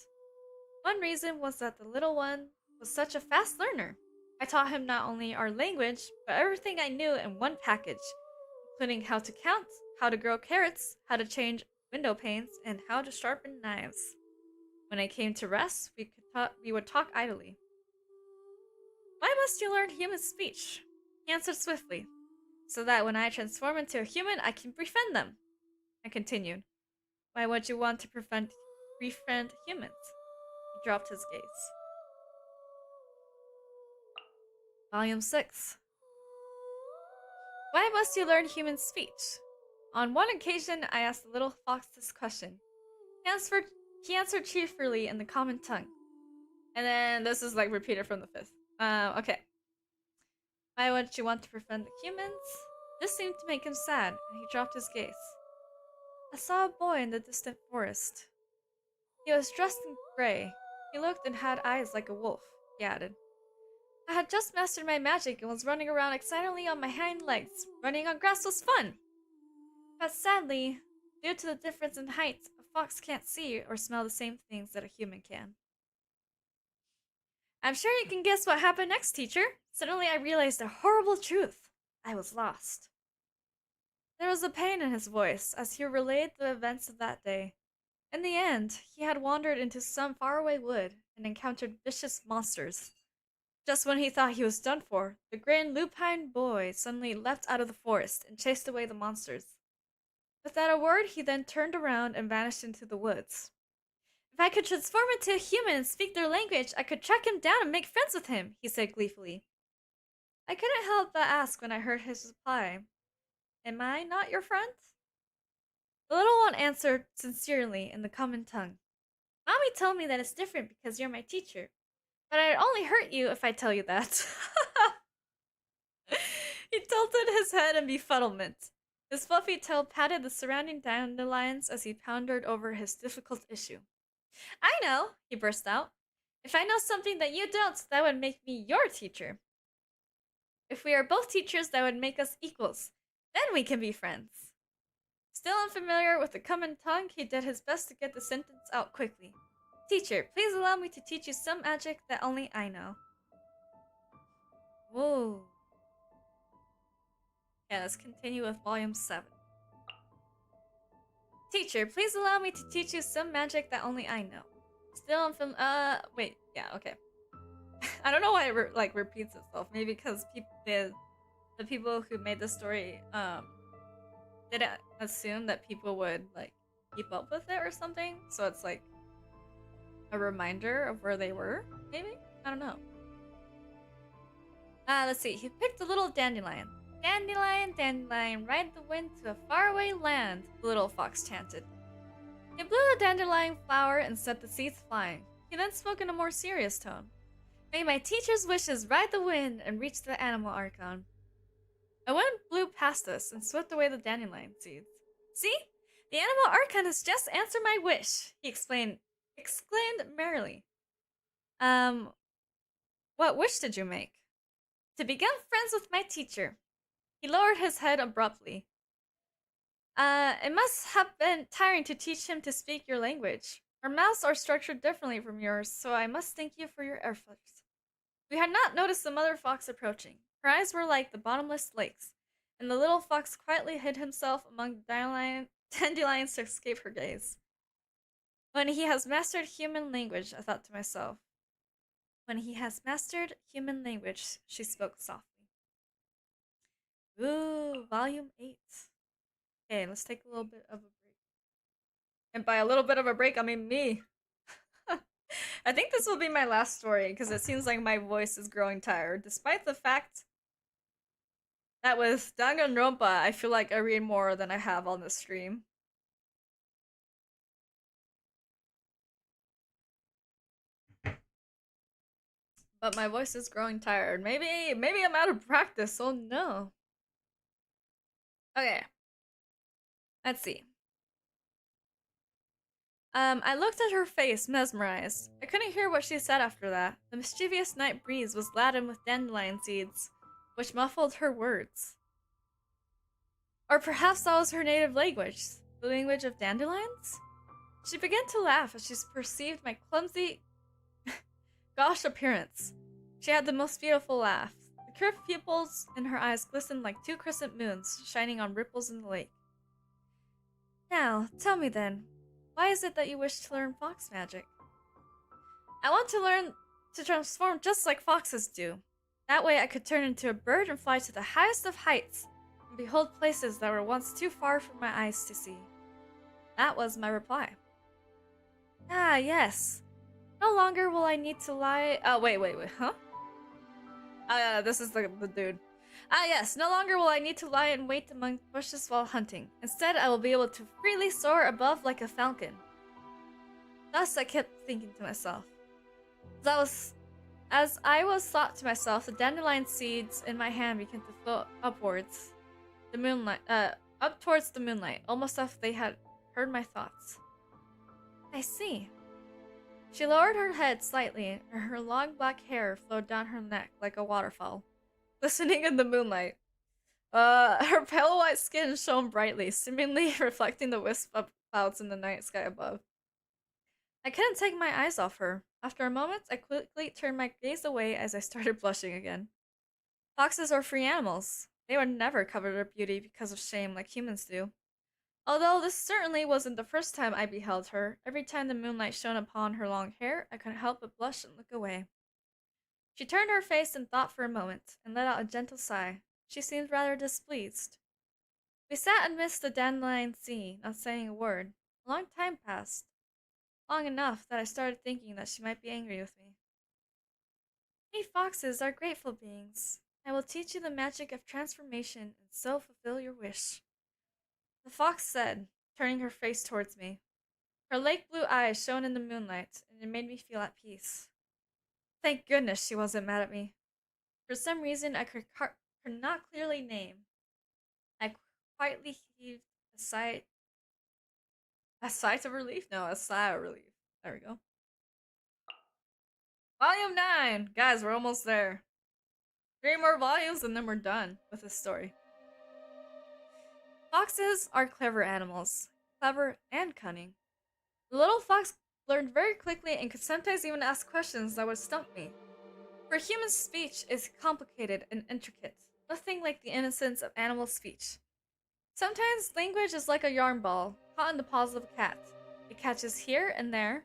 S1: One reason was that the little one was such a fast learner. I taught him not only our language, but everything I knew in one package, including how to count, how to grow carrots, how to change window panes, and how to sharpen knives. When I came to rest, we would talk idly. Why must you learn human speech? He answered swiftly, so that when I transform into a human, I can befriend them. I continued, why would you want to befriend humans? He dropped his gaze. Volume 6. Why must you learn human speech? On one occasion, I asked the little fox this question. He answered cheerfully in the common tongue. And then this is like repeated from the 5th. Okay. Why would you want to befriend the humans? This seemed to make him sad, and he dropped his gaze. I saw a boy in the distant forest. He was dressed in gray. He looked and had eyes like a wolf, he added. I had just mastered my magic and was running around excitedly on my hind legs. Running on grass was fun! But sadly, due to the difference in height, a fox can't see or smell the same things that a human can. I'm sure you can guess what happened next, teacher. Suddenly I realized a horrible truth. I was lost. There was a pain in his voice as he relayed the events of that day. In the end, he had wandered into some faraway wood and encountered vicious monsters. Just when he thought he was done for, the grand lupine boy suddenly leapt out of the forest and chased away the monsters. Without a word, he then turned around and vanished into the woods. If I could transform into a human and speak their language, I could track him down and make friends with him, he said gleefully. I couldn't help but ask when I heard his reply. Am I not your friend? The little one answered sincerely in the common tongue. Mommy told me that it's different because you're my teacher. But I'd only hurt you if I tell you that. He tilted his head in befuddlement. His fluffy tail patted the surrounding dandelions as he pondered over his difficult issue. I know, he burst out. If I know something that you don't, that would make me your teacher. If we are both teachers, that would make us equals. Then we can be friends. Still unfamiliar with the common tongue, he did his best to get the sentence out quickly. Teacher, please allow me to teach you some magic that only I know. Whoa. Yeah, let's continue with volume 7. Teacher, please allow me to teach you some magic that only I know. Still unfamiliar. Wait, yeah, okay. I don't know why it repeats itself. Maybe because the people who made the story didn't assume that people would like keep up with it or something. So it's like a reminder of where they were, maybe? I don't know. Let's see. He picked a little dandelion. Dandelion, dandelion, ride the wind to a faraway land, the little fox chanted. He blew the dandelion flower and set the seeds flying. He then spoke in a more serious tone. May my teacher's wishes ride the wind and reach the animal archon. A wind blew past us and swept away the dandelion seeds. See? The animal archon has just answered my wish, he exclaimed merrily. What wish did you make? To become friends with my teacher. He lowered his head abruptly. It must have been tiring to teach him to speak your language. Our mouths are structured differently from yours, so I must thank you for your efforts. We had not noticed the mother fox approaching. Her eyes were like the bottomless lakes, and the little fox quietly hid himself among the dandelions to escape her gaze. When he has mastered human language, I thought to myself. When he has mastered human language, she spoke softly. Ooh, volume 8. Okay, let's take a little bit of a break. And by a little bit of a break, I mean me. I think this will be my last story, because it seems like my voice is growing tired, despite the fact that with Danganronpa, I feel like I read more than I have on the stream. But my voice is growing tired. Maybe I'm out of practice. Oh no. Okay. Let's see. I looked at her face, mesmerized. I couldn't hear what she said after that. The mischievous night breeze was laden with dandelion seeds, which muffled her words. Or perhaps that was her native language, the language of dandelions? She began to laugh as she perceived my clumsy, gauche appearance. She had the most beautiful laugh. The curved pupils in her eyes glistened like two crescent moons shining on ripples in the lake. Now, tell me then, why is it that you wish to learn fox magic? I want to learn to transform just like foxes do. That way I could turn into a bird and fly to the highest of heights and behold places that were once too far for my eyes to see. That was my reply. Ah, yes. No longer will I need to lie. Oh, wait, huh? This is the dude. Ah, yes, no longer will I need to lie in wait among bushes while hunting. Instead, I will be able to freely soar above like a falcon. Thus, I kept thinking to myself. As I was thought to myself, the dandelion seeds in my hand began to float upwards, up towards the moonlight, almost as if they had heard my thoughts. I see. She lowered her head slightly, and her long black hair flowed down her neck like a waterfall, glistening in the moonlight. Her pale white skin shone brightly, seemingly reflecting the wisp of clouds in the night sky above. I couldn't take my eyes off her. After a moment, I quickly turned my gaze away as I started blushing again. Foxes are free animals. They would never cover their beauty because of shame like humans do. Although this certainly wasn't the first time I beheld her, every time the moonlight shone upon her long hair, I couldn't help but blush and look away. She turned her face in thought for a moment, and let out a gentle sigh. She seemed rather displeased. We sat amidst the dandelion sea, not saying a word. A long time passed. Long enough that I started thinking that she might be angry with me. We foxes are grateful beings. I will teach you the magic of transformation and so fulfill your wish. The fox said, turning her face towards me. Her lake blue eyes shone in the moonlight, and it made me feel at peace. Thank goodness she wasn't mad at me. For some reason I could not clearly name. I quietly heaved a sigh. A sigh of relief? No, a sigh of relief. There we go. Volume 9! Guys, we're almost there. 3 more volumes and then we're done with this story. Foxes are clever animals. Clever and cunning. The little fox learned very quickly and could sometimes even ask questions that would stump me. For human speech is complicated and intricate. Nothing like the innocence of animal speech. Sometimes language is like a yarn ball caught in the paws of a cat. It catches here and there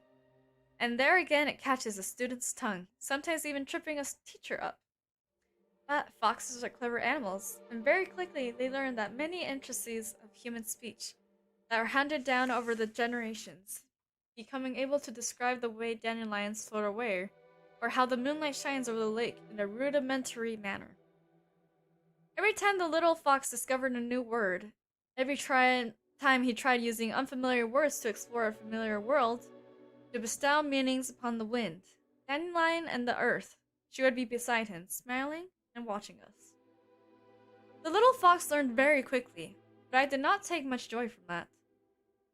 S1: again it catches a student's tongue, sometimes even tripping a teacher up. But foxes are clever animals, and very quickly they learn that many intricacies of human speech that are handed down over the generations, becoming able to describe the way dandelions float away, or how the moonlight shines over the lake in a rudimentary manner. Every time the little fox discovered a new word, every time he tried using unfamiliar words to explore a familiar world, to bestow meanings upon the wind, dandelion, and the earth, she would be beside him, smiling and watching us. The little fox learned very quickly, but I did not take much joy from that.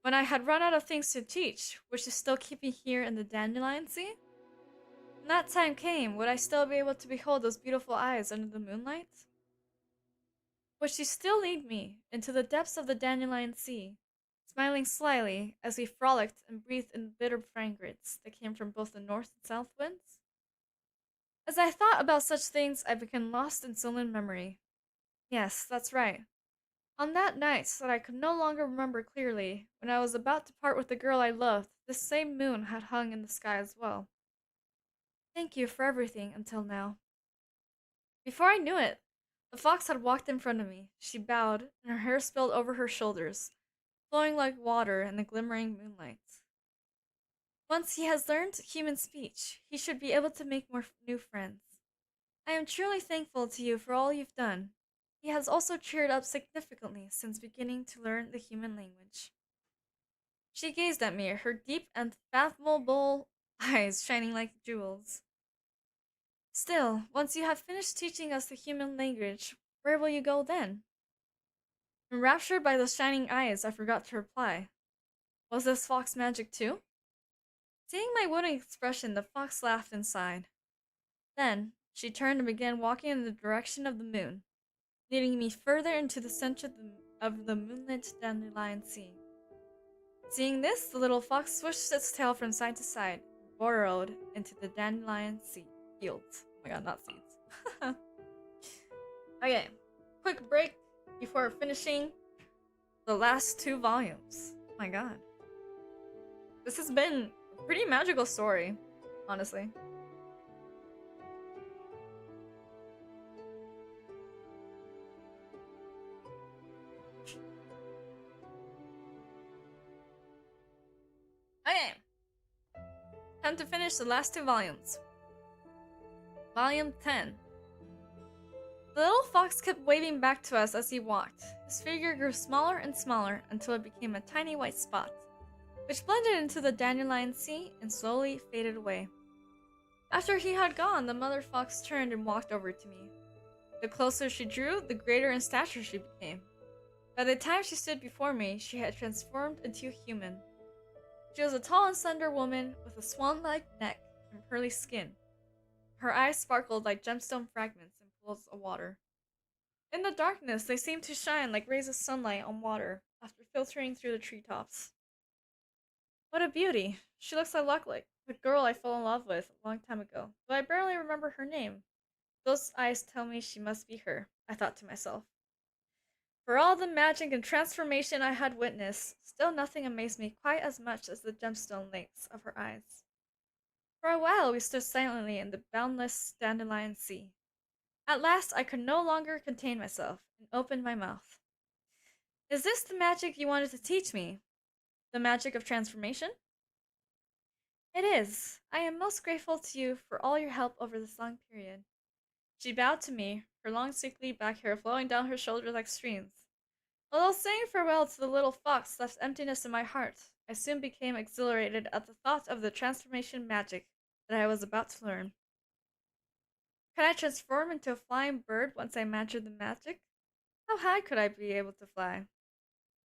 S1: When I had run out of things to teach, would she still keep me here in the dandelion sea? When that time came, would I still be able to behold those beautiful eyes under the moonlight? Would she still lead me into the depths of the dandelion sea, smiling slyly as we frolicked and breathed in the bitter fragrance that came from both the north and south winds? As I thought about such things, I became lost in sullen memory. Yes, that's right. On that night that I could no longer remember clearly, when I was about to part with the girl I loved, this same moon had hung in the sky as well. Thank you for everything until now. Before I knew it, the fox had walked in front of me. She bowed, and her hair spilled over her shoulders, flowing like water in the glimmering moonlight. Once he has learned human speech, he should be able to make more new friends. I am truly thankful to you for all you've done. He has also cheered up significantly since beginning to learn the human language. She gazed at me, her deep and fathomable eyes shining like jewels. Still, once you have finished teaching us the human language, where will you go then? Enraptured by those shining eyes, I forgot to reply. Was this fox magic too? Seeing my wooden expression, the fox laughed and sighed. Then, she turned and began walking in the direction of the moon, leading me further into the center of the moonlit dandelion sea. Seeing this, the little fox swished its tail from side to side, and burrowed into the dandelion sea fields. my god, not seeds. Okay, quick break before finishing the last 2 volumes. Oh my god. This has been a pretty magical story, honestly. Okay. Time to finish the last 2 volumes. Volume 10. The little fox kept waving back to us as he walked. His figure grew smaller and smaller until it became a tiny white spot, which blended into the dandelion sea and slowly faded away. After he had gone, the mother fox turned and walked over to me. The closer she drew, the greater in stature she became. By the time she stood before me, she had transformed into a human. She was a tall and slender woman with a swan-like neck and pearly skin. Her eyes sparkled like gemstone fragments in pools of water. In the darkness, they seemed to shine like rays of sunlight on water after filtering through the treetops. What a beauty! She looks a lot like the girl I fell in love with a long time ago, though I barely remember her name. Those eyes tell me she must be her, I thought to myself. For all the magic and transformation I had witnessed, still nothing amazed me quite as much as the gemstone lakes of her eyes. For a while we stood silently in the boundless dandelion sea. At last I could no longer contain myself, and opened my mouth. Is this the magic you wanted to teach me? The magic of transformation? It is. I am most grateful to you for all your help over this long period. She bowed to me, her long sickly back hair flowing down her shoulders like streams. Although saying farewell to the little fox left emptiness in my heart, I soon became exhilarated at the thought of the transformation magic that I was about to learn. Can I transform into a flying bird once I mastered the magic? How high could I be able to fly?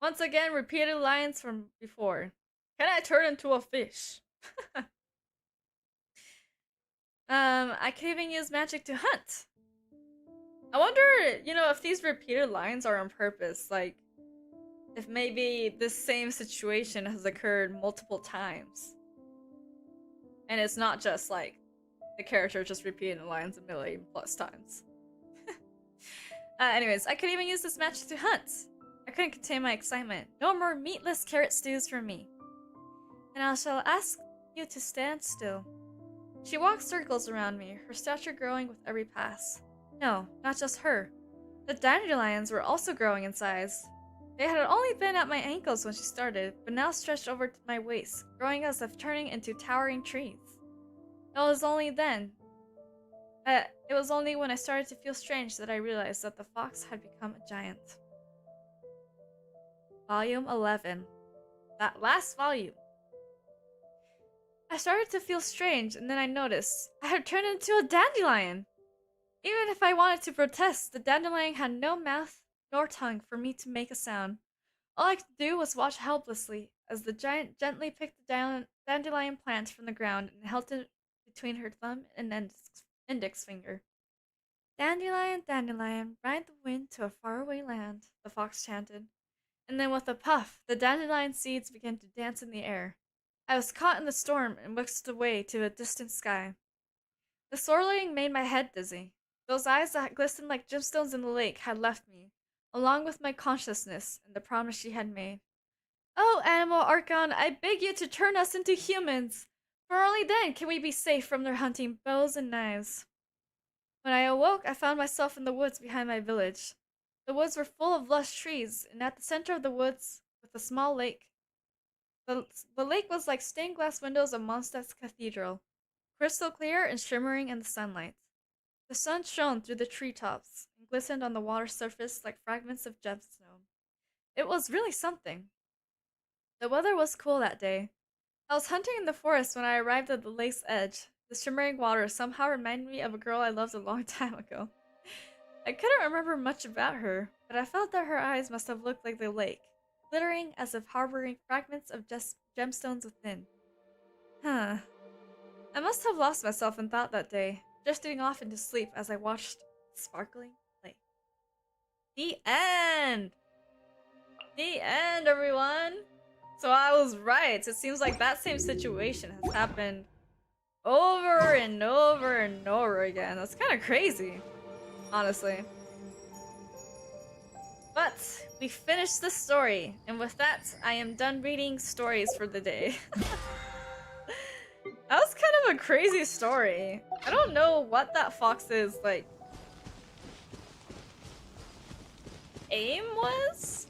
S1: Once again, repeated lines from before. Can I turn into a fish? I can even use magic to hunt. I wonder, if these repeated lines are on purpose, like, if maybe this same situation has occurred multiple times. And it's not just, like, the character just repeating the lines a million plus times. Anyways, I could even use this magic to hunt. I couldn't contain my excitement. No more meatless carrot stews for me. And I shall ask you to stand still. She walked circles around me, her stature growing with every pass. No, not just her. The dandelions were also growing in size. They had only been at my ankles when she started, but now stretched over to my waist, growing as if turning into towering trees. It was only when I started to feel strange that I realized that the fox had become a giant. Volume 11. That last volume. I started to feel strange, and then I noticed I had turned into a dandelion. Even if I wanted to protest, the dandelion had no mouth nor tongue for me to make a sound. All I could do was watch helplessly as the giant gently picked the dandelion plant from the ground and held it between her thumb and index finger. Dandelion, dandelion, ride the wind to a faraway land, the fox chanted. And then with a puff, the dandelion seeds began to dance in the air. I was caught in the storm and whisked away to a distant sky. The swirling made my head dizzy. Those eyes that glistened like gemstones in the lake had left me, along with my consciousness and the promise she had made. Oh, Animal Archon, I beg you to turn us into humans, for only then can we be safe from their hunting bows and knives. When I awoke, I found myself in the woods behind my village. The woods were full of lush trees, and at the center of the woods was a small lake. The lake was like stained glass windows of Mondstadt's cathedral, crystal clear and shimmering in the sunlight. The sun shone through the treetops and glistened on the water surface like fragments of gemstone. It was really something. The weather was cool that day. I was hunting in the forest when I arrived at the lake's edge. The shimmering water somehow reminded me of a girl I loved a long time ago. I couldn't remember much about her, but I felt that her eyes must have looked like the lake, glittering as if harboring fragments of gemstones within. Huh. I must have lost myself in thought that day, drifting off into sleep as I watched the sparkling lake. The end! The end, everyone! So I was right. It seems like that same situation has happened over and over and over again. That's kind of crazy, honestly. But we finished the story, and with that, I am done reading stories for the day. That was kind of a crazy story. I don't know what that fox's, like, aim was?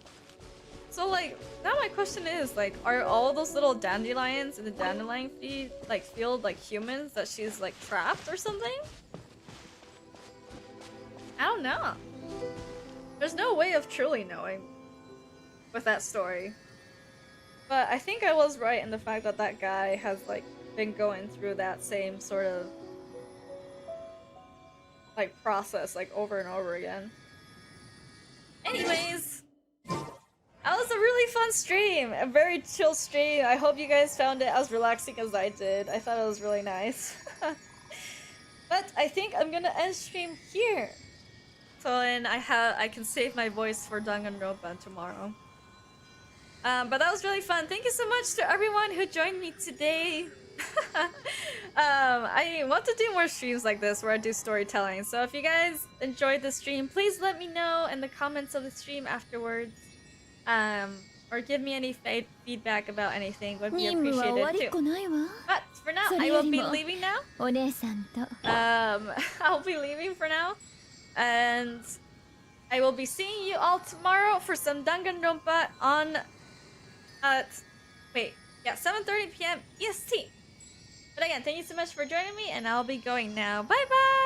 S1: So, like, now my question is, like, are all those little dandelions in the dandelion field, like, humans that she's, like, trapped or something? I don't know. There's no way of truly knowing with that story. But I think I was right in the fact that that guy has, like, been going through that same sort of, like, process, like, over and over again. Anyways, that was a really fun stream, a very chill stream. I hope you guys found it as relaxing as I did. I thought it was really nice. But I think I'm gonna end stream here. So then I can save my voice for Danganronpa tomorrow. But that was really fun. Thank you so much to everyone who joined me today. I want to do more streams like this where I do storytelling. So if you guys enjoyed the stream, please let me know in the comments of the stream afterwards. Or give me any feedback about anything. Would be appreciated too. But for now, I will be leaving now. I'll be leaving for now. And I will be seeing you all tomorrow for some Danganronpa on 7:30 p.m. EST. But again, thank you so much for joining me, and I'll be going now. Bye bye!